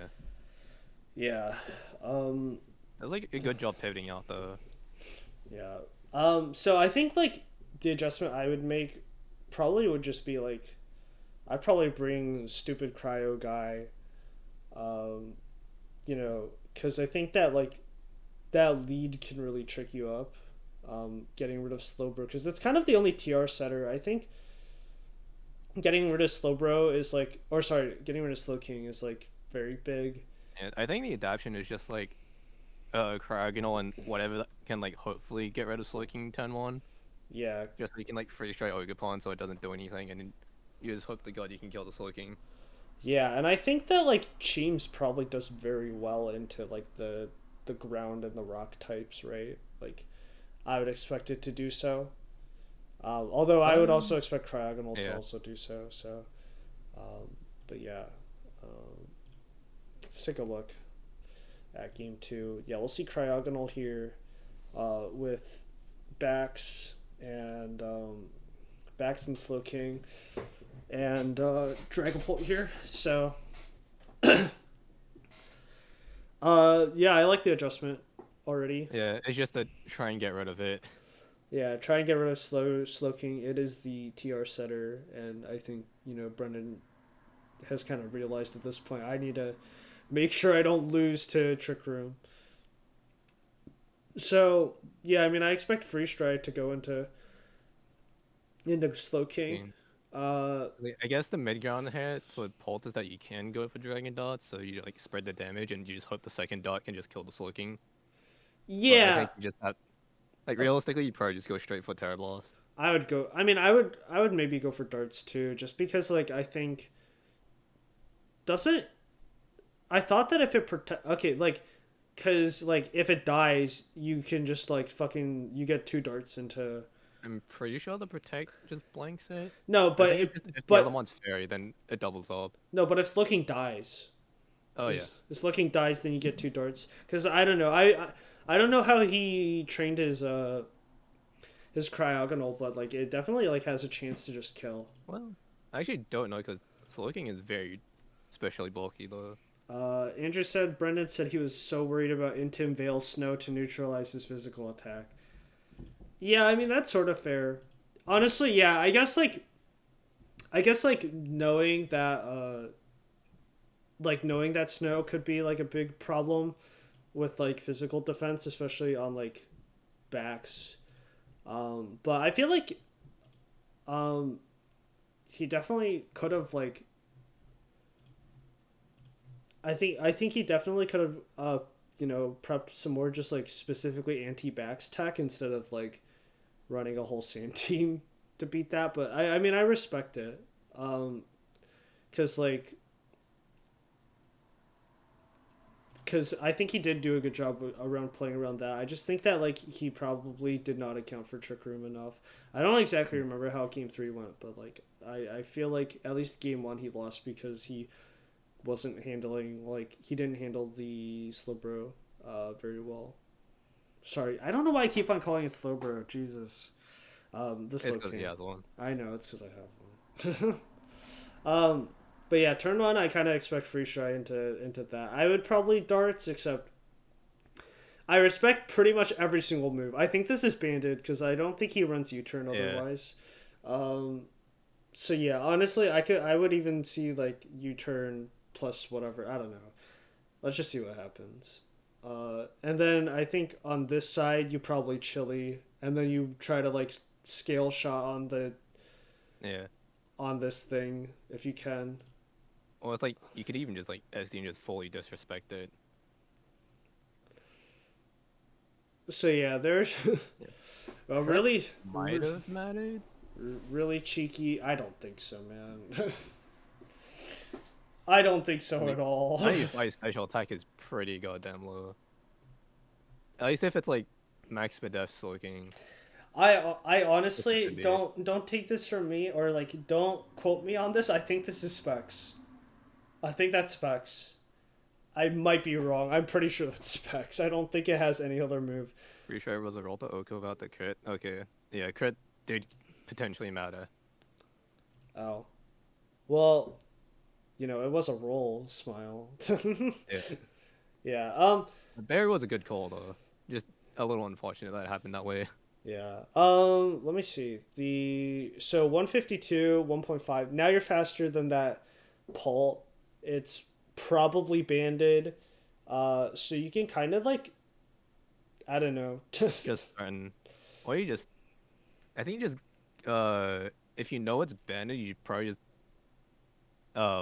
yeah. It was like a good job pivoting out though. Yeah. So I think like the adjustment I would make probably would just be like I'd probably bring stupid cryo guy. Um, because I think that like that lead can really trick you up. Getting rid of Slowbro because it's kind of the only TR setter. I think getting rid of Slowbro is like, or sorry, getting rid of Slow King is like very big. And I think the adaptation is just like Cryogonal and whatever that can like hopefully get rid of Slowking turn one. Yeah, Just so you can like free strike Ogerpon so it doesn't do anything, and then you just hope to God you can kill the Slowking. yeah, and I think that like Cheems probably does very well into like the ground and the rock types, right? Like I would expect it to do so. Although I would also expect Cryogonal to Yeah. also do so. So, but yeah, um, let's take a look at game two. Yeah, we'll see Cryogonal here with Bax and Bax and Slow King and Dragapult here. So, yeah, I like the adjustment already. Yeah, it's just to try and get rid of it. Yeah, try and get rid of Slow King. It is the TR setter, and I think Brendan has kind of realized at this point I need to make sure I don't lose to Trick Room. So yeah, I mean I expect Free Stride to go into Slow I King. mean, Uh, I guess the mid ground here for Pult is that you can go for Dragon Dart, so you like spread the damage and you just hope the second dart can just kill the Slowking. But I yeah, think you just have like realistically you probably just go straight for Terra Blast. I would go. I mean, I would maybe go for darts too, just because like I think doesn't. I thought that if it protect okay like, cause like if it dies, you can just like fucking you get two darts into. I'm pretty sure the protect just blanks it. No, I but think if the other but one's fairy, then it doubles up. no, but if Slooking dies, Oh yeah. if Slooking dies, then you get two darts. Cause I don't know, I don't know how he trained his cryogonal, but like it definitely like has a chance to just kill. Well, I actually don't know because Slowking is very especially bulky though. Andrew said Brendan said he was so worried about Intim Veil Snow to neutralize his physical attack. Yeah, I mean that's sort of fair. Honestly, yeah, I guess like knowing that Snow could be like a big problem with like physical defense, especially on like backs. But I feel like um he definitely could have like I think he definitely could have prepped some more just like specifically anti backs tech instead of like running a whole sand team to beat that. But I mean I respect it. Cause like because I think he did do a good job around playing around that. I just think that like he probably did not account for Trick Room enough. I don't exactly remember how game three went, but like I feel like at least game one he lost because he wasn't handling like he didn't handle the Slowbro very well. Sorry, I don't know why I keep on calling it Slowbro. Jesus, the It's Slow because he King. has one. I know it's because I have one. But yeah, turn one I kind of expect free stride into that. I would probably darts, except I respect pretty much every single move. I think this is banded because I don't think he runs U turn Yeah. otherwise. Um, so yeah, honestly, I would even see like U turn plus whatever. I don't know. Let's just see what happens. And then I think on this side you probably chili, and then you try to like scale shot Yeah. on this thing if you can. Well, it's like you could even just like SD and just fully disrespect it. So yeah, there's Yeah. a Crit really, might have mattered. really cheeky. I don't think so, man. I don't think so I mean, at all. my special attack is pretty goddamn low. At least if it's like max def looking, I which it honestly could be. don't take this from me or like don't quote me on this. I think this is specs. I think that's specs. I might be wrong. I'm pretty sure that's specs. I don't think it has any other move. Pretty sure it was a roll to Oko about the crit. Okay. Yeah, crit did potentially matter. Oh. Well, it was a roll, smile. Yeah. Yeah. Barry was a good call though. Just a little unfortunate that it happened that way. Yeah. Let me see. So 152, 1.5. Now you're faster than that pult. It's probably banded. So you can kind of like, I don't know. Just and or you just I think you just if you know it's banded, you probably just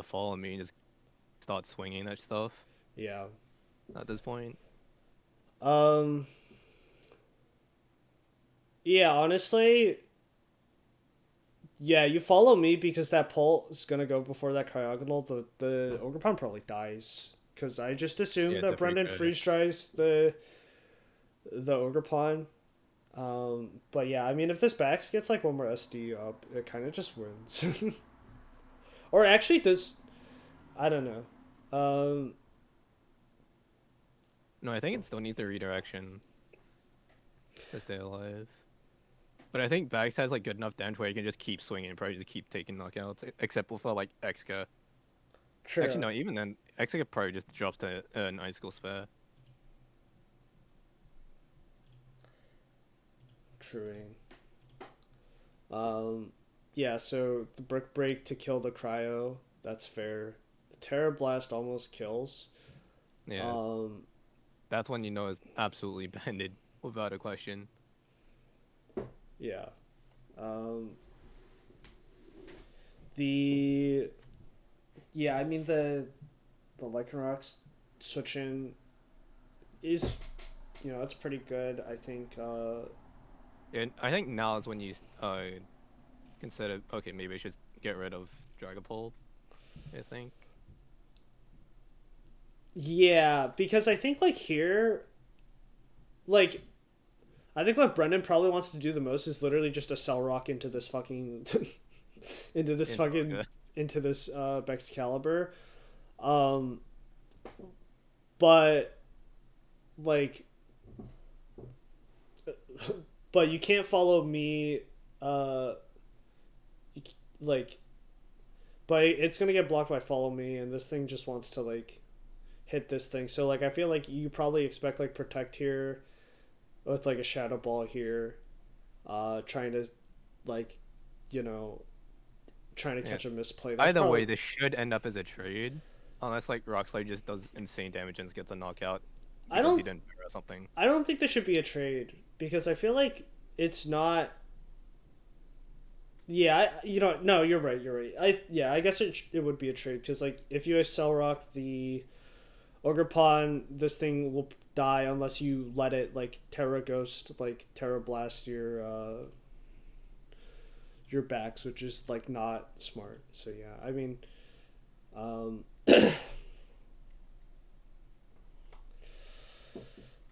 follow me and just start swinging that stuff Yeah. at this point. Um yeah, honestly, yeah, you follow me because that pult is gonna go before that Cryogonal. The Ogre Pound probably dies. Because I just Yeah, assumed it's that a pretty Brendan good. freeze dries the Ogre Pawn. But yeah, I mean, if this Bax gets like one more SD up, it kind of just wins. Or actually does, I don't know. Um, No, I think it still needs the redirection to stay alive. But I think Bags has like good enough damage where you can just keep swinging and probably just keep taking knockouts, except for like Exca. Actually, true, no, even then, Exca probably just drops to an icicle spare. true. Um, yeah, so the Brick Break to kill the Cryo, that's fair. The Terra Blast almost kills. Yeah, Um, that's when you know it's absolutely bended without a question. yeah. Um, the yeah, I mean the Lycanrocs switching is, it's pretty good. I think. And I think now is when you consider, okay, maybe I should get rid of Dragapult. I think. Yeah, because I think like here, like I think what Brendan probably wants to do the most is literally just a Cell Rock into this fucking into this Into fucking Orga. into this Excalibur. Um, but like, but you can't follow me. Uh, like, but it's gonna get blocked by follow me, and this thing just wants to like hit this thing. So like, I feel like you probably expect like protect here with like a shadow ball here, trying to like, you know, trying to Yeah. catch a misplay. That's Either probably. way, this should end up as a trade, unless like Rock Slide just does insane damage and gets a knockout I because he don't. didn't pair or something. I don't think this should be a trade because I feel like it's not. Yeah, no, you're right. You're right. I guess it would be a trade because like if you Excel Rock the Ogre Pawn, this thing will die unless you let it like Terra Ghost, like Terra Blast your backs, which is like not smart. So yeah, I mean, um,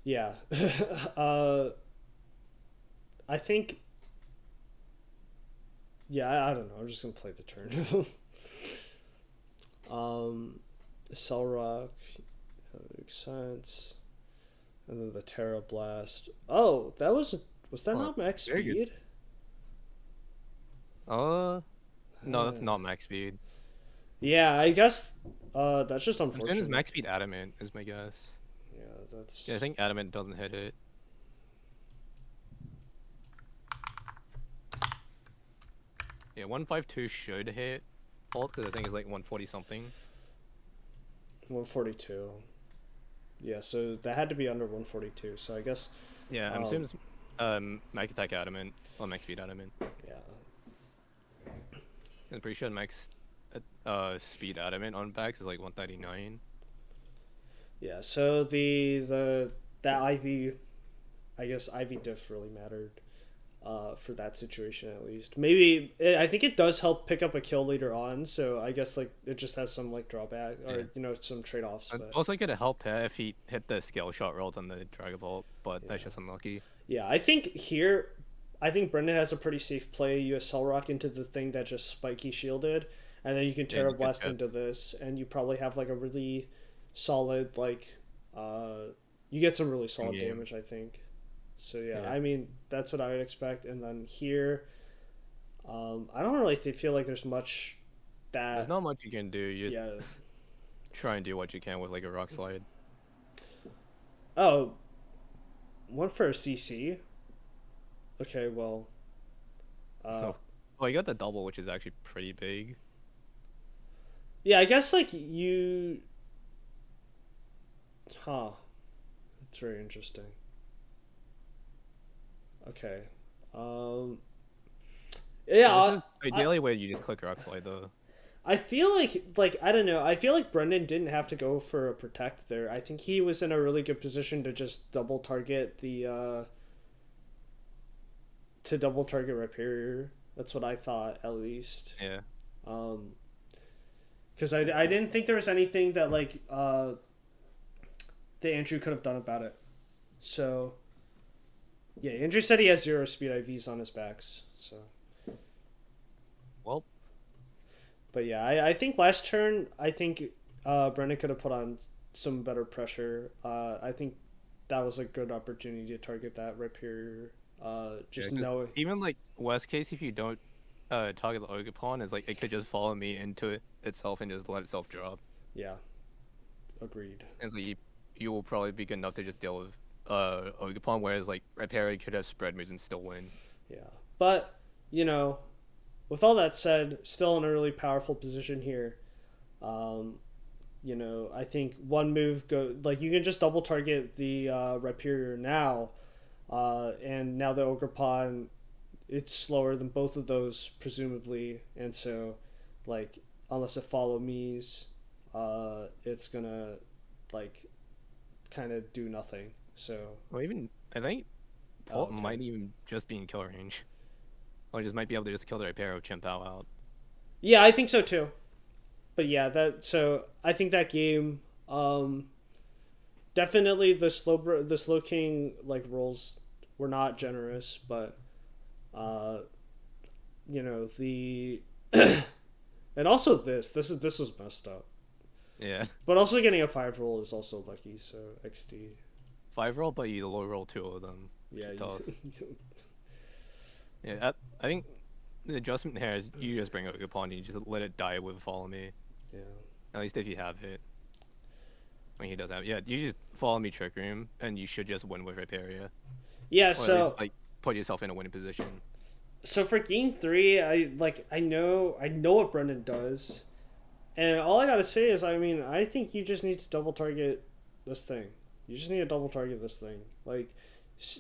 yeah, uh, I think yeah, I don't know. I'm just gonna play the turn. Cell Rock makes sense, and then the Terra Blast. Oh, was that Well, not max very good. speed? No, that's not max speed. Yeah, I guess that's just I'm saying it's unfortunate. max speed adamant is my guess. Yeah, Yeah, I that's think adamant doesn't hit it. Yeah, 152 should hit Bolt because I think it's like 140 something. 142. Yeah, so that had to be under 142. So I guess, Yeah, I'm um, assuming it's max attack adamant or max speed adamant. yeah, I'm pretty sure max speed adamant on backs is like 139. yeah. So the that IV, I guess IV diff really mattered, for that situation at least. Maybe I think it does help pick up a kill later on. So I guess like it just has some like drawback Yeah. or some trade offs. And But also could have helped her if he hit the scale shot rolls on the Dragon Ball, but that's yeah, just unlucky. yeah. I think here, I think Brendan has a pretty safe play. You Cell Rock into the thing that just spiky shielded, and then you can Yeah, Terra just get Blast hit into this, and you probably have like a really solid like, uh, you get some really in solid game. damage. I think. So yeah, Yeah. I mean that's what I would expect, and then here, I don't really feel like there's much There's that. not much you can do. You just Yeah. try and do what you can with like a rock slide. Oh, One for a CC. Okay, well, uh, Oh, well, you got the double, which is actually pretty big. yeah, I guess like huh? It's very interesting. Okay, um, yeah, So this is I ideally where you just click rock slide though. I feel like I don't know. I feel like Brendan didn't have to go for a protect there. I think he was in a really good position to just double target the to double target Rhyperior. That's what I thought at least. Yeah. Um, because I didn't think there was anything that that Andrew could have done about it. So yeah, Andrew said he has 0 speed IVs on his backs. So, Well, but yeah, I think last turn I think Brendan could have put on some better pressure. I think that was a good opportunity to target that Rhyperior. yeah, Just 'cause know, even like worst case, if you don't target the ogre pawn, is like it could just follow me into it itself and just let itself drop. yeah, agreed. And so you will probably be good enough to just deal with ogre pawn, whereas like Ripari could have spread moves and still win. Yeah, but you know, with all that said, still in a really powerful position here. Um, I think one move like you can just double target the Rhyperior now, and now the Ogre Pawn, it's slower than both of those presumably, and so like unless it follow me's, it's gonna like kind of do nothing. So Or even I think oh, Port okay, might even just be in kill range, or just might be able to just kill the Ripari with Chimp out. yeah, I think so too. But yeah, that so I think that game, definitely the slow king like rolls were not generous, but uh, the and also this was messed up. Yeah. But also getting a 5 roll is also lucky, so XD. 5 roll, but you low roll two of them, which Yeah, is tough. Yeah, I think the adjustment here is you just bring Ogre Pawn and you just let it die with follow me. yeah. At least if you have it. When he does have, yeah, you just follow me Trick Room, and you should just win with Rhyperior, Yeah, or at least so like put yourself in a winning position. for game 3, I know what Brendan does. And all I gotta say is, I mean, I think you just need to double target this thing. You just need to double target this thing. Like,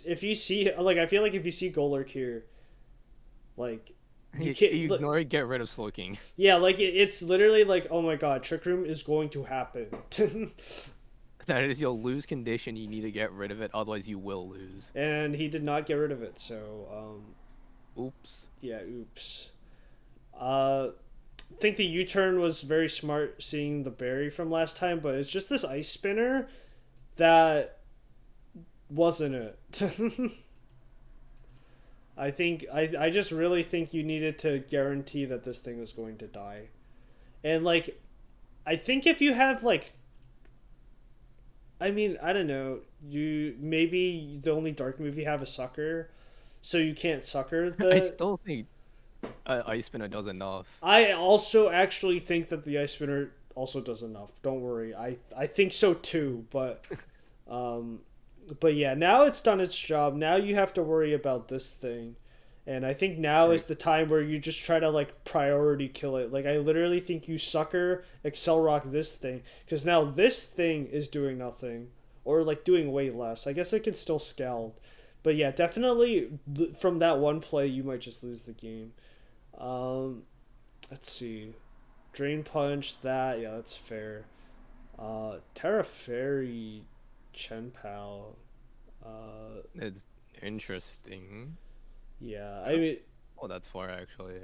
if you see, like, I feel like if you see Golurk here, like, you can't. You ignore it, get rid of Slow King. Yeah, like, it's literally like, oh my god, Trick Room is going to happen. That is your lose condition. You need to get rid of it, otherwise you will lose. And he did not get rid of it, so, Oops. yeah, oops. I think the U turn was very smart seeing the berry from last time, but it's just this ice spinner that wasn't it. I just really think you needed to guarantee that this thing was going to die. And like I think if you have like I mean, I don't know, you maybe the only dark move you have is sucker, so you can't sucker I the still think Ice Spinner does enough. I also actually think that the ice spinner also does enough. Don't worry. I think so too, um but yeah, now it's done its job. Now you have to worry about this thing. And I think now is Like, the time where you just try to like priority kill it. Like I literally think you sucker Excel Rock this thing because now this thing is doing nothing or like doing way less. I guess it can still scald. But yeah, definitely from that one play you might just lose the game. Um let's see. Drain Punch that, yeah, that's fair. Terra Fairy Chen Pao. Uh, it's interesting. yeah, I I don't. mean, Oh, that's far actually.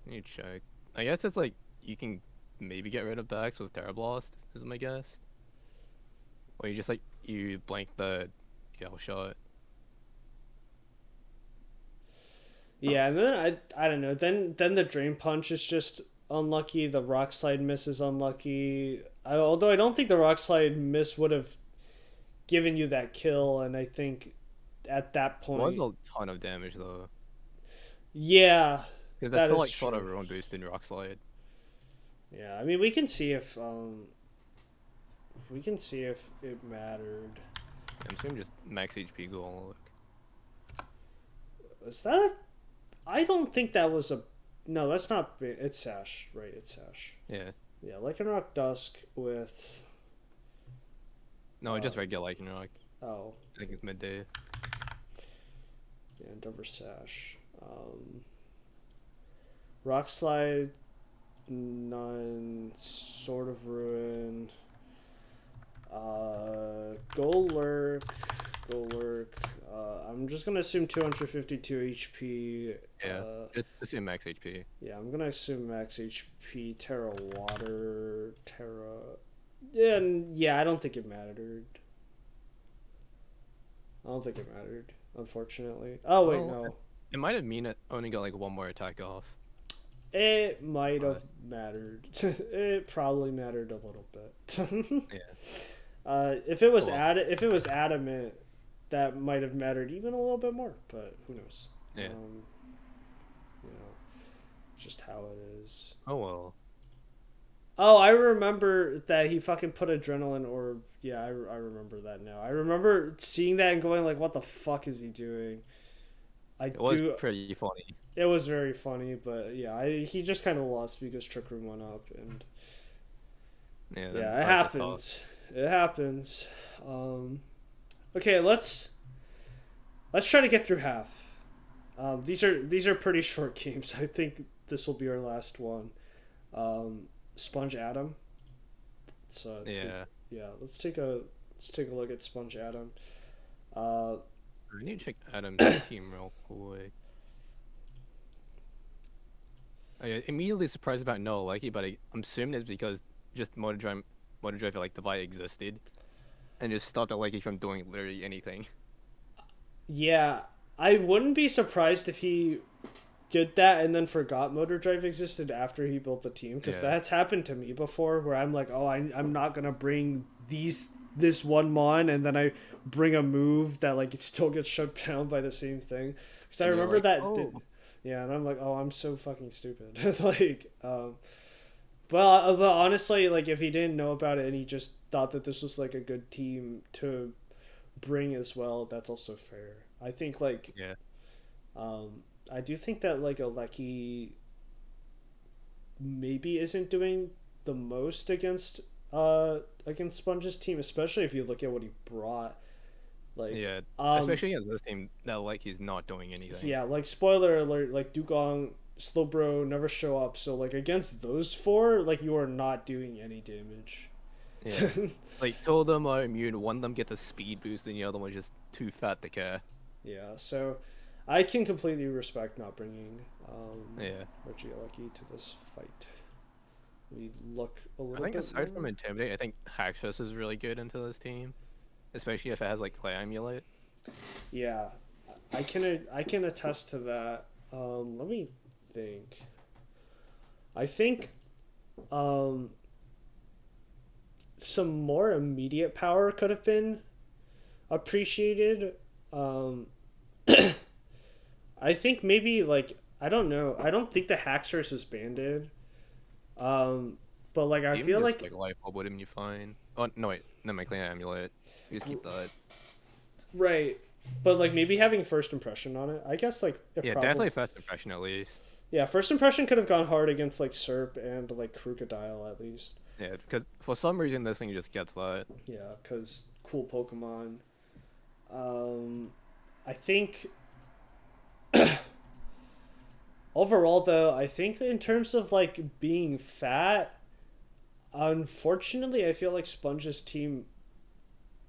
Let me check. I guess it's like you can maybe get rid of backs with Terra Blast, is my guess. Or you just like you blank the kill shot. yeah, and then I don't know. Then the Drain Punch is just unlucky. The Rock Slide miss is unlucky. Although I don't think the Rock Slide miss would have given you that kill, and I think at that It was point, a ton of damage though, yeah, because that's that still is like sort of true. ruin boost in Rock Slide. Yeah, I mean we can see if it mattered. I'm assuming just max HP goal. Is that a... I don't think that was a... No, that's not... It's Sash. Right, it's Sash. Yeah. Yeah, Lycanroc Dusk with... No, just regular Lycanroc. Oh. I think it's midday. Yeah, Endeavor Sash. Rock Slide, none. Sword of Ruin. Golurk. I'm just gonna assume 252 HP. Yeah, just assume max HP. Yeah, I'm gonna assume max HP. Terra Water. Terra. Yeah, I don't think it mattered. Unfortunately. Oh, wait, no. It might have mean it only got like one more attack off. It might have mattered. It probably mattered a little bit. Yeah. If it was if it was adamant, that might have mattered even a little bit more. But who knows? Yeah. You know, just how it is. Oh well. Oh, I remember that he fucking put adrenaline orb. Yeah, I remember that now. I remember seeing that and going like, "What the fuck is he doing?" It was pretty funny. It was very funny, but yeah, he just kind of lost because Trick Room went up, and yeah, it happens. It happens. Okay, let's try to get through half. These are pretty short games. I think this will be our last one. Sponge Atom. Let's take a look at Sponge Atom. I need to check Adam's team real quick. I immediately surprised about no Lucky, but I'm assuming it's because just Motor Drive like Divide existed, and just stopped Lucky from doing literally anything. Yeah, I wouldn't be surprised if he did that and then forgot Motor Drive existed after he built the team, because that's happened to me before, where I'm like, oh, I'm not gonna bring this one mon, and then I bring a move that like it still gets shut down by the same thing. Because I remember like, yeah, and I'm like, oh, I'm so fucking stupid. Like, but honestly, like if he didn't know about it and he just thought that this was like a good team to bring as well, that's also fair. I think like I do think that like Alecki maybe isn't doing the most against Sponge's team, especially if you look at what he brought. Like especially against this team that like he's not doing anything. Yeah, like spoiler alert, like Dugong, Slowbro never show up, so like against those four, like you are not doing any damage. Yeah. Like two of them are immune, one of them gets a speed boost and the other one's just too fat to care. Yeah, so I can completely respect not bringing Reggie Alecki to this fight. We look a little bit. I think aside from Intimidate, I think Haxus is really good into this team, especially if it has like Clay Amulet. Yeah, I can attest to that. Let me think. I think some more immediate power could have been appreciated. I think maybe like I don't know. I don't think the Haxorus is banded. But like I feel like life up with him, you fine. Oh no, wait, no, my Clay Amulet. You just keep that. Right, but like maybe having first impression on it. I guess like definitely first impression at least. Yeah, first impression could have gone hard against like Serp and like Crocodile at least. Yeah, because for some reason this thing just gets that. Yeah, because cool Pokemon. I think overall though, I think in terms of like being fat, unfortunately, I feel like Sponge's team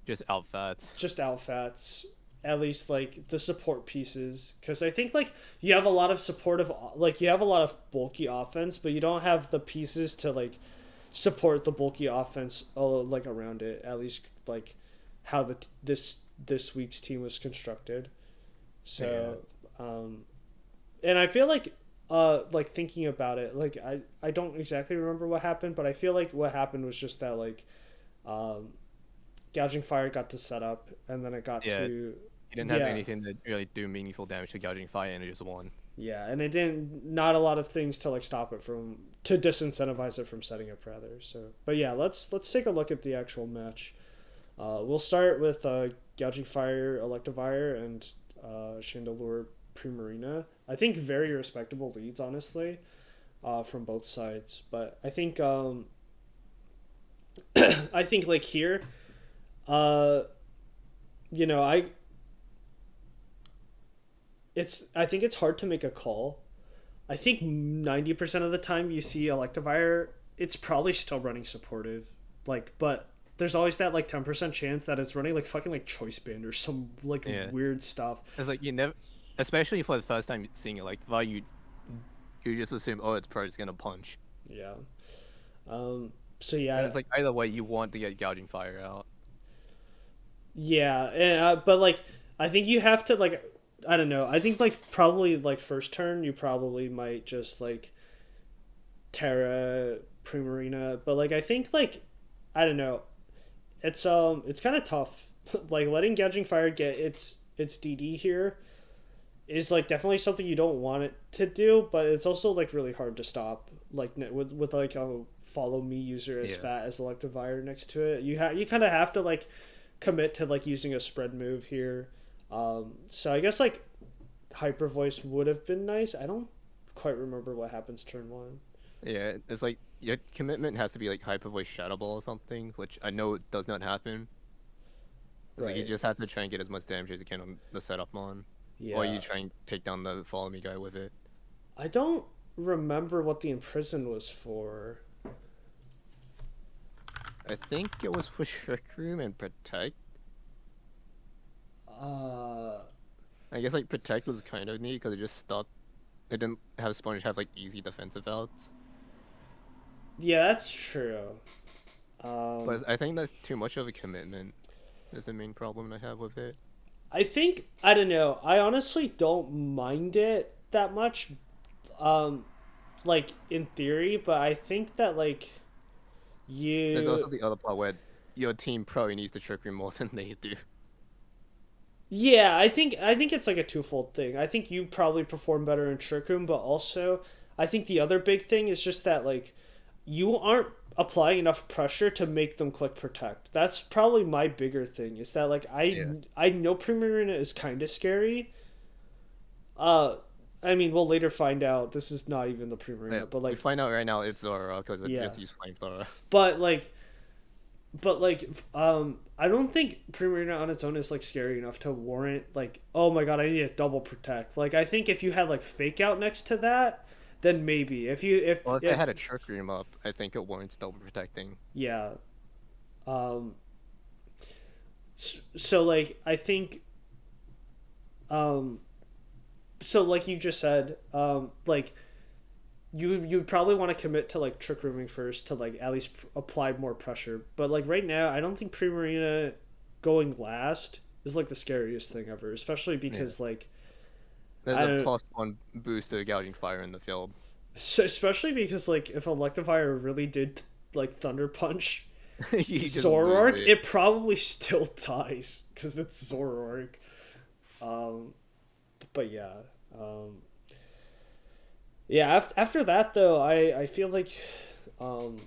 just outfats at least like the support pieces, because I think like you have a lot of supportive, like you have a lot of bulky offense, but you don't have the pieces to like support the bulky offense like around it, at least like how this week's team was constructed. So and I feel like thinking about it, like I don't exactly remember what happened, but I feel like what happened was just that like Gouging Fire got to set up, and then it got to... He didn't have anything to really do meaningful damage to Gouging Fire, and it just won. Yeah, and it didn't... Not a lot of things to like stop it from... To disincentivize it from setting up, rather. So, but yeah, let's take a look at the actual match. We'll start with Gouging Fire, Electivire, and Chandelure Primarina. I think very respectable leads, honestly, from both sides. But I think I think like here, uh, you know, I think it's hard to make a call. I think 90% of the time you see Electivire, it's probably still running supportive. Like, but there's always that like 10% chance that it's running like fucking like Choice Band or some like Yeah, weird stuff. it's like you never, especially for the first time seeing it, like why you just assume, oh, it's probably just gonna punch, Yeah. Um, so and yeah, it's like either way you want to get gouging fire out. yeah, but like I think you have to like I don't know. I think like probably like first turn you probably might just like Terra Primarina, but like I think like I don't know. It's kind of tough. Like letting Gouging Fire get its DD here is like definitely something you don't want it to do, but it's also like really hard to stop. Like with like a follow me user as Yeah, fat as Electivire next to it, you kind of have to like commit to like using a spread move here. So I guess like Hyper Voice would have been nice. I don't quite remember what happens turn one. yeah, it's like your commitment has to be like hyper voice shadow ball or something, which I know does not happen. It's like you Right. just have to try and get as much damage as you can on the setup mon, or you Yeah. try and take down the follow me guy with it. I don't remember what the imprison was for. I think it was for Trick Room and Protect. Uh, I guess like Protect was kind of neat because it just stopped. It didn't have Sponge have like easy defensive outs. yeah, that's true. Um, But I think that's too much of a commitment. Is the main problem I have with it. I think I don't know. I honestly don't mind it that much. Um, like in theory, but I think that like There's also you, the other part where your team probably needs the Trick Room more than they do. yeah, I think it's like a twofold thing. I think you probably perform better in Trick Room, but also I think the other big thing is just that like you aren't applying enough pressure to make them click protect. That's probably my bigger thing. Is that like Yeah. I know Primarina is kind of scary. Uh, I mean, we'll later find out. This is not even the Yeah, Primarina, but we like find out right now it's Zora because it yeah, just used Flamethrower. but like I don't think Primarina on its own is like scary enough to warrant like oh my god I need a double protect. Like I think if you had like fake out next to that, then maybe if you Well, if they if had a Trick Room up, I think it warrants double protecting. yeah um so like I think um so like you just said like you would probably want to commit to like trick rooming first to like at least apply more pressure. But like right now, I don't think Primarina going last is like the scariest thing ever, especially Yeah. because like There's I a don't. +1 boost to gouging fire in the field. Especially because like if Electivire really did like Thunder Punch You just lose Zoroark, it. it probably still dies because it's Zoroark. Um, but yeah, um, yeah. After that though, I feel like um,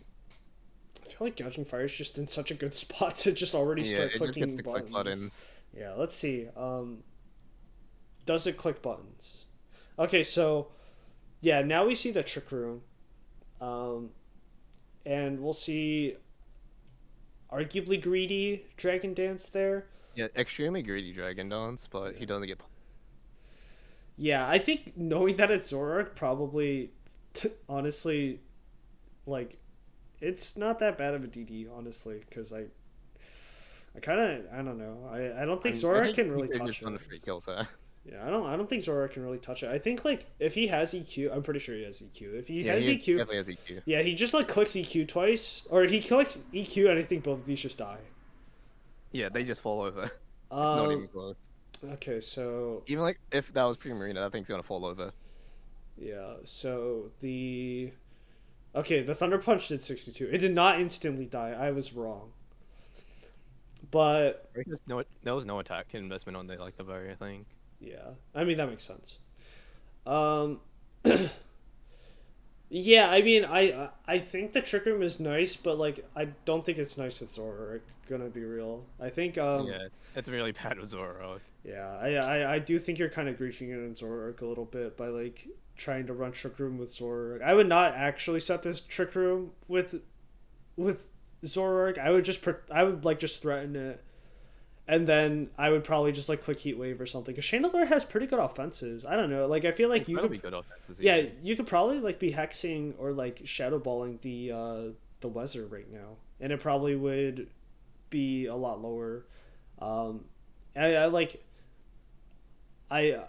I feel like Gouging Fire is just in such a good spot to just already Yeah, start it just gets clicking to click buttons. buttons. Yeah, let's see. Does it click buttons? Okay, so yeah, now we see the Trick Room. Um, and we'll see arguably greedy Dragon Dance there. Yeah, extremely greedy Dragon Dance, but he Yeah. doesn't get. Yeah, I think knowing that it's Zoroark probably, honestly, like, it's not that bad of a DD, honestly, because I kind of, I don't know. I don't think I Zoroark think can he really could have just touch done a it. free kill set. Yeah, I don't think Zoroark can really touch it. I think like if he has EQ, I'm pretty sure he has EQ. If he Yeah, has he EQ, definitely has EQ. yeah, he just like clicks EQ twice, or he clicks EQ, and I think both of these just die. Yeah, they just fall over. It's not Um. even close. Okay, so Even like if that was Primarina, that thing's gonna fall over. yeah, so the okay, the Thunder Punch did 62. It did not instantly die. I was wrong, but Because no, there was no attack investment on the like the very thing. yeah, I mean that makes sense. Um, Yeah, I mean, I think the Trick Room is nice, but like I don't think it's nice with Zora. Gonna be real. I think Yeah, it's really bad with Zoro. yeah, I do think you're kind of griefing it in Zoroark a little bit by like trying to run Trick Room with Zoroark. I would not actually set this Trick Room with Zoroark. I would like just threaten it, and then I would probably just like click Heat Wave or something. Because Chandelure has pretty good offenses. I don't know. Like I feel like you Incredibly could, good offenses yeah, even. you could probably like be hexing or like shadow balling the Weather right now, and it probably would be a lot lower. Um, I like I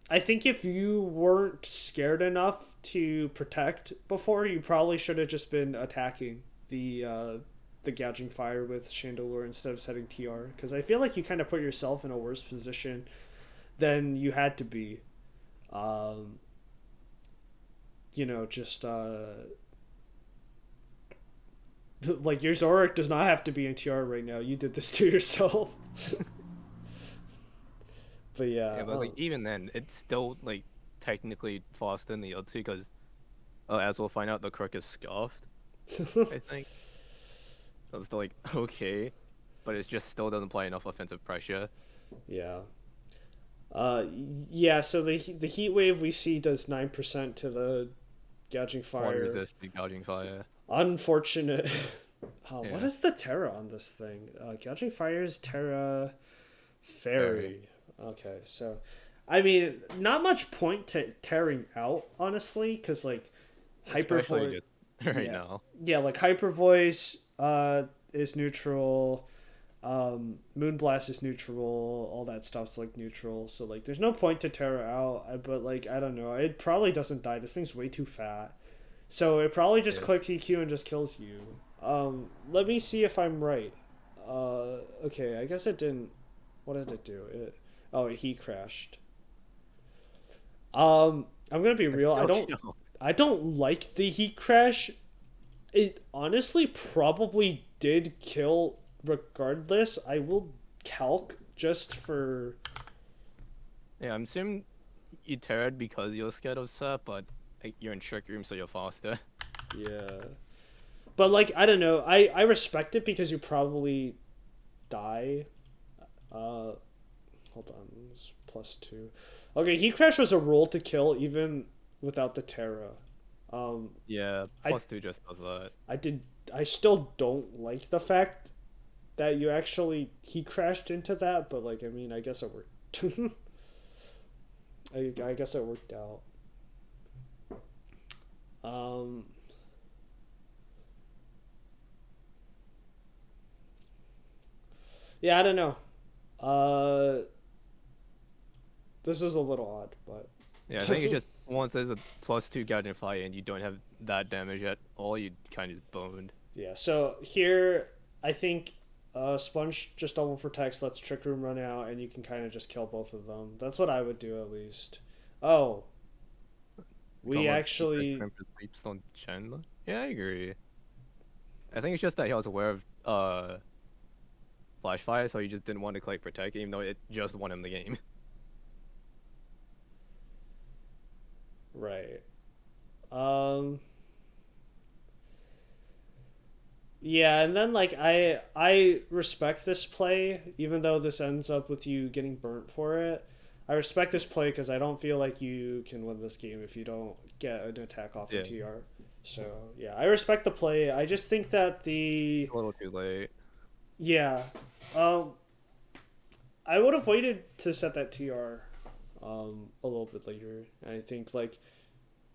I think if you weren't scared enough to protect before, you probably should have just been attacking the gouging fire with Chandelure instead of setting TR, because I feel like you kind of put yourself in a worse position than you had to be. Um, just like your Zoric does not have to be in TR right now. You did this to yourself. But yeah, Yeah, but like even then, it's still like technically faster than the other two because, as we'll find out, the crook is scuffed. I think so it's still like okay, but it just still doesn't apply enough offensive pressure. yeah. Uh, yeah, so the heat wave we see does 9% to the gouging One fire. resist the gouging fire. Unfortunate. Oh, what Yeah, is the Terra on this thing? Gouging Fire's Terra very. Fairy. Okay, so I mean, not much point to tearing out, honestly, because like Hyper Especially Voice. just right Yeah, now. yeah, like Hyper Voice is neutral. Moonblast is neutral. All that stuff's like neutral. So like, there's no point to Terra out. But like, I don't know. It probably doesn't die. This thing's way too fat. So it probably just Yeah. clicks EQ and just kills you. Let me see if I'm right. Okay, I guess it didn't. What did it do? It heat crashed. I'm gonna be It's real. still chill. I don't like the heat crash. It honestly probably did kill regardless. I will calc just for Yeah, I'm assuming you teared because you're scared of Seth, but like, you're in trick room, so you're faster. yeah. But like I don't know. I respect it because you probably die. Uh, hold on. It's +2. Okay, heat crash was a roll to kill even without the Terra. Um, Yeah, I +2 just does that. I did. I still don't like the fact that you actually he crashed into that, but like I mean, I guess it worked. I guess it worked out. Um, yeah, I don't know. Uh, this is a little odd, but Yeah, I think it's just once there's a +2 gouging fire and you don't have that damage at all, you kind of just boned. yeah. So here, I think Sponge just double protects, lets Trick Room run out, and you can kind of just kill both of them. That's what I would do at least. Oh, we Come with actually Crimson Sleeps on Chandler. Yeah, I agree. I think it's just that he was aware of Flash Fire, so he just didn't want to click protect, even though it just won him the game. right. Um, Yeah, and then like I respect this play, even though this ends up with you getting burnt for it. I respect this play because I don't feel like you can win this game if you don't get an attack off in Yeah, TR. So yeah, I respect the play. I just think that the a little too late. yeah, um, I would have waited to set that TR, a little bit later. I think like,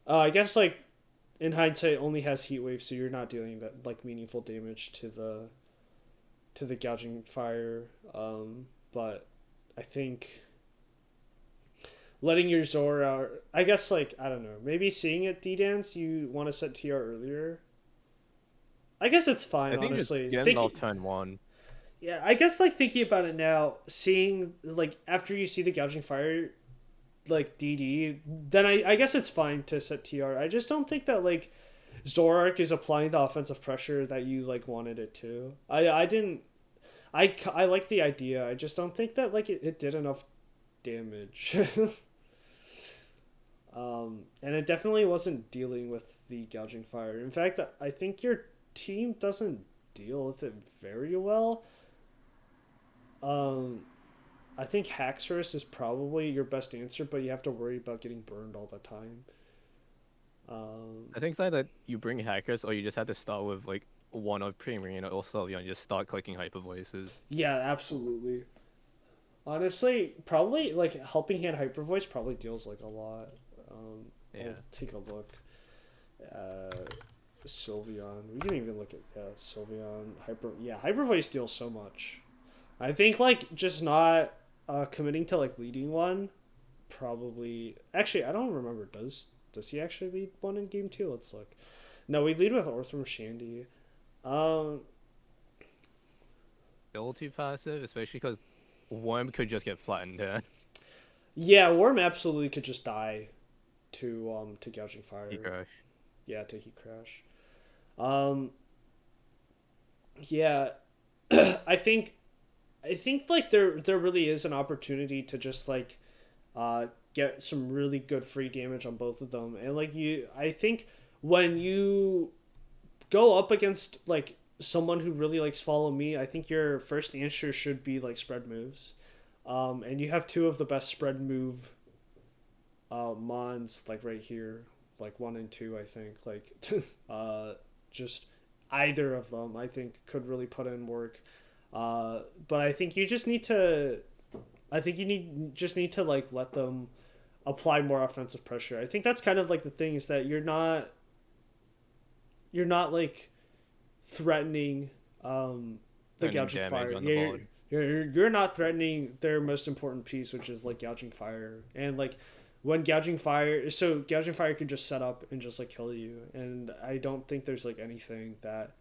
I guess like in hindsight only has heat wave, so you're not dealing that like meaningful damage to the gouging fire. But I think letting your Zora, I guess like I don't know, maybe seeing it D dance, you want to set TR earlier. I guess it's fine, I think just honestly. getting off turn one. Yeah, I guess like thinking about it now, seeing like after you see the gouging fire, like DD, then I guess it's fine to set TR. I just don't think that like Zorak is applying the offensive pressure that you like wanted it to. I didn't I like the idea. I just don't think that like it did enough damage. And it definitely wasn't dealing with the gouging fire. In fact, I think your team doesn't deal with it very well. Um, I think Haxorus is probably your best answer, but you have to worry about getting burned all the time. Um, I think it's either you bring hackers or you just have to start with like one of Premier or Sylveon, just start clicking hyper voices. yeah, absolutely. Honestly, probably like Helping Hand Hyper Voice probably deals like a lot. I'll Yeah. take a look. Uh, Sylveon. We can even look at Sylveon Hyper. Yeah, Hyper Voice deals so much. I think like just not committing to like leading one. Probably. Actually, I don't remember. Does he actually lead one in game two? Let's look. No, we lead with Orthram Shandy. Um, Still too passive, especially because Worm could just get flattened here. yeah, Worm absolutely could just die to gouging He fire. crash. Yeah, to heat crash. Um, yeah, I think like there really is an opportunity to just like get some really good free damage on both of them, and like I think when you go up against like someone who really likes follow me, I think your first answer should be like spread moves. And you have two of the best spread move mons like right here, like one and two. I think like just either of them I think could really put in work. But I think you just need to. I think you need to like let them apply more offensive pressure. I think that's kind of like the thing is that you're not like threatening the Turning gouging damage fire. on the Yeah, board. you're not threatening their most important piece, which is like gouging fire. And like when gouging fire, so gouging fire can just set up and just like kill you. And I don't think there's like anything that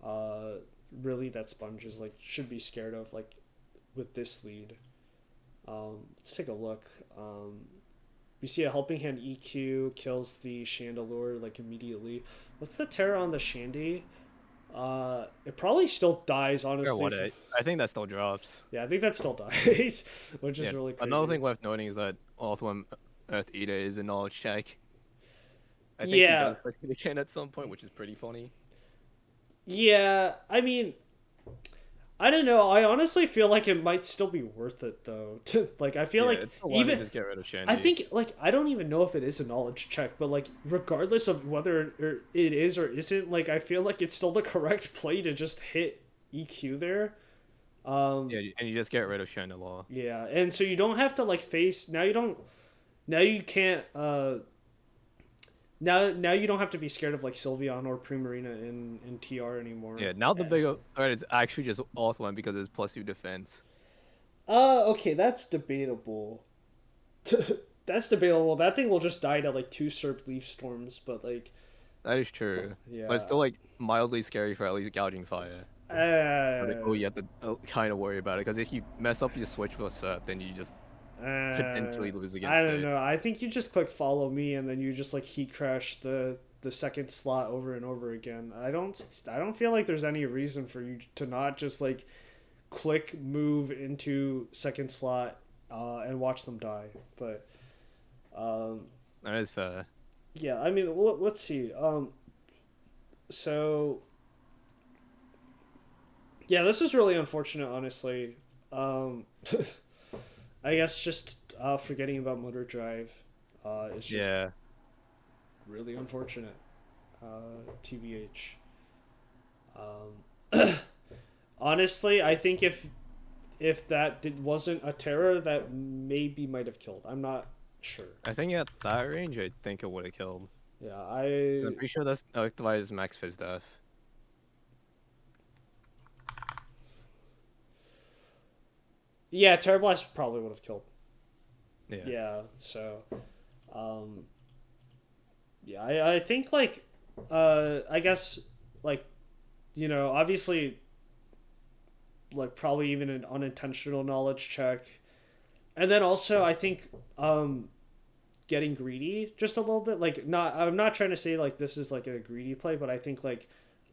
uh really that Sponge is like should be scared of like with this lead. Let's take a look. We see a Helping Hand EQ kills the Chandelure like immediately. What's the Terra on the Shandy? It probably still dies, Or honestly. what? I think that still drops. Yeah, I think that still dies, which is Yeah. really Another crazy. thing worth noting is that Orthworm Earth Eater is a knowledge check. I think he Yeah, does click it again at some point, which is pretty funny. yeah. I mean, I don't know. I honestly feel like it might still be worth it though. Like, I feel Yeah, like it's the one to even just get rid of I Shandy. think like I don't even know if it is a knowledge check, but like regardless of whether it is or isn't, like I feel like it's still the correct play to just hit EQ there. Um, Yeah, and you just get rid of Chandelure. yeah, and so you don't have to like face now. You don't now you can't now you don't have to be scared of like Sylveon or Primarina in TR anymore. Yeah, now the bigger threat is actually just Orthworm because it's +2 defense. Okay, that's debatable. That's debatable. That thing will just die to like two Serp Leaf Storms, but like, That is true. But it's yeah. still like mildly scary for at least gouging fire. But like, oh, Uh, you have to kind of worry about it because if you mess up your switch for Serp, then you just potentially lose I against don't it. know. I think you just click follow me and then you just like heat crash the second slot over and over again. I don't feel like there's any reason for you to not just like click move into second slot and watch them die. But um, That is fair. yeah, I mean, let's see. So yeah, this is really unfortunate, honestly. Um, I guess just forgetting about motor drive is just Yeah. really unfortunate. TBH. Honestly, I think if wasn't a terror, that maybe might have killed. I'm not sure. I think at that range, I think it would have killed. Yeah, 'Cause I'm pretty sure that's Electivire's max phys death. yeah, Terror Blast probably would have killed. Yeah. Yeah, so um, yeah, I think like I guess like obviously like probably even an unintentional knowledge check, and then also I think getting greedy just a little bit, like not I'm not trying to say like this is like a greedy play, but I think like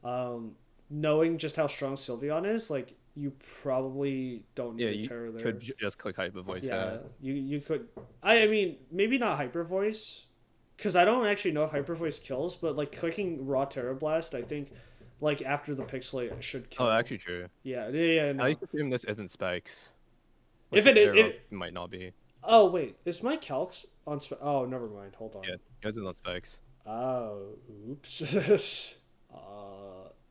um knowing just how strong Sylveon is, like you probably don't need Yeah, a you Terra could there. just click hyper voice. Yeah, Yeah. you could. I mean, maybe not hyper voice, because I don't actually know if hyper voice kills, but like clicking raw Terra Blast, I think, like after the pixelate it should Oh, kill. actually true. Yeah, I no. used to assume this isn't specs, If which it very well it might not be. oh wait, is my calcs on? Oh, never mind. Hold Yeah, on. yours is not specs. Oh, oops.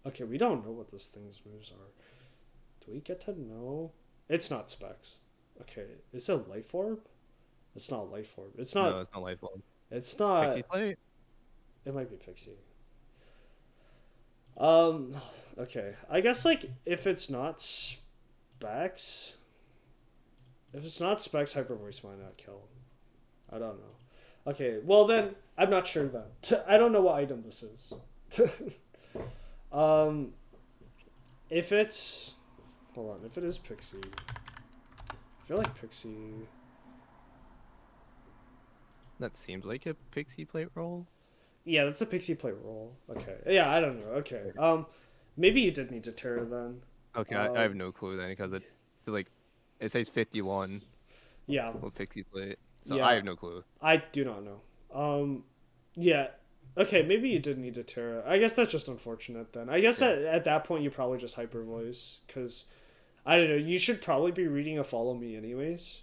Okay, we don't know what this thing's moves are. Do we get to know? It's not specs. Okay, is it life orb? It's not life orb. It's No, not. it's not lifelong. It's not. Pixie plate? It might be Pixie. Um. Okay, I guess like if it's not specs, Hyper Voice might not kill. I don't know. Okay, well then I'm not sure then. I don't know what item this is. um, if it's hold on, if it is Pixie, I feel like Pixie. That seems like a pixie plate roll. Yeah, that's a Pixie plate roll. Okay, yeah, I don't know. Okay, maybe you did need to Terra then. Okay, I have no clue then because like it says 51 Yeah, with pixie plate, so I yeah, have no clue. I do not know. Yeah. Okay, maybe you did need to Terra. I guess that's just unfortunate then. I guess Yeah. at that point you probably just hyper voice because I don't know. You should probably be reading a follow me anyways,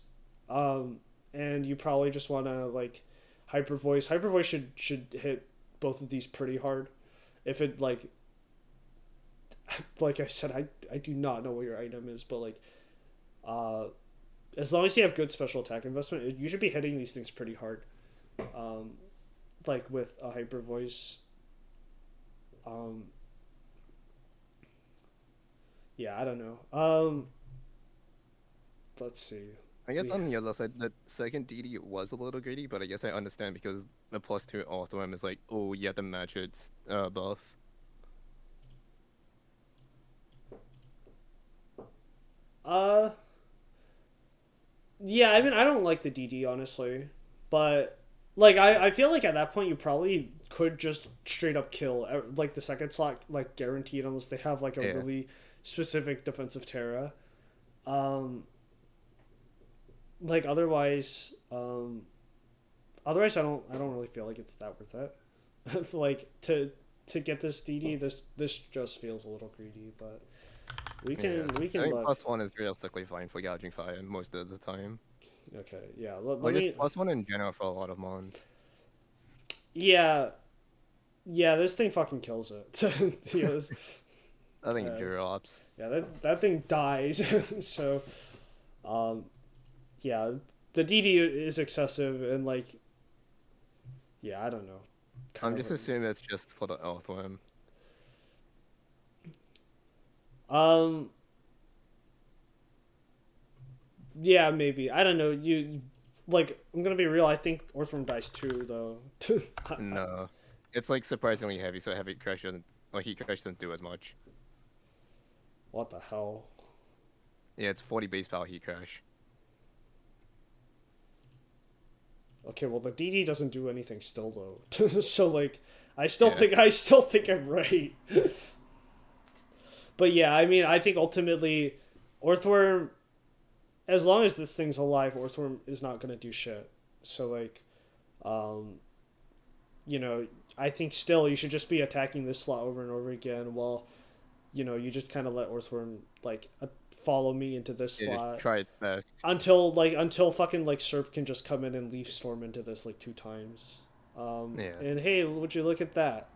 and you probably just want to like hyper voice. Hyper voice should hit both of these pretty hard. If it like I said, I do not know what your item is, but like uh, as long as you have good special attack investment, you should be hitting these things pretty hard. Um, like with a hyper voice. Um, yeah, I don't know. Let's see. I guess We on the other side, the second DD was a little greedy, but I guess I understand because the +2 Orthworm is like, oh, you have to match its buff. uh yeah, I mean I don't like the DD honestly, but like I feel like at that point you probably could just straight up kill like the second slot like guaranteed unless they have like a Yeah. really specific defensive Terra. Um like otherwise I don't really feel like it's that worth it. Like to get this DD this just feels a little greedy, but we Yeah. can I think look. +1 is realistically fine for gouging fire most of the time. Okay, yeah. Or Let just me. +1 in general for a lot of mons. Yeah, yeah. This thing fucking kills it. Yeah, I think uh, drops. yeah, that thing dies. So, um, yeah, the DD is excessive and like, yeah, I don't know. I'm Kind just of. assuming it's just for the Earthworm. Um. Yeah, maybe. I don't know. Like, I'm gonna be real. I think Orthworm dies too, though. No. It's like surprisingly heavy, so heavy crash doesn't, or heat crash doesn't do as much. What the hell? Yeah, it's 40 base power heat crash. Okay, well the DD doesn't do anything still though. So like, Yeah. I still think I'm right. But yeah, I mean, I think ultimately, Orthworm, as long as this thing's alive, Orthworm is not gonna do shit. So like, um, you know, I think still you should just be attacking this slot over and over again while, you just kind of let Orthworm like follow me into this Yeah, slot just try its best. until fucking like Serp can just come in and leaf storm into this like 2 times. Yeah. And hey, would you look at that?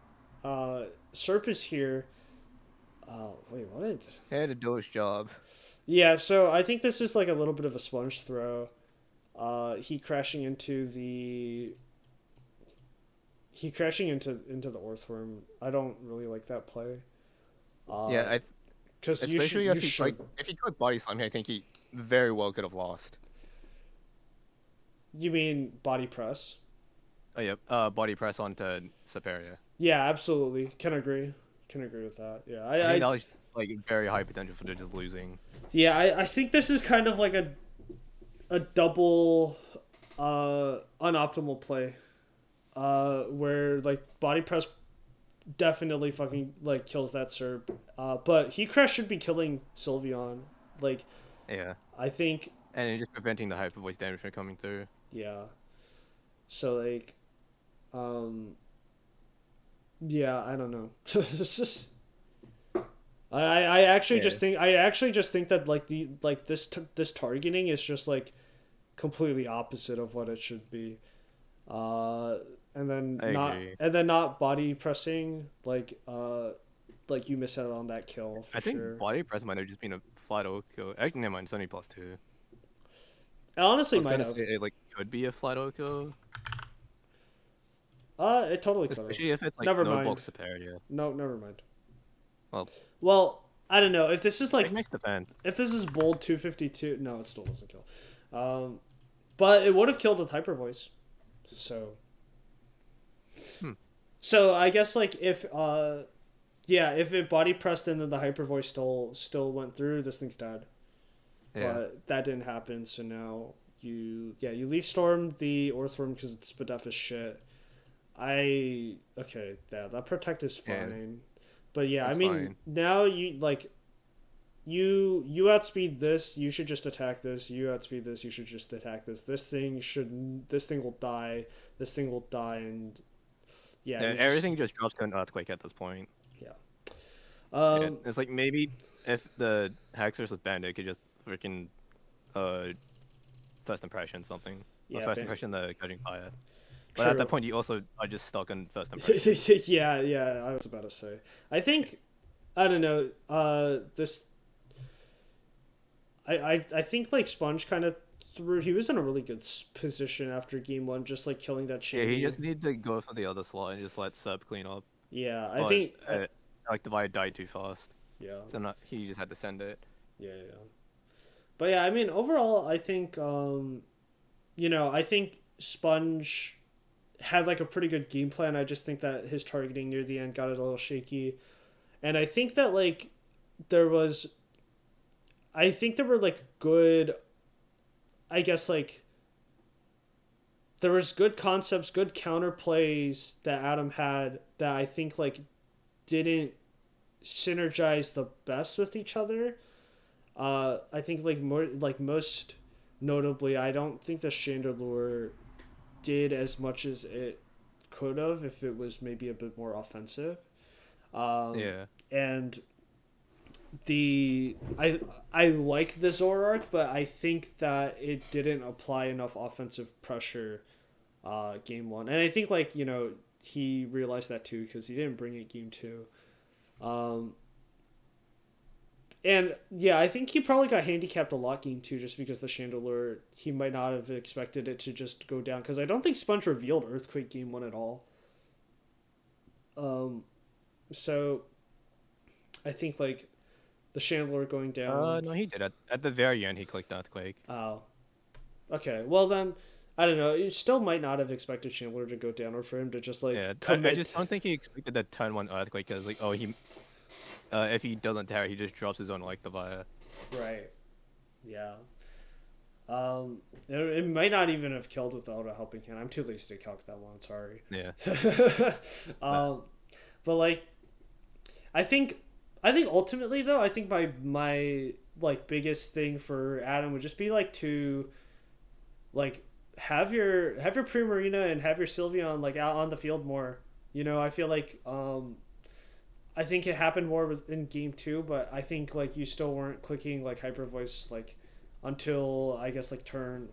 Serp is here. Wait, what? Had a doge job. Yeah, so I think this is like a little bit of a sponge throw. He crashing into the Orthworm. I don't really like that play. Yeah, Because especially you should. if he tried body slam, I think he very well could have lost. You mean body press? Oh yep. Body press onto Superia. Yeah, absolutely. Can agree. Can agree with that. Yeah, I think that was like very high potential for just losing. yeah, I think this is kind of like a double unoptimal play. Where like body press definitely fucking like kills that Serb. But he crash should be killing Sylveon. Like Yeah, I think and it's just preventing the hyper voice damage from coming through. yeah. So like um yeah, I don't know. It's just Yeah, I actually just think that like the like this targeting is just like completely opposite of what it should be. Uh I agree. and then not body pressing like you miss out on that kill for I think sure. body press might have just been a flat Oko. Actually, never mind. It's only +2. It I honestly was might gonna have. say it like could be a flat Oko, It totally could have. especially if it's like Never no mind. bulk superior. No, never mind. Well, Well, I don't know if this is like like nice defense. if this is bold 252. No, it still doesn't kill. Um, but it would have killed with hyper voice. So Hmm. so I guess like if yeah, if it body pressed and then the hyper voice still went through, this thing's dead. Yeah, But that didn't happen, so now you leaf storm the Orthworm because it's Spadef is shit. Okay, that protect is yeah, fine. But yeah, I that's mean fine. now you outspeed this, you should just attack this. You outspeed this, you should just attack this. This thing will die. This thing will die and yeah, Yeah, everything just drops to an earthquake at this point. yeah. Yeah, Um it's like maybe if the Hexers was banned, it could just freaking uh first impression something or yeah, first impression the judging fire. But at that true. point, you also are just stuck on first impression. Yeah, I was about to say. I think I don't know. This I think like Sponge kind of threw. He was in a really good position after game one, just like killing that Yeah, he Shandy. just need to go for the other slot and just let Sub clean up. Yeah, I But think like the fire died too fast, yeah, so not he just had to send it. yeah. But yeah, I mean overall, I think I think Sponge had like a pretty good game plan. I just think that his targeting near the end got it a little shaky, and I think that like there was, I think there were like good, I guess like there was good concepts, good counter plays that Adam had that I think like didn't synergize the best with each other. I think like more like most notably, I don't think the Chandelure did as much as it could have if it was maybe a bit more offensive. Um, Yeah, and the I like the Zoroark, but I think that it didn't apply enough offensive pressure game one, and I think like he realized that too because he didn't bring it game two. Um, and yeah, I think he probably got handicapped a lot game two just because the Chandelure he might not have expected it to just go down because I don't think Sponge revealed Earthquake game one at all. Um, so I think like the Chandelure going down. no, he did at the very end. He clicked earthquake. Oh, okay. Well then, I don't know. You still might not have expected Chandler to go down or for him to just like Yeah, I just commit. don't think he expected that turn one earthquake because like oh he if he doesn't tear he just drops his own like the fire. Right. Yeah. It might not even have killed without a helping hand. I'm too lazy to calc that one. Sorry. Yeah, but um, but like, I think, I think ultimately though, I think my like biggest thing for Adam would just be like to like have your Primarina and have your Sylveon like out on the field more. I feel like I think it happened more in game two, but I think like you still weren't clicking like hyper voice like until I guess like turn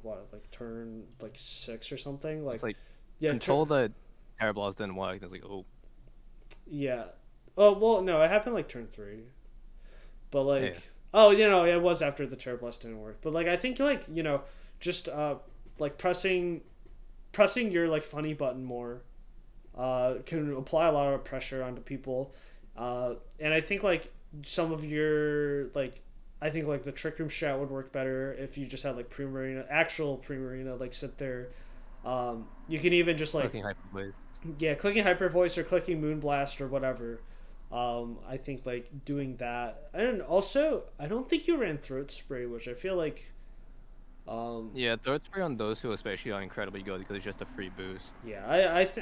like six or something it's like like yeah until the Terra Blast didn't work. It's like oh yeah oh well no it happened like turn three but yeah like oh it was after the Terra Blast didn't work but like I think like just like pressing your like funny button more can apply a lot of pressure onto people. And I think like some of your like I think like the trick room strat would work better if you just had like Primarina, actual Primarina, like sit there. You can even just like clicking hyper blade. yeah, clicking Hyper Voice or clicking Moonblast or whatever. I think like doing that, and also I don't think you ran Throat Spray, which I feel like Yeah, third spray on those two especially are incredibly good because it's just a free boost. Yeah,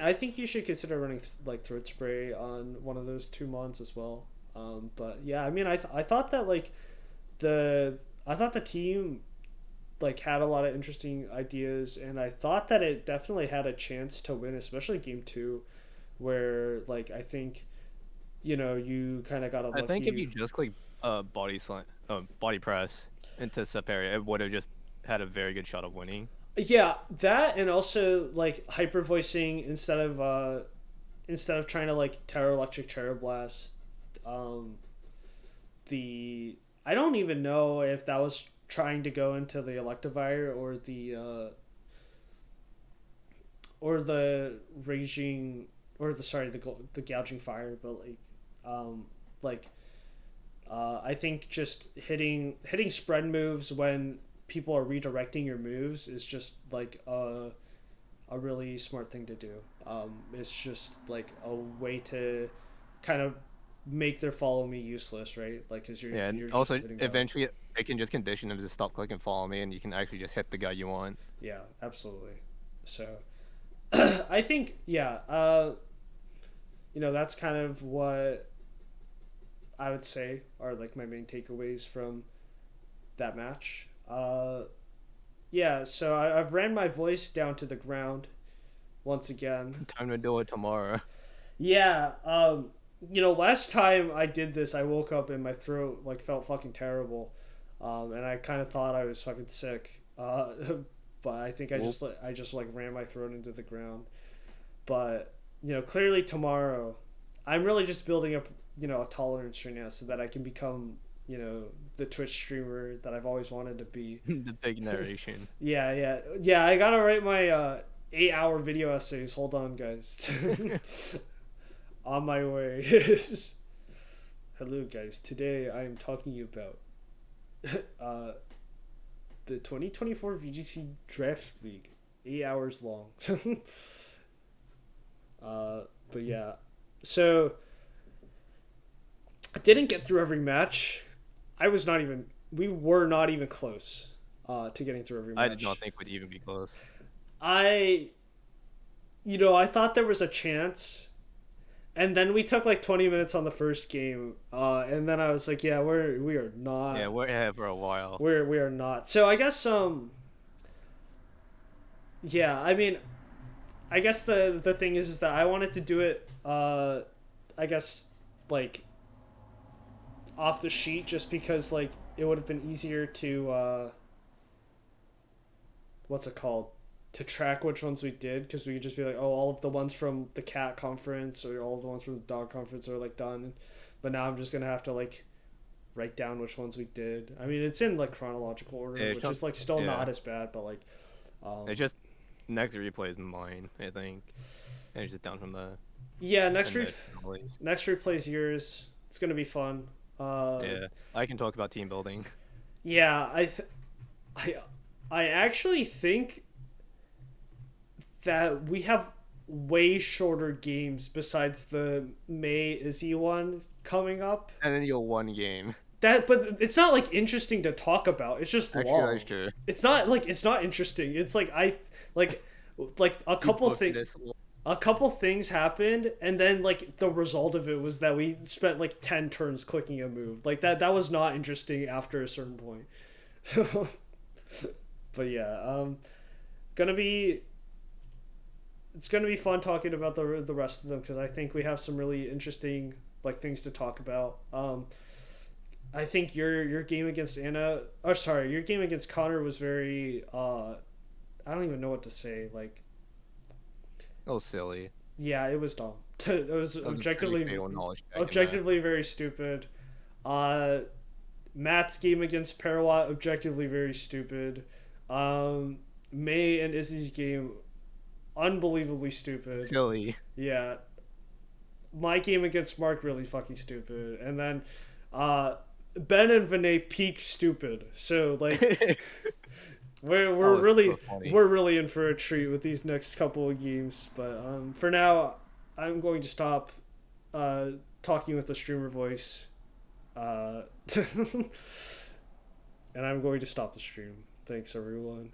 I think you should consider running like throat spray on one of those two mons as well. But yeah, I mean, I thought that like the I thought the team like had a lot of interesting ideas, and I thought that it definitely had a chance to win, especially game two, where like I think you kind of got I think if unlucky. you just click body press into sub area, it would have just had a very good shot of winning. Yeah, that and also like hyper voicing instead of trying to like Terra Electric Terra Blast. Um, the I don't even know if that was trying to go into the Electivire or the raging or the sorry the gouging fire, but um, like I think just hitting spread moves when people are redirecting your moves is just like a really smart thing to do. It's just like a way to kind of make their follow me useless, right? Like, cause Yeah, and you're just also hitting down. eventually it can just condition them to stop click and follow me, and you can actually just hit the guy you want. Yeah, absolutely. So I think yeah, that's kind of what I would say are like my main takeaways from that match. Yeah, so I've ran my voice down to the ground once again. Time to do it tomorrow. Yeah, last time I did this, I woke up and my throat like felt fucking terrible, and I kind of thought I was fucking sick. But I think Well, I just like ran my throat into the ground. But clearly tomorrow, I'm really just building up a tolerance right now so that I can become the Twitch streamer that I've always wanted to be. the big narration. Yeah, yeah, yeah. I gotta write my 8-hour video essays. Hold on, guys. On my way. Hello, guys. Today I am talking about uh, the 2024 VGC Draft League. 8 hours long. But yeah. So, I didn't get through every match. We were not even close to getting through every I did not match. think we'd even be close. I, I thought there was a chance. And then we took like 20 minutes on the first game, and then I was like, "Yeah, we are Yeah, not, we're ahead for a while. we are not." So I guess yeah, I mean, I guess the thing is that I wanted to do it, I guess like off the sheet just because like it would have been easier to what's it called to track which ones we did because we could just be like, oh, all of the ones from the cat conference or all of the ones from the dog conference are like done, but now I'm just gonna have to like write down which ones we did. I mean, it's in like chronological order, Yeah, which is like still yeah. not as bad, but like It's just next replay is mine, I think, and it's just down from yeah, the mid noise. next replay is yours. It's gonna be fun. Yeah, I can talk about team building. Yeah, I I actually think that we have way shorter games besides the May Izzy one coming up. And then you'll one game. But it's not like interesting to talk about. It's just Actually, long. that's true. It's not interesting. It's like like a You couple booked things this. a couple things happened and then like the result of it was that we spent like 10 turns clicking a move. Like that was not interesting after a certain point. But yeah, gonna be it's gonna be fun talking about the rest of them because I think we have some really interesting like things to talk about. I think your game against Anna, or sorry, your game against Connor was very. I don't even know what to say. Like, Oh, silly. yeah, it was dumb. It was That was a pretty fatal knowledge check in that. objectively very stupid. Uh, Matt's game against Parawat objectively very stupid. May and Izzy's game unbelievably stupid. Silly. Yeah, my game against Mark really fucking stupid, and then Ben and Vinay peak stupid. So like we're Oh, it's really so funny. we're really in for a treat with these next couple of games. But for now, I'm going to stop talking with the streamer voice, and I'm going to stop the stream. Thanks everyone.